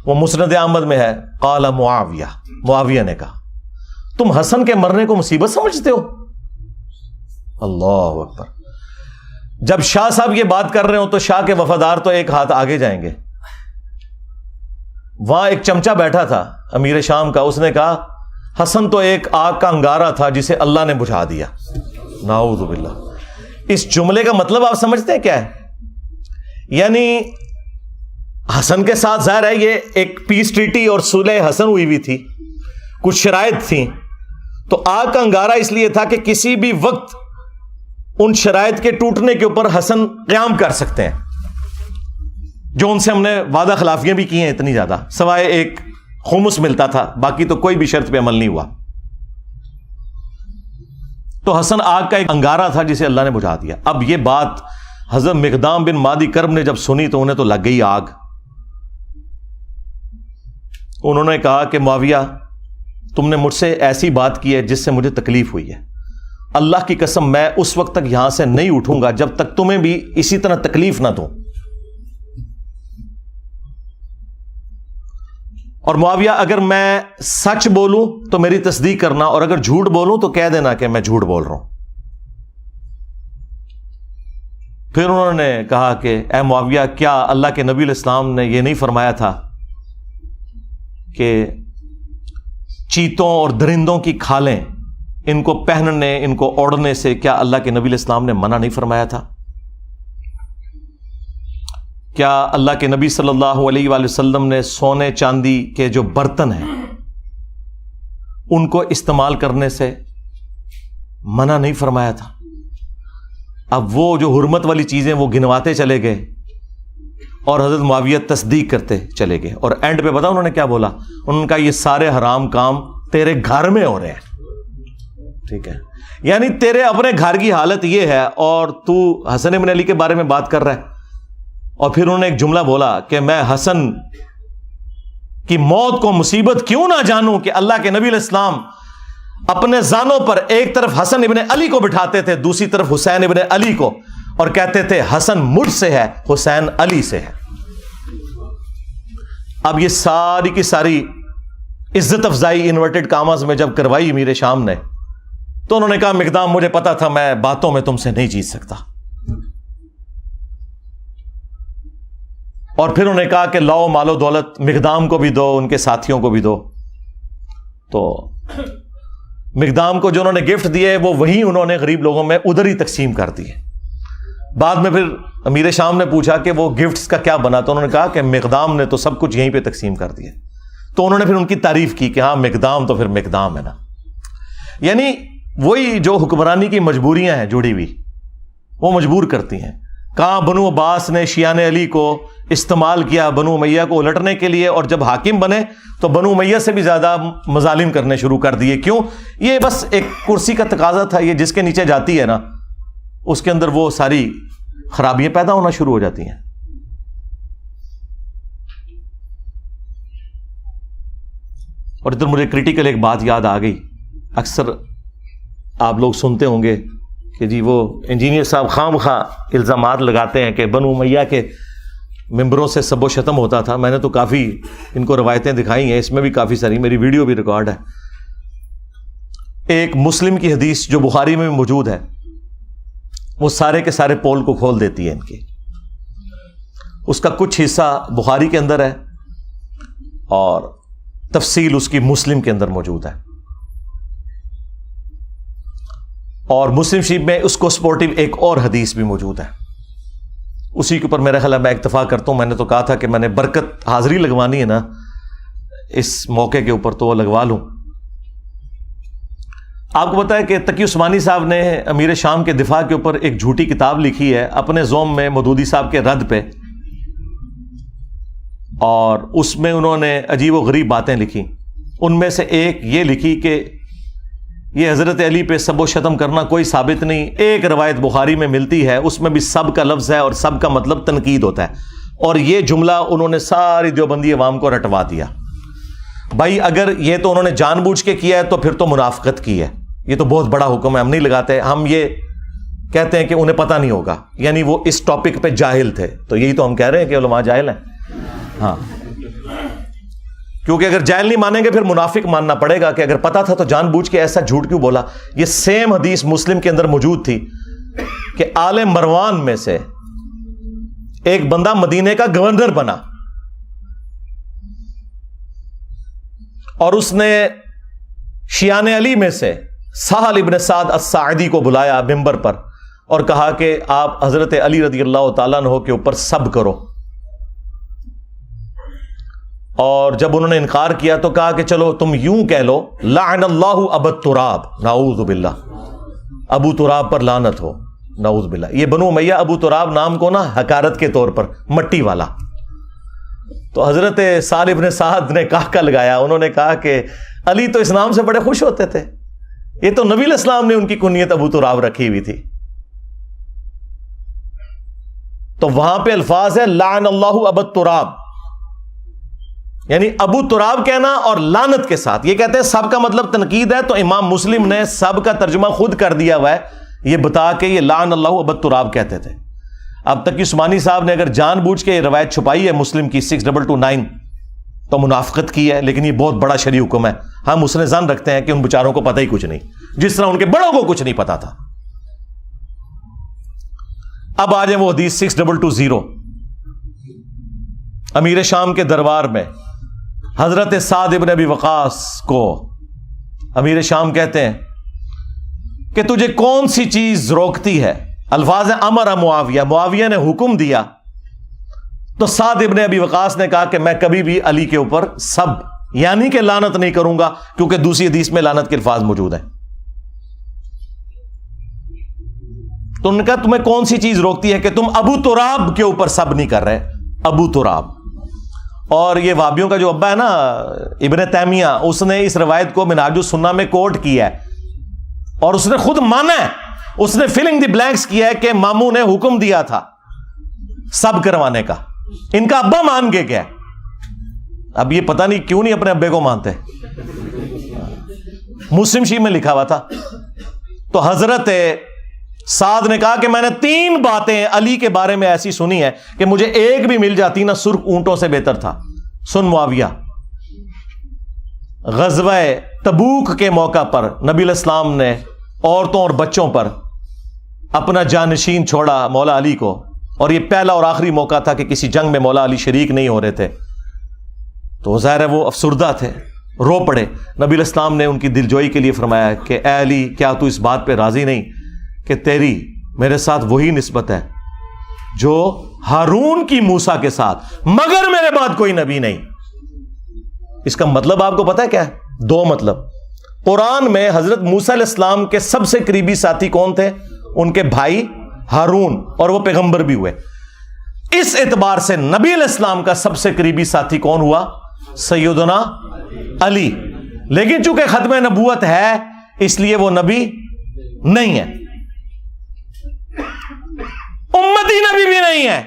وہ مسند احمد میں ہے. قال معاویہ, معاویہ نے کہا تم حسن کے مرنے کو مصیبت سمجھتے ہو؟ اللہ اکبر. جب شاہ صاحب یہ بات کر رہے ہو تو شاہ کے وفادار تو ایک ہاتھ آگے جائیں گے. وہاں ایک چمچا بیٹھا تھا امیر شام کا, اس نے کہا حسن تو ایک آگ کا انگارہ تھا جسے اللہ نے بجھا دیا. نعوذ باللہ. اس جملے کا مطلب آپ سمجھتے ہیں کیا ہے؟ یعنی حسن کے ساتھ ظاہر ہے یہ ایک پیس ٹریٹی اور صلح حسن ہوئی ہوئی تھی, کچھ شرائط تھیں, تو آگ کا انگارہ اس لیے تھا کہ کسی بھی وقت ان شرائط کے ٹوٹنے کے اوپر حسن قیام کر سکتے ہیں, جو ان سے ہم نے وعدہ خلافیاں بھی کی ہیں اتنی زیادہ, سوائے ایک خمس ملتا تھا, باقی تو کوئی بھی شرط پہ عمل نہیں ہوا. تو حسن آگ کا ایک انگارہ تھا جسے اللہ نے بجھا دیا. اب یہ بات حضرت مقدام بن مادی کرب نے جب سنی تو انہیں تو لگ گئی آگ. انہوں نے کہا کہ معاویہ تم نے مجھ سے ایسی بات کی ہے جس سے مجھے تکلیف ہوئی ہے. اللہ کی قسم میں اس وقت تک یہاں سے نہیں اٹھوں گا جب تک تمہیں بھی اسی طرح تکلیف نہ دوں. اور معاویہ اگر میں سچ بولوں تو میری تصدیق کرنا، اور اگر جھوٹ بولوں تو کہہ دینا کہ میں جھوٹ بول رہا ہوں. پھر انہوں نے کہا کہ اے معاویہ کیا اللہ کے نبی علیہ السلام نے یہ نہیں فرمایا تھا کہ چیتوں اور درندوں کی کھالیں ان کو پہننے ان کو اوڑھنے سے کیا اللہ کے نبی علیہ السلام نے منع نہیں فرمایا تھا؟ کیا اللہ کے نبی صلی اللہ علیہ وآلہ وسلم نے سونے چاندی کے جو برتن ہیں ان کو استعمال کرنے سے منع نہیں فرمایا تھا؟ اب وہ جو حرمت والی چیزیں وہ گنواتے چلے گئے اور حضرت معاویہ تصدیق کرتے چلے گئے، اور اینڈ پہ بتا انہوں نے کیا بولا؟ انہوں نے کہا یہ سارے حرام کام تیرے گھر میں ہو رہے ہیں. ٹھیک ہے، یعنی تیرے اپنے گھر کی حالت یہ ہے اور تو حسن بن علی کے بارے میں بات کر رہا ہے. اور پھر انہوں نے ایک جملہ بولا کہ میں حسن کی موت کو مصیبت کیوں نہ جانوں کہ اللہ کے نبی علیہ السلام اپنے زانوں پر ایک طرف حسن ابن علی کو بٹھاتے تھے، دوسری طرف حسین ابن علی کو، اور کہتے تھے حسن مجھ سے ہے، حسین علی سے ہے. اب یہ ساری کی ساری عزت افزائی انورٹڈ کاماز میں جب کروائی امیر شام نے تو انہوں نے کہا مقدام مجھے پتا تھا میں باتوں میں تم سے نہیں جیت سکتا. اور پھر انہوں نے کہا کہ لاؤ مال و دولت مقدام کو بھی دو، ان کے ساتھیوں کو بھی دو. تو مقدام کو جو انہوں نے گفٹ دیے وہ وہی انہوں نے غریب لوگوں میں ادھر ہی تقسیم کر دیے. بعد میں پھر امیر شام نے پوچھا کہ وہ گفٹس کا کیا بنا، تو انہوں نے کہا کہ مقدام نے تو سب کچھ یہیں پہ تقسیم کر دیا. تو انہوں نے پھر ان کی تعریف کی کہ ہاں مقدام تو پھر مقدام ہے نا. یعنی وہی جو حکمرانی کی مجبوریاں ہیں جڑی ہوئی وہ مجبور کرتی ہیں. کہاں بنو عباس نے شیعان علی کو استعمال کیا بنو امیہ کو الٹنے کے لیے، اور جب حاکم بنے تو بنو امیہ سے بھی زیادہ مظالم کرنے شروع کر دیے. کیوں؟ یہ بس ایک کرسی کا تقاضا تھا، یہ جس کے نیچے جاتی ہے نا اس کے اندر وہ ساری خرابیاں پیدا ہونا شروع ہو جاتی ہیں. اور ادھر مجھے کریٹیکل ایک بات یاد آ گئی. اکثر آپ لوگ سنتے ہوں گے کہ جی وہ انجینئر صاحب خام خواہ الزامات لگاتے ہیں کہ بنو امیہ کے ممبروں سے سب و شتم ہوتا تھا. میں نے تو کافی ان کو روایتیں دکھائی ہیں، اس میں بھی کافی ساری میری ویڈیو بھی ریکارڈ ہے. ایک مسلم کی حدیث جو بخاری میں بھی موجود ہے وہ سارے کے سارے پول کو کھول دیتی ہے ان کی. اس کا کچھ حصہ بخاری کے اندر ہے اور تفصیل اس کی مسلم کے اندر موجود ہے. اور مسلم شریف میں اس کو سپورٹیو ایک اور حدیث بھی موجود ہے. اسی کے اوپر میرا خیال ہے میں اکتفا کرتا ہوں. میں نے تو کہا تھا کہ میں نے برکت حاضری لگوانی ہے نا اس موقع کے اوپر تو وہ لگوا لوں. آپ کو پتا ہے کہ تقی عثمانی صاحب نے امیر شام کے دفاع کے اوپر ایک جھوٹی کتاب لکھی ہے اپنے زوم میں مودودی صاحب کے رد پہ، اور اس میں انہوں نے عجیب و غریب باتیں لکھی. ان میں سے ایک یہ لکھی کہ یہ حضرت علی پہ سب و شتم کرنا کوئی ثابت نہیں. ایک روایت بخاری میں ملتی ہے اس میں بھی سب کا لفظ ہے اور سب کا مطلب تنقید ہوتا ہے، اور یہ جملہ انہوں نے ساری دیوبندی عوام کو رٹوا دیا. بھائی اگر یہ تو انہوں نے جان بوجھ کے کیا ہے تو پھر تو منافقت کی ہے. یہ تو بہت بڑا حکم ہے، ہم نہیں لگاتے. ہم یہ کہتے ہیں کہ انہیں پتہ نہیں ہوگا، یعنی وہ اس ٹاپک پہ جاہل تھے. تو یہی تو ہم کہہ رہے ہیں کہ علماء جاہل ہیں. ہاں، کیونکہ اگر جاہل نہیں مانیں گے پھر منافق ماننا پڑے گا کہ اگر پتا تھا تو جان بوجھ کے ایسا جھوٹ کیوں بولا. یہ سیم حدیث مسلم کے اندر موجود تھی کہ آل مروان میں سے ایک بندہ مدینے کا گورنر بنا اور اس نے شیعان علی میں سے سہل ابن سعد الساعدی کو بلایا ممبر پر اور کہا کہ آپ حضرت علی رضی اللہ تعالیٰ عنہ کے اوپر سب کرو. اور جب انہوں نے انکار کیا تو کہا کہ چلو تم یوں کہہ لو لعن اللہ ابا تراب، نعوذ باللہ، ابو تراب پر لعنت ہو، نعوذ باللہ. یہ بنو امیہ ابو تراب نام کو نا حقارت کے طور پر مٹی والا. تو حضرت سہل ابن سعد نے کہا لگایا، انہوں نے کہا کہ علی تو اس نام سے بڑے خوش ہوتے تھے، یہ تو نبی علیہ السلام نے ان کی کنیت ابو تراب رکھی ہوئی تھی. تو وہاں پہ الفاظ ہے لعن اللہ ابا تراب، یعنی ابو تراب کہنا اور لعنت کے ساتھ. یہ کہتے ہیں سب کا مطلب تنقید ہے، تو امام مسلم نے سب کا ترجمہ خود کر دیا ہوا ہے یہ بتا کے یہ لعن اللہ ابا تراب کہتے تھے. اب تک عثمانی صاحب نے اگر جان بوجھ کے یہ روایت چھپائی ہے مسلم کی 6229 تو منافقت کی ہے، لیکن یہ بہت بڑا شرعی حکم ہے. ہم اس نے ظن رکھتے ہیں کہ ان بیچاروں کو پتہ ہی کچھ نہیں، جس طرح ان کے بڑوں کو کچھ نہیں پتا تھا. اب آ جائیں وہ حدیث 6220. امیر شام کے دربار میں حضرت سعد ابن ابی وقاص کو امیر شام کہتے ہیں کہ تجھے کون سی چیز روکتی ہے؟ الفاظ امر معاویہ، معاویہ نے حکم دیا. تو سعد ابن ابی وقاص نے کہا کہ میں کبھی بھی علی کے اوپر سب یعنی کہ لعنت نہیں کروں گا، کیونکہ دوسری حدیث میں لعنت کے الفاظ موجود ہیں. تو انہوں نے کہا تمہیں کون سی چیز روکتی ہے کہ تم ابو تراب کے اوپر سب نہیں کر رہے؟ ابو تراب. اور یہ وابیوں کا جو ابا ہے نا ابن تیمیہ، اس نے اس روایت کو منہاج السنہ میں کوٹ کیا ہے اور اس نے خود مانا ہے، اس نے فلنگ دی بلینکس کیا ہے کہ ماموں نے حکم دیا تھا سب کروانے کا. ان کا ابا مان کے گیا. اب یہ پتہ نہیں کیوں نہیں اپنے ابے کو مانتے. مسلم شریف میں لکھا ہوا تھا. تو حضرت سعد نے کہا کہ میں نے 3 باتیں علی کے بارے میں ایسی سنی ہے کہ مجھے ایک بھی مل جاتی نا سرخ اونٹوں سے بہتر تھا. سن معاویہ، غزوہ تبوک کے موقع پر نبی علیہ السلام نے عورتوں اور بچوں پر اپنا جانشین چھوڑا مولا علی کو، اور یہ پہلا اور آخری موقع تھا کہ کسی جنگ میں مولا علی شریک نہیں ہو رہے تھے. تو ظاہر ہے وہ افسردہ تھے، رو پڑے. نبی علیہ السلام نے ان کی دلجوئی کے لیے فرمایا کہ اے علی، کیا تو اس بات پہ راضی نہیں کہ تیری میرے ساتھ وہی نسبت ہے جو ہارون کی موسیٰ کے ساتھ، مگر میرے بعد کوئی نبی نہیں. اس کا مطلب آپ کو پتا ہے کیا ہے؟ 2 مطلب. قرآن میں حضرت موسیٰ علیہ السلام کے سب سے قریبی ساتھی کون تھے؟ ان کے بھائی ہارون، اور وہ پیغمبر بھی ہوئے. اس اعتبار سے نبی علیہ السلام کا سب سے قریبی ساتھی کون ہوا؟ سیدنا علی. لیکن چونکہ ختم نبوت ہے اس لیے وہ نبی نہیں ہے، امتی نبی بھی نہیں ہے.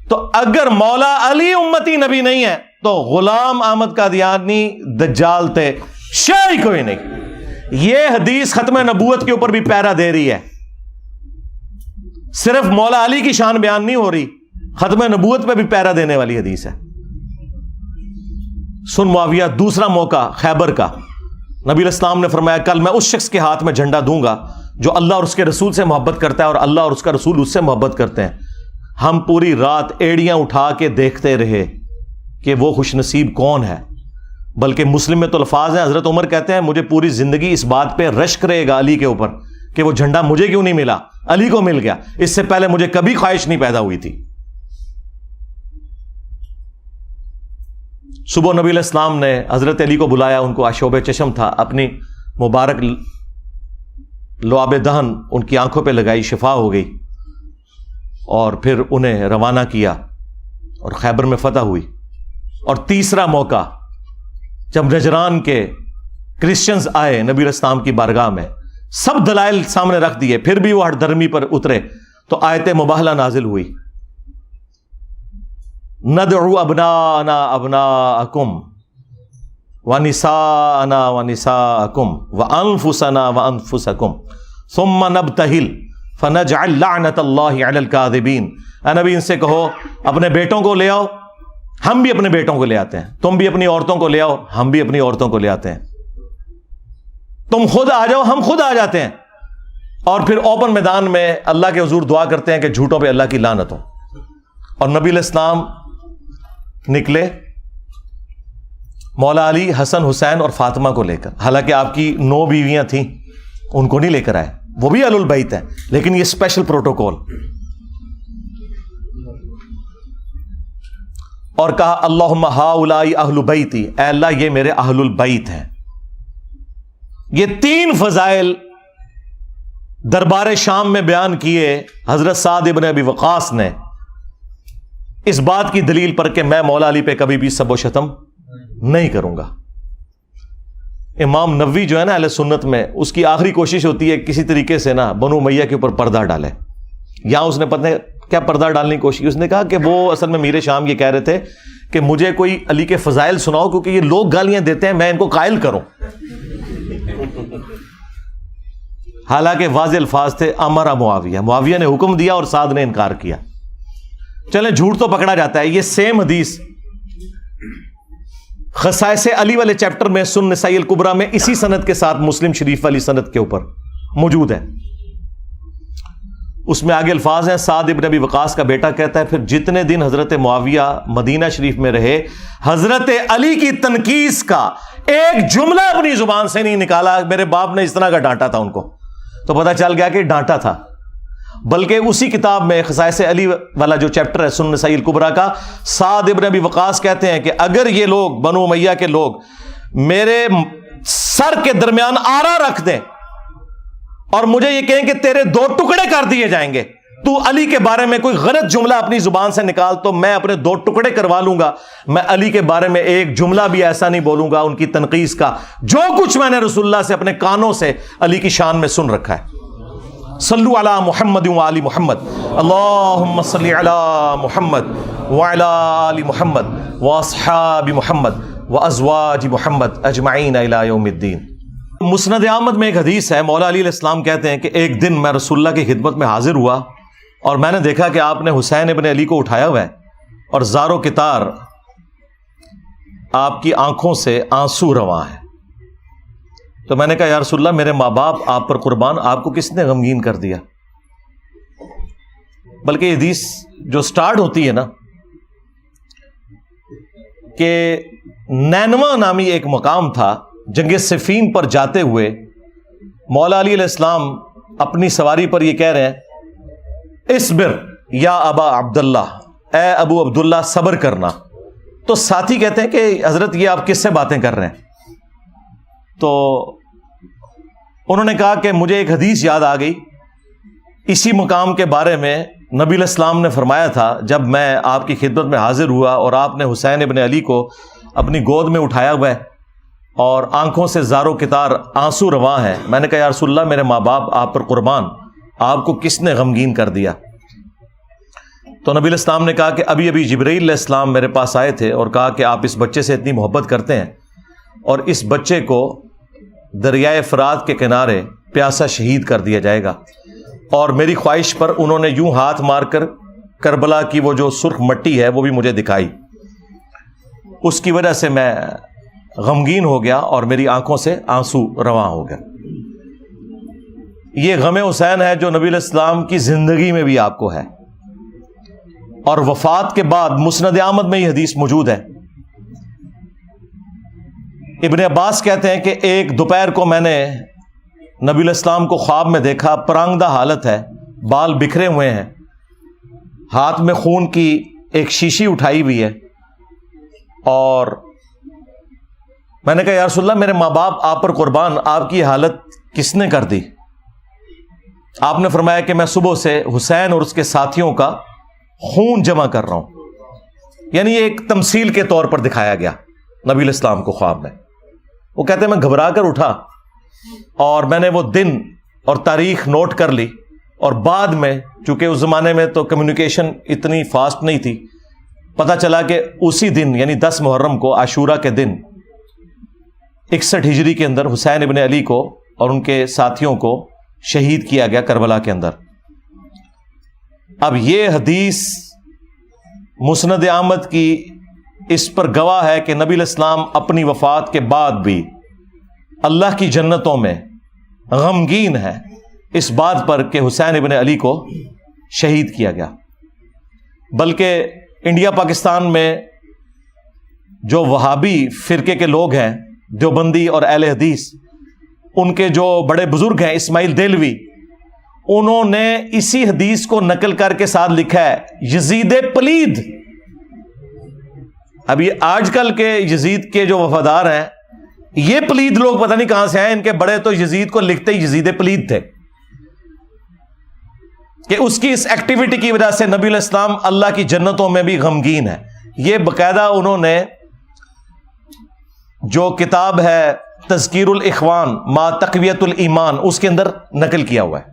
تو اگر مولا علی امتی نبی نہیں ہے تو غلام احمد قادیانی دجال تھے، شے کوئی نہیں. یہ حدیث ختم نبوت کے اوپر بھی پیرا دے رہی ہے. صرف مولا علی کی شان بیان نہیں ہو رہی، ختم نبوت پہ بھی پیرا دینے والی حدیث ہے. سن معاویہ، دوسرا موقع خیبر کا. نبی علیہ السلام نے فرمایا کل میں اس شخص کے ہاتھ میں جھنڈا دوں گا جو اللہ اور اس کے رسول سے محبت کرتا ہے اور اللہ اور اس کا رسول اس سے محبت کرتے ہیں. ہم پوری رات ایڑیاں اٹھا کے دیکھتے رہے کہ وہ خوش نصیب کون ہے. بلکہ مسلم میں تو الفاظ ہیں، حضرت عمر کہتے ہیں مجھے پوری زندگی اس بات پہ رشک رہے گا علی کے اوپر کہ وہ جھنڈا مجھے کیوں نہیں ملا، علی کو مل گیا. اس سے پہلے مجھے کبھی خواہش نہیں پیدا ہوئی تھی. صبح نبی علیہ السلام نے حضرت علی کو بلایا، ان کو آشوب چشم تھا، اپنی مبارک لعاب دہن ان کی آنکھوں پہ لگائی، شفا ہو گئی، اور پھر انہیں روانہ کیا اور خیبر میں فتح ہوئی. اور تیسرا موقع جب نجران کے کرسچنز آئے نبی علیہ السلام کی بارگاہ میں، سب دلائل سامنے رکھ دیے، پھر بھی وہ ہٹ دھرمی پر اترے، تو آیت مباہلہ نازل ہوئی، ندعو ابناءنا ابناءکم ونساءنا ونساءکم وانفسنا وانفسکم ثم نبتہل فنجعل لعنت اللہ علی الکاذبین. اے نبی ان سے کہو اپنے بیٹوں کو لے آؤ، ہم بھی اپنے بیٹوں کو لے آتے ہیں، تم بھی اپنی عورتوں کو لے آؤ، ہم بھی اپنی عورتوں کو لے آتے ہیں، تم خود آ جاؤ، ہم خود آ جاتے ہیں، اور پھر اوپن میدان میں اللہ کے حضور دعا کرتے ہیں کہ جھوٹوں پہ اللہ کی لعنت ہو. اور نبی علیہ السلام نکلے مولا علی، حسن، حسین اور فاطمہ کو لے کر. حالانکہ آپ کی 9 بیویاں تھیں، ان کو نہیں لے کر آئے، وہ بھی اہل البیت ہیں، لیکن یہ اسپیشل پروٹوکول. اور کہا اللہم ہؤلاء اہل بیتی، اے اللہ یہ میرے اہل البیت ہیں. یہ 3 فضائل دربار شام میں بیان کیے حضرت سعد ابن ابی وقاص نے، اس بات کی دلیل پر کہ میں مولا علی پہ کبھی بھی سب و شتم نہیں کروں گا. امام نووی جو ہے نا اہل سنت میں، اس کی آخری کوشش ہوتی ہے کسی طریقے سے نا بنو امیہ کے اوپر پردہ ڈالے. یہاں اس نے پتہ ہے کیا پردہ ڈالنے کی کوشش کی؟ اس نے کہا کہ وہ اصل میں میر شام یہ کہہ رہے تھے کہ مجھے کوئی علی کے فضائل سناؤ کیونکہ یہ لوگ گالیاں دیتے ہیں، میں ان کو قائل کروں. حالانکہ واضح الفاظ تھے امر معاویہ، معاویہ نے حکم دیا اور سعد نے انکار کیا. چلیں جھوٹ تو پکڑا جاتا ہے. یہ سیم حدیث خصائص علی والے چیپٹر میں سنن نسائی الکبریٰ میں اسی سند کے ساتھ مسلم شریف والی سند کے اوپر موجود ہے. اس میں آگے الفاظ ہیں، سعد ابن ابی وقاص کا بیٹا کہتا ہے پھر جتنے دن حضرت معاویہ مدینہ شریف میں رہے حضرت علی کی تنقیص کا ایک جملہ اپنی زبان سے نہیں نکالا. میرے باپ نے اس طرح کا ڈانٹا تھا ان کو، تو پتہ چل گیا کہ ڈانٹا تھا. بلکہ اسی کتاب میں خصائص علی والا جو چیپٹر ہے سنن نسائی الکبریٰ کا، سعد ابن ابی وقاص کہتے ہیں کہ اگر یہ لوگ بنو امیہ کے لوگ میرے سر کے درمیان آرا رکھ دیں اور مجھے یہ کہیں کہ تیرے 2 ٹکڑے کر دیے جائیں گے، تو علی کے بارے میں کوئی غلط جملہ اپنی زبان سے نکال تو میں اپنے 2 ٹکڑے کروا لوں گا. میں علی کے بارے میں ایک جملہ بھی ایسا نہیں بولوں گا ان کی تنقیص کا جو کچھ میں نے رسول اللہ سے اپنے کانوں سے علی کی شان میں سن رکھا ہے. صلو علی محمد وآل محمد، اللہم صلی علی محمد وعلی آل محمد واصحاب محمد وازواج محمد اجمعین الی یوم الدین. مسند احمد میں ایک حدیث ہے، مولا علی علیہ السلام کہتے ہیں کہ ایک دن میں رسول اللہ کی خدمت میں حاضر ہوا اور میں نے دیکھا کہ آپ نے حسین ابن علی کو اٹھایا ہوا ہے اور زار و کتار آپ کی آنکھوں سے آنسو رواں ہے. تو میں نے کہا یا رسول اللہ میرے ماں باپ آپ پر قربان، آپ کو کس نے غمگین کر دیا؟ بلکہ یہ حدیث جو سٹارٹ ہوتی ہے نا کہ نینوا نامی ایک مقام تھا، جنگ صفین پر جاتے ہوئے مولا علی علیہ السلام اپنی سواری پر یہ کہہ رہے ہیں اصبر یا ابا عبداللہ، اے ابو عبداللہ صبر کرنا. تو ساتھی کہتے ہیں کہ حضرت یہ آپ کس سے باتیں کر رہے ہیں؟ تو انہوں نے کہا کہ مجھے ایک حدیث یاد آ گئی، اسی مقام کے بارے میں نبی علیہ السلام نے فرمایا تھا جب میں آپ کی خدمت میں حاضر ہوا اور آپ نے حسین ابن علی کو اپنی گود میں اٹھایا ہوا ہے اور آنکھوں سے زارو کتار آنسو رواں ہے. میں نے کہا یا رسول اللہ میرے ماں باپ آپ پر قربان، آپ کو کس نے غمگین کر دیا؟ تو نبی علیہ السلام نے کہا کہ ابھی ابھی جبرائیل علیہ السلام میرے پاس آئے تھے اور کہا کہ آپ اس بچے سے اتنی محبت کرتے ہیں اور اس بچے کو دریائے فرات کے کنارے پیاسا شہید کر دیا جائے گا. اور میری خواہش پر انہوں نے یوں ہاتھ مار کر کربلا کی وہ جو سرخ مٹی ہے وہ بھی مجھے دکھائی. اس کی وجہ سے میں غمگین ہو گیا اور میری آنکھوں سے آنسو رواں ہو گیا. یہ غم حسین ہے جو نبی علیہ السلام کی زندگی میں بھی آپ کو ہے اور وفات کے بعد مسند احمد میں یہ حدیث موجود ہے. ابن عباس کہتے ہیں کہ ایک دوپہر کو میں نے نبی علیہ السلام کو خواب میں دیکھا، پرانگدہ حالت ہے، بال بکھرے ہوئے ہیں، ہاتھ میں خون کی ایک شیشی اٹھائی ہوئی ہے. اور میں نے کہا یا رسول اللہ میرے ماں باپ آپ پر قربان، آپ کی حالت کس نے کر دی؟ آپ نے فرمایا کہ میں صبح سے حسین اور اس کے ساتھیوں کا خون جمع کر رہا ہوں. یعنی یہ ایک تمثیل کے طور پر دکھایا گیا نبی علیہ السلام کو خواب میں. وہ کہتے ہیں میں گھبرا کر اٹھا اور میں نے وہ دن اور تاریخ نوٹ کر لی اور بعد میں چونکہ اس زمانے میں تو کمیونیکیشن اتنی فاسٹ نہیں تھی، پتہ چلا کہ اسی دن یعنی 10 محرم کو عاشورہ کے دن 61 ہجری کے اندر حسین ابن علی کو اور ان کے ساتھیوں کو شہید کیا گیا کربلا کے اندر. اب یہ حدیث مسند احمد کی اس پر گواہ ہے کہ نبی علیہ السلام اپنی وفات کے بعد بھی اللہ کی جنتوں میں غمگین ہے اس بات پر کہ حسین ابن علی کو شہید کیا گیا. بلکہ انڈیا پاکستان میں جو وہابی فرقے کے لوگ ہیں، دیوبندی اور اہل حدیث، ان کے جو بڑے بزرگ ہیں اسماعیل دہلوی، انہوں نے اسی حدیث کو نقل کر کے ساتھ لکھا ہے یزید پلید. اب یہ آج کل کے یزید کے جو وفادار ہیں یہ پلید لوگ پتہ نہیں کہاں سے آئے، ان کے بڑے تو یزید کو لکھتے ہی یزید پلید تھے کہ اس کی اس ایکٹیویٹی کی وجہ سے نبی علیہ السلام اللہ کی جنتوں میں بھی غمگین ہے. یہ باقاعدہ انہوں نے جو کتاب ہے تذکیر الاخوان ما تقویت الایمان اس کے اندر نقل کیا ہوا ہے.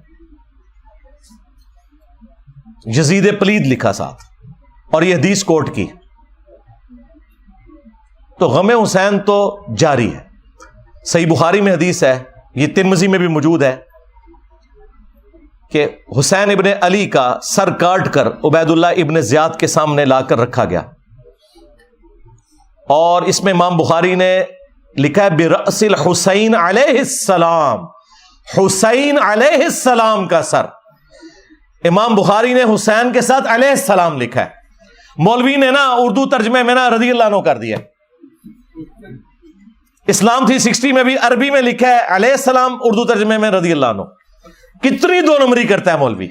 یزید پلید لکھا ساتھ اور یہ حدیث کوٹ کی. تو غم حسین تو جاری ہے. صحیح بخاری میں حدیث ہے, یہ ترمذی میں بھی موجود ہے, کہ حسین ابن علی کا سر کاٹ کر عبید اللہ ابن زیاد کے سامنے لا کر رکھا گیا, اور اس میں امام بخاری نے لکھا ہے برأس الحسین علیہ السلام, حسین علیہ السلام کا سر. امام بخاری نے حسین کے ساتھ علیہ السلام لکھا ہے. مولوی نے نا اردو ترجمے میں نا رضی اللہ عنہ کر دیا. اسلام 360 میں بھی عربی میں لکھا ہے علیہ السلام, اردو ترجمے میں رضی اللہ عنہ. کتنی دو نمبری کرتا ہے مولوی.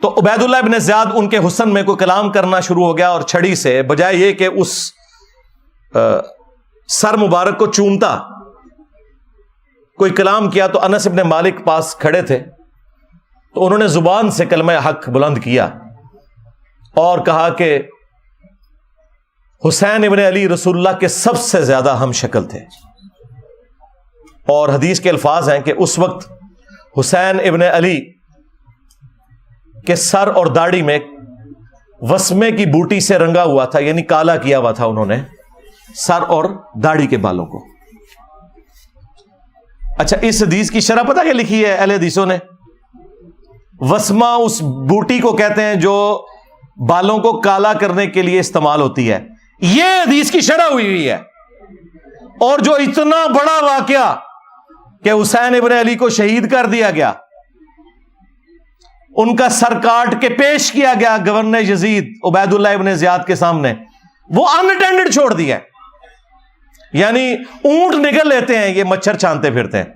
تو عبید اللہ ابن زیاد ان کے حسن میں کوئی کلام کرنا شروع ہو گیا, اور چھڑی سے بجائے یہ کہ اس سر مبارک کو چومتا کوئی کلام کیا, تو انس ابن مالک پاس کھڑے تھے, تو انہوں نے زبان سے کلمہ حق بلند کیا اور کہا کہ حسین ابن علی رسول اللہ کے سب سے زیادہ ہم شکل تھے. اور حدیث کے الفاظ ہیں کہ اس وقت حسین ابن علی کے سر اور داڑھی میں وسمے کی بوٹی سے رنگا ہوا تھا, یعنی کالا کیا ہوا تھا انہوں نے سر اور داڑھی کے بالوں کو. اچھا, اس حدیث کی شرح پتہ کیا لکھی ہے اہل حدیثوں نے؟ وسمہ اس بوٹی کو کہتے ہیں جو بالوں کو کالا کرنے کے لیے استعمال ہوتی ہے. یہ حدیث کی شرح ہوئی ہے. اور جو اتنا بڑا واقعہ کہ حسین ابن علی کو شہید کر دیا گیا, ان کا سر کاٹ کے پیش کیا گیا گورنر یزید عبید اللہ ابن زیاد کے سامنے, وہ اناٹینڈڈ چھوڑ دیا. یعنی اونٹ نکل لیتے ہیں, یہ مچھر چھانتے پھرتے ہیں.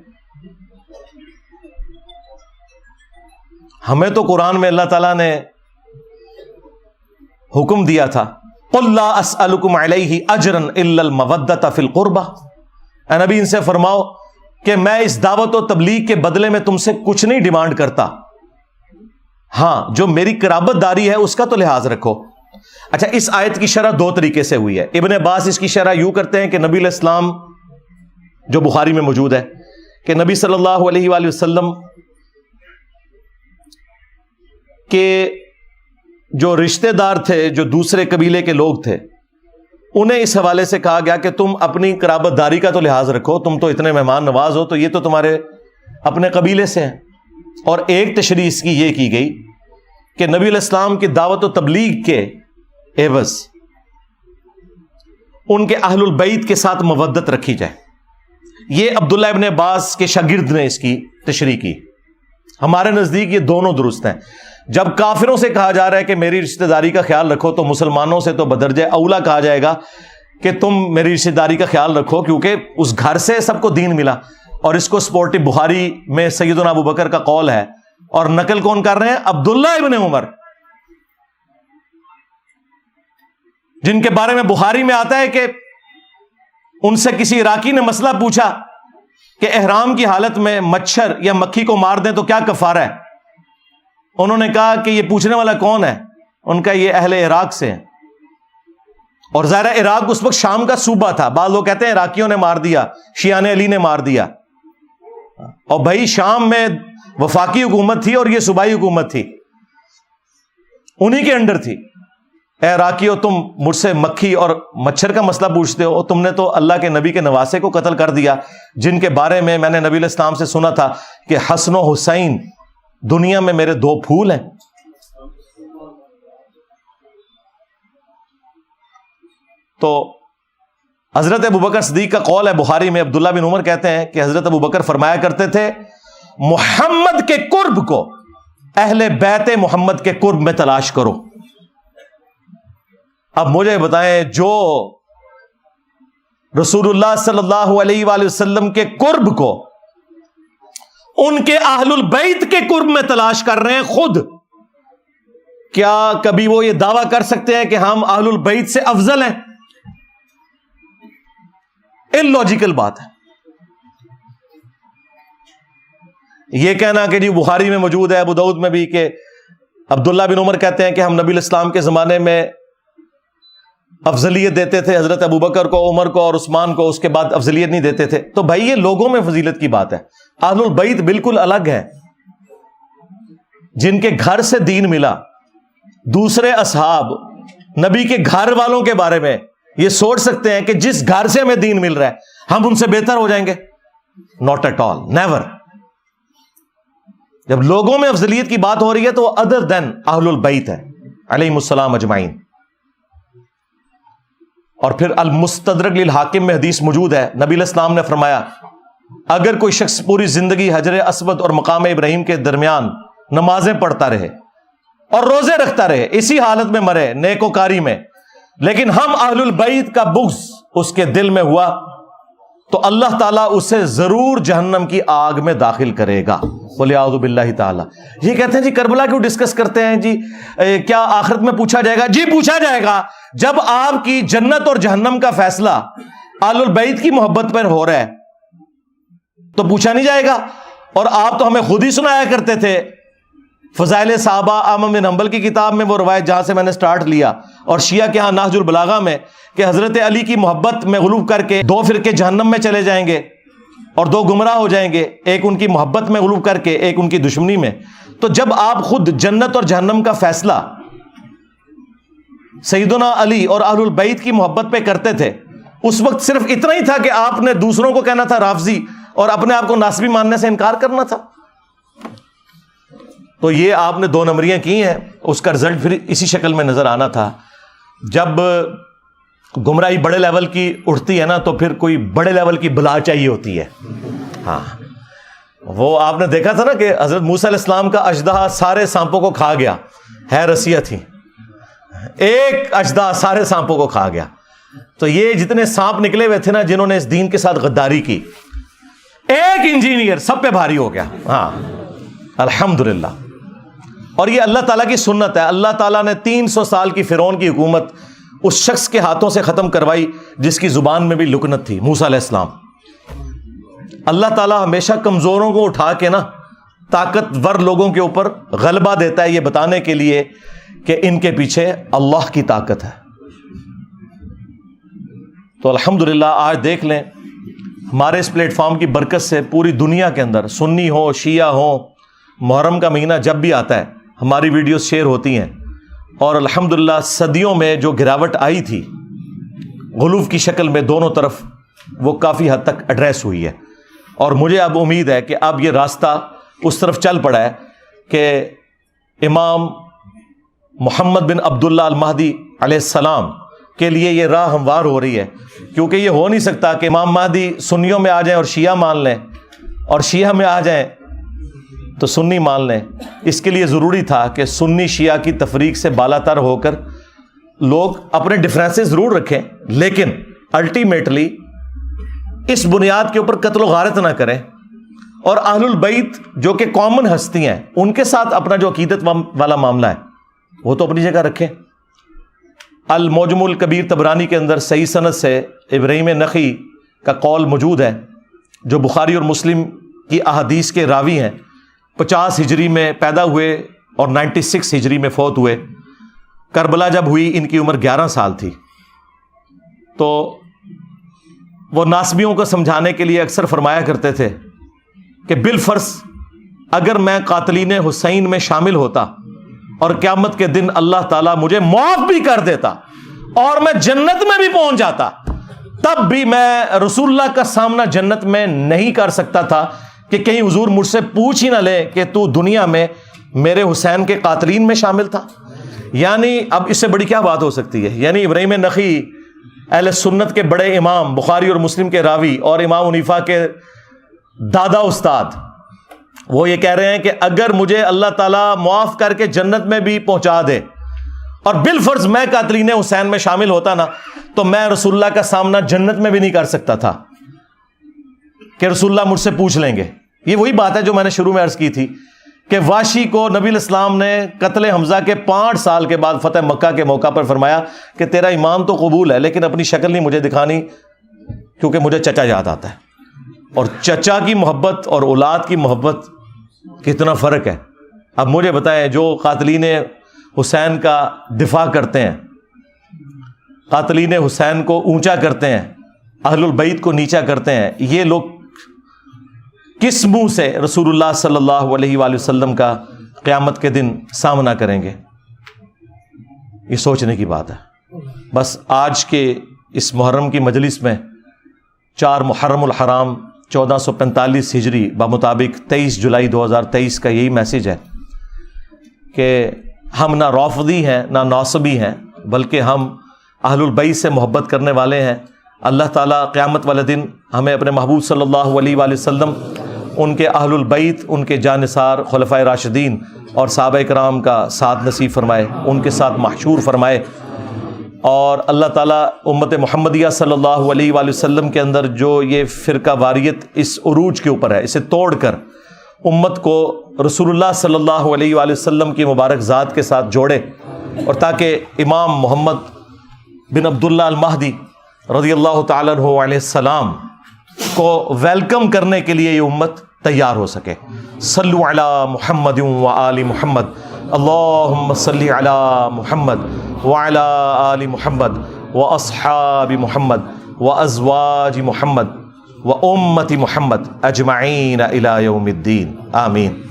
ہمیں تو قرآن میں اللہ تعالیٰ نے حکم دیا تھا قُلْ لَا أَسْأَلُكُمْ عَلَيْهِ أَجْرًا إِلَّا الْمَوَدَّةَ فِي الْقُرْبَةِ. اے نبی ان سے فرماؤ کہ میں اس دعوت و تبلیغ کے بدلے میں تم سے کچھ نہیں ڈیمانڈ کرتا, ہاں جو میری قرابت داری ہے اس کا تو لحاظ رکھو. اچھا, اس آیت کی شرح دو طریقے سے ہوئی ہے. ابن عباس اس کی شرح یوں کرتے ہیں کہ نبی علیہ السلام, جو بخاری میں موجود ہے, کہ نبی صلی اللہ علیہ وآلہ وسلم کے جو رشتہ دار تھے, جو دوسرے قبیلے کے لوگ تھے, انہیں اس حوالے سے کہا گیا کہ تم اپنی قرابت داری کا تو لحاظ رکھو, تم تو اتنے مہمان نواز ہو, تو یہ تو تمہارے اپنے قبیلے سے ہیں. اور ایک تشریح اس کی یہ کی گئی کہ نبی علیہ السلام کی دعوت و تبلیغ کے عوض ان کے اہل البیت کے ساتھ مودت رکھی جائے. یہ عبداللہ ابن عباس کے شاگرد نے اس کی تشریح کی. ہمارے نزدیک یہ دونوں درست ہیں. جب کافروں سے کہا جا رہا ہے کہ میری رشتہ داری کا خیال رکھو, تو مسلمانوں سے تو بدرجہ اولا کہا جائے گا کہ تم میری رشتہ داری کا خیال رکھو, کیونکہ اس گھر سے سب کو دین ملا. اور اس کو سپورٹی بخاری میں سیدنا ابو بکر کا قول ہے, اور نقل کون کر رہے ہیں؟ عبداللہ ابن عمر, جن کے بارے میں بخاری میں آتا ہے کہ ان سے کسی عراقی نے مسئلہ پوچھا کہ احرام کی حالت میں مچھر یا مکھی کو مار دیں تو کیا کفارہ ہے. انہوں نے کہا کہ یہ پوچھنے والا کون ہے؟ ان کا یہ اہل عراق سے ہے. اور ظاہر عراق اس وقت شام کا صوبہ تھا. بعض لوگ کہتے ہیں عراقیوں نے مار دیا, شیعان علی نے مار دیا. اور بھائی شام میں وفاقی حکومت تھی اور یہ صوبائی حکومت تھی, انہی کے انڈر تھی. اے عراقیوں, تم مجھ سے مکھی اور مچھر کا مسئلہ پوچھتے ہو, تم نے تو اللہ کے نبی کے نواسے کو قتل کر دیا, جن کے بارے میں نے نبی علیہ السلام سے سنا تھا کہ حسن و حسین دنیا میں میرے دو پھول ہیں. تو حضرت ابوبکر صدیق کا قول ہے بخاری میں, عبداللہ بن عمر کہتے ہیں کہ حضرت ابوبکر فرمایا کرتے تھے محمد کے قرب کو اہل بیت محمد کے قرب میں تلاش کرو. اب مجھے بتائیں, جو رسول اللہ صلی اللہ علیہ وآلہ وسلم کے قرب کو ان کے اہل البیت کے قرب میں تلاش کر رہے ہیں خود, کیا کبھی وہ یہ دعویٰ کر سکتے ہیں کہ ہم اہل البیت سے افضل ہیں؟ اللاجیکل بات ہے. یہ کہنا کہ جی بخاری میں موجود ہے, ابو داؤد میں بھی, کہ عبداللہ بن عمر کہتے ہیں کہ ہم نبی علیہ السلام کے زمانے میں افضلیت دیتے تھے حضرت ابوبکر کو، عمر کو اور عثمان کو، اس کے بعد افضلیت نہیں دیتے تھے. تو بھائی یہ لوگوں میں فضیلت کی بات ہے. اہل البیت بالکل الگ ہے، جن کے گھر سے دین ملا. دوسرے اصحاب نبی کے گھر والوں کے بارے میں یہ سوچ سکتے ہیں کہ جس گھر سے ہمیں دین مل رہا ہے ہم ان سے بہتر ہو جائیں گے؟ Not at all, never. جب لوگوں میں افضلیت کی بات ہو رہی ہے تو وہ ادر دین اہل البیت ہے علیہم السلام اجمعین. اور پھر المستدرک للحاکم میں حدیث موجود ہے، نبی علیہ السلام نے فرمایا اگر کوئی شخص پوری زندگی حجر اسود اور مقام ابراہیم کے درمیان نمازیں پڑھتا رہے اور روزے رکھتا رہے، اسی حالت میں مرے نیکوکاری میں، لیکن ہم اہل البیت کا بغض اس کے دل میں ہوا تو اللہ تعالیٰ اسے ضرور جہنم کی آگ میں داخل کرے گا. وَلِعَوْذُ بِاللَّهِ تعالیٰ. یہ کہتے ہیں جی کربلا کیوں ڈسکس کرتے ہیں جی؟ کیا آخرت میں پوچھا جائے گا؟ جی پوچھا جائے گا. جب آپ کی جنت اور جہنم کا فیصلہ اہل البیت کی محبت پر ہو رہا ہے تو پوچھا نہیں جائے گا؟ اور آپ تو ہمیں خود ہی سنایا کرتے تھے فضائل صحابہ احمد بن حنبل کی کتاب میں وہ روایت جہاں سے میں نے سٹارٹ لیا، اور شیعہ کے ہاں نہج البلاغہ میں، کہ حضرت علی کی محبت میں غلو کر کے 2 فرقے جہنم میں چلے جائیں گے اور 2 گمراہ ہو جائیں گے، ایک ان کی محبت میں غلو کر کے، ایک ان کی دشمنی میں. تو جب آپ خود جنت اور جہنم کا فیصلہ سیدنا علی اور اہل البیت کی محبت پہ کرتے تھے، اس وقت صرف اتنا ہی تھا کہ آپ نے دوسروں کو کہنا تھا رافضی اور اپنے آپ کو ناسبی ماننے سے انکار کرنا تھا. تو یہ آپ نے 2 نمبریاں کی ہیں، اس کا رزلٹ پھر اسی شکل میں نظر آنا تھا. جب گمراہی بڑے لیول کی اٹھتی ہے نا تو پھر کوئی بڑے لیول کی بلا چاہیے ہوتی ہے. ہاں وہ آپ نے دیکھا تھا نا کہ حضرت موسیٰ علیہ السلام کا اژدہا سارے سانپوں کو کھا گیا، ہے رسیہ تھی، ایک اژدہا سارے سانپوں کو کھا گیا. تو یہ جتنے سانپ نکلے ہوئے تھے نا جنہوں نے اس دین کے ساتھ غداری کی، ایک انجینئر سب پہ بھاری ہو گیا. ہاں الحمدللہ. اور یہ اللہ تعالیٰ کی سنت ہے. اللہ تعالیٰ نے 300 سال کی فرعون کی حکومت اس شخص کے ہاتھوں سے ختم کروائی جس کی زبان میں بھی لکنت تھی، موسیٰ علیہ السلام. اللہ تعالیٰ ہمیشہ کمزوروں کو اٹھا کے نا طاقتور لوگوں کے اوپر غلبہ دیتا ہے، یہ بتانے کے لیے کہ ان کے پیچھے اللہ کی طاقت ہے. تو الحمدللہ آج دیکھ لیں ہمارے اس پلیٹ فارم کی برکت سے پوری دنیا کے اندر سنی ہو شیعہ ہو، محرم کا مہینہ جب بھی آتا ہے ہماری ویڈیوز شیئر ہوتی ہیں، اور الحمدللہ صدیوں میں جو گراوٹ آئی تھی غلو کی شکل میں دونوں طرف، وہ کافی حد تک ایڈریس ہوئی ہے. اور مجھے اب امید ہے کہ اب یہ راستہ اس طرف چل پڑا ہے کہ امام محمد بن عبداللہ المہدی علیہ السلام کے لیے یہ راہ ہموار ہو رہی ہے. کیونکہ یہ ہو نہیں سکتا کہ امام مہدی سنیوں میں آ جائیں اور شیعہ مان لیں، اور شیعہ میں آ جائیں تو سنی مان لیں. اس کے لیے ضروری تھا کہ سنی شیعہ کی تفریق سے بالا تر ہو کر لوگ اپنے ڈفرینسز ضرور رکھیں، لیکن الٹیمیٹلی اس بنیاد کے اوپر قتل و غارت نہ کریں، اور اہل البیت جو کہ کامن ہستی ہیں ان کے ساتھ اپنا جو عقیدت والا معاملہ ہے وہ تو اپنی جگہ رکھیں. المعجم الکبیر طبرانی کے اندر صحیح سند سے ابراہیم نخعی کا قول موجود ہے، جو بخاری اور مسلم کی احادیث کے راوی ہیں. 50 ہجری میں پیدا ہوئے اور 96 ہجری میں فوت ہوئے. کربلا جب ہوئی ان کی عمر 11 سال تھی. تو وہ ناسبیوں کو سمجھانے کے لیے اکثر فرمایا کرتے تھے کہ بالفرض اگر میں قاتلین حسین میں شامل ہوتا اور قیامت کے دن اللہ تعالیٰ مجھے معاف بھی کر دیتا اور میں جنت میں بھی پہنچ جاتا، تب بھی میں رسول اللہ کا سامنا جنت میں نہیں کر سکتا تھا کہ کہیں حضور مجھ سے پوچھ ہی نہ لے کہ تو دنیا میں میرے حسین کے قاتلین میں شامل تھا. یعنی اب اس سے بڑی کیا بات ہو سکتی ہے؟ یعنی ابراہیم نخعی اہل سنت کے بڑے امام، بخاری اور مسلم کے راوی اور امام حنیفہ کے دادا استاد، وہ یہ کہہ رہے ہیں کہ اگر مجھے اللہ تعالیٰ معاف کر کے جنت میں بھی پہنچا دے اور بالفرض میں قاتلین حسین میں شامل ہوتا نا، تو میں رسول اللہ کا سامنا جنت میں بھی نہیں کر سکتا تھا کہ رسول اللہ مجھ سے پوچھ لیں گے. یہ وہی بات ہے جو میں نے شروع میں عرض کی تھی کہ واشی کو نبی علیہ السلام نے قتل حمزہ کے 5 سال کے بعد فتح مکہ کے موقع پر فرمایا کہ تیرا ایمان تو قبول ہے لیکن اپنی شکل نہیں مجھے دکھانی کیونکہ مجھے چچا یاد آتا ہے. اور چچا کی محبت اور اولاد کی محبت کتنا فرق ہے. اب مجھے بتائیں جو قاتلین حسین کا دفاع کرتے ہیں قاتلین حسین کو اونچا کرتے ہیں، اہل البیت کو نیچا کرتے ہیں، یہ لوگ کس منہ سے رسول اللہ صلی اللہ علیہ وآلہ وسلم کا قیامت کے دن سامنا کریں گے؟ یہ سوچنے کی بات ہے۔ بس آج کے اس محرم کی مجلس میں 4 محرم الحرام 1445 ہجری بمطابق 23 جولائی 2023 کا یہی میسیج ہے کہ ہم نہ رافضی ہیں نہ ناصبی ہیں، بلکہ ہم اہل البیت سے محبت کرنے والے ہیں۔ اللہ تعالیٰ قیامت والے دن ہمیں اپنے محبوب صلی اللہ علیہ وآلہ وسلم، ان کے اہل البیت، ان کے جانثار خلفائے راشدین اور صحابہ کرام کا ساتھ نصیب فرمائے، ان کے ساتھ محشور فرمائے، اور اللہ تعالیٰ امت محمدیہ صلی اللہ علیہ وآلہ وسلم کے اندر جو یہ فرقہ واریت اس عروج کے اوپر ہے، اسے توڑ کر امت کو رسول اللہ صلی اللہ علیہ وآلہ وسلم کی مبارک ذات کے ساتھ جوڑے، اور تاکہ امام محمد بن عبداللہ المہدی رضی اللہ تعالیٰ عنہ علیہ السلام کو ویلکم کرنے کے لیے یہ امت تیار ہو سکے۔ صلو علی محمد و آل محمد، اللہم صلی علی محمد وعلی آل محمد و اصحاب محمد و ازواج محمد و امت محمد اجمعین الی یوم الدین، آمین۔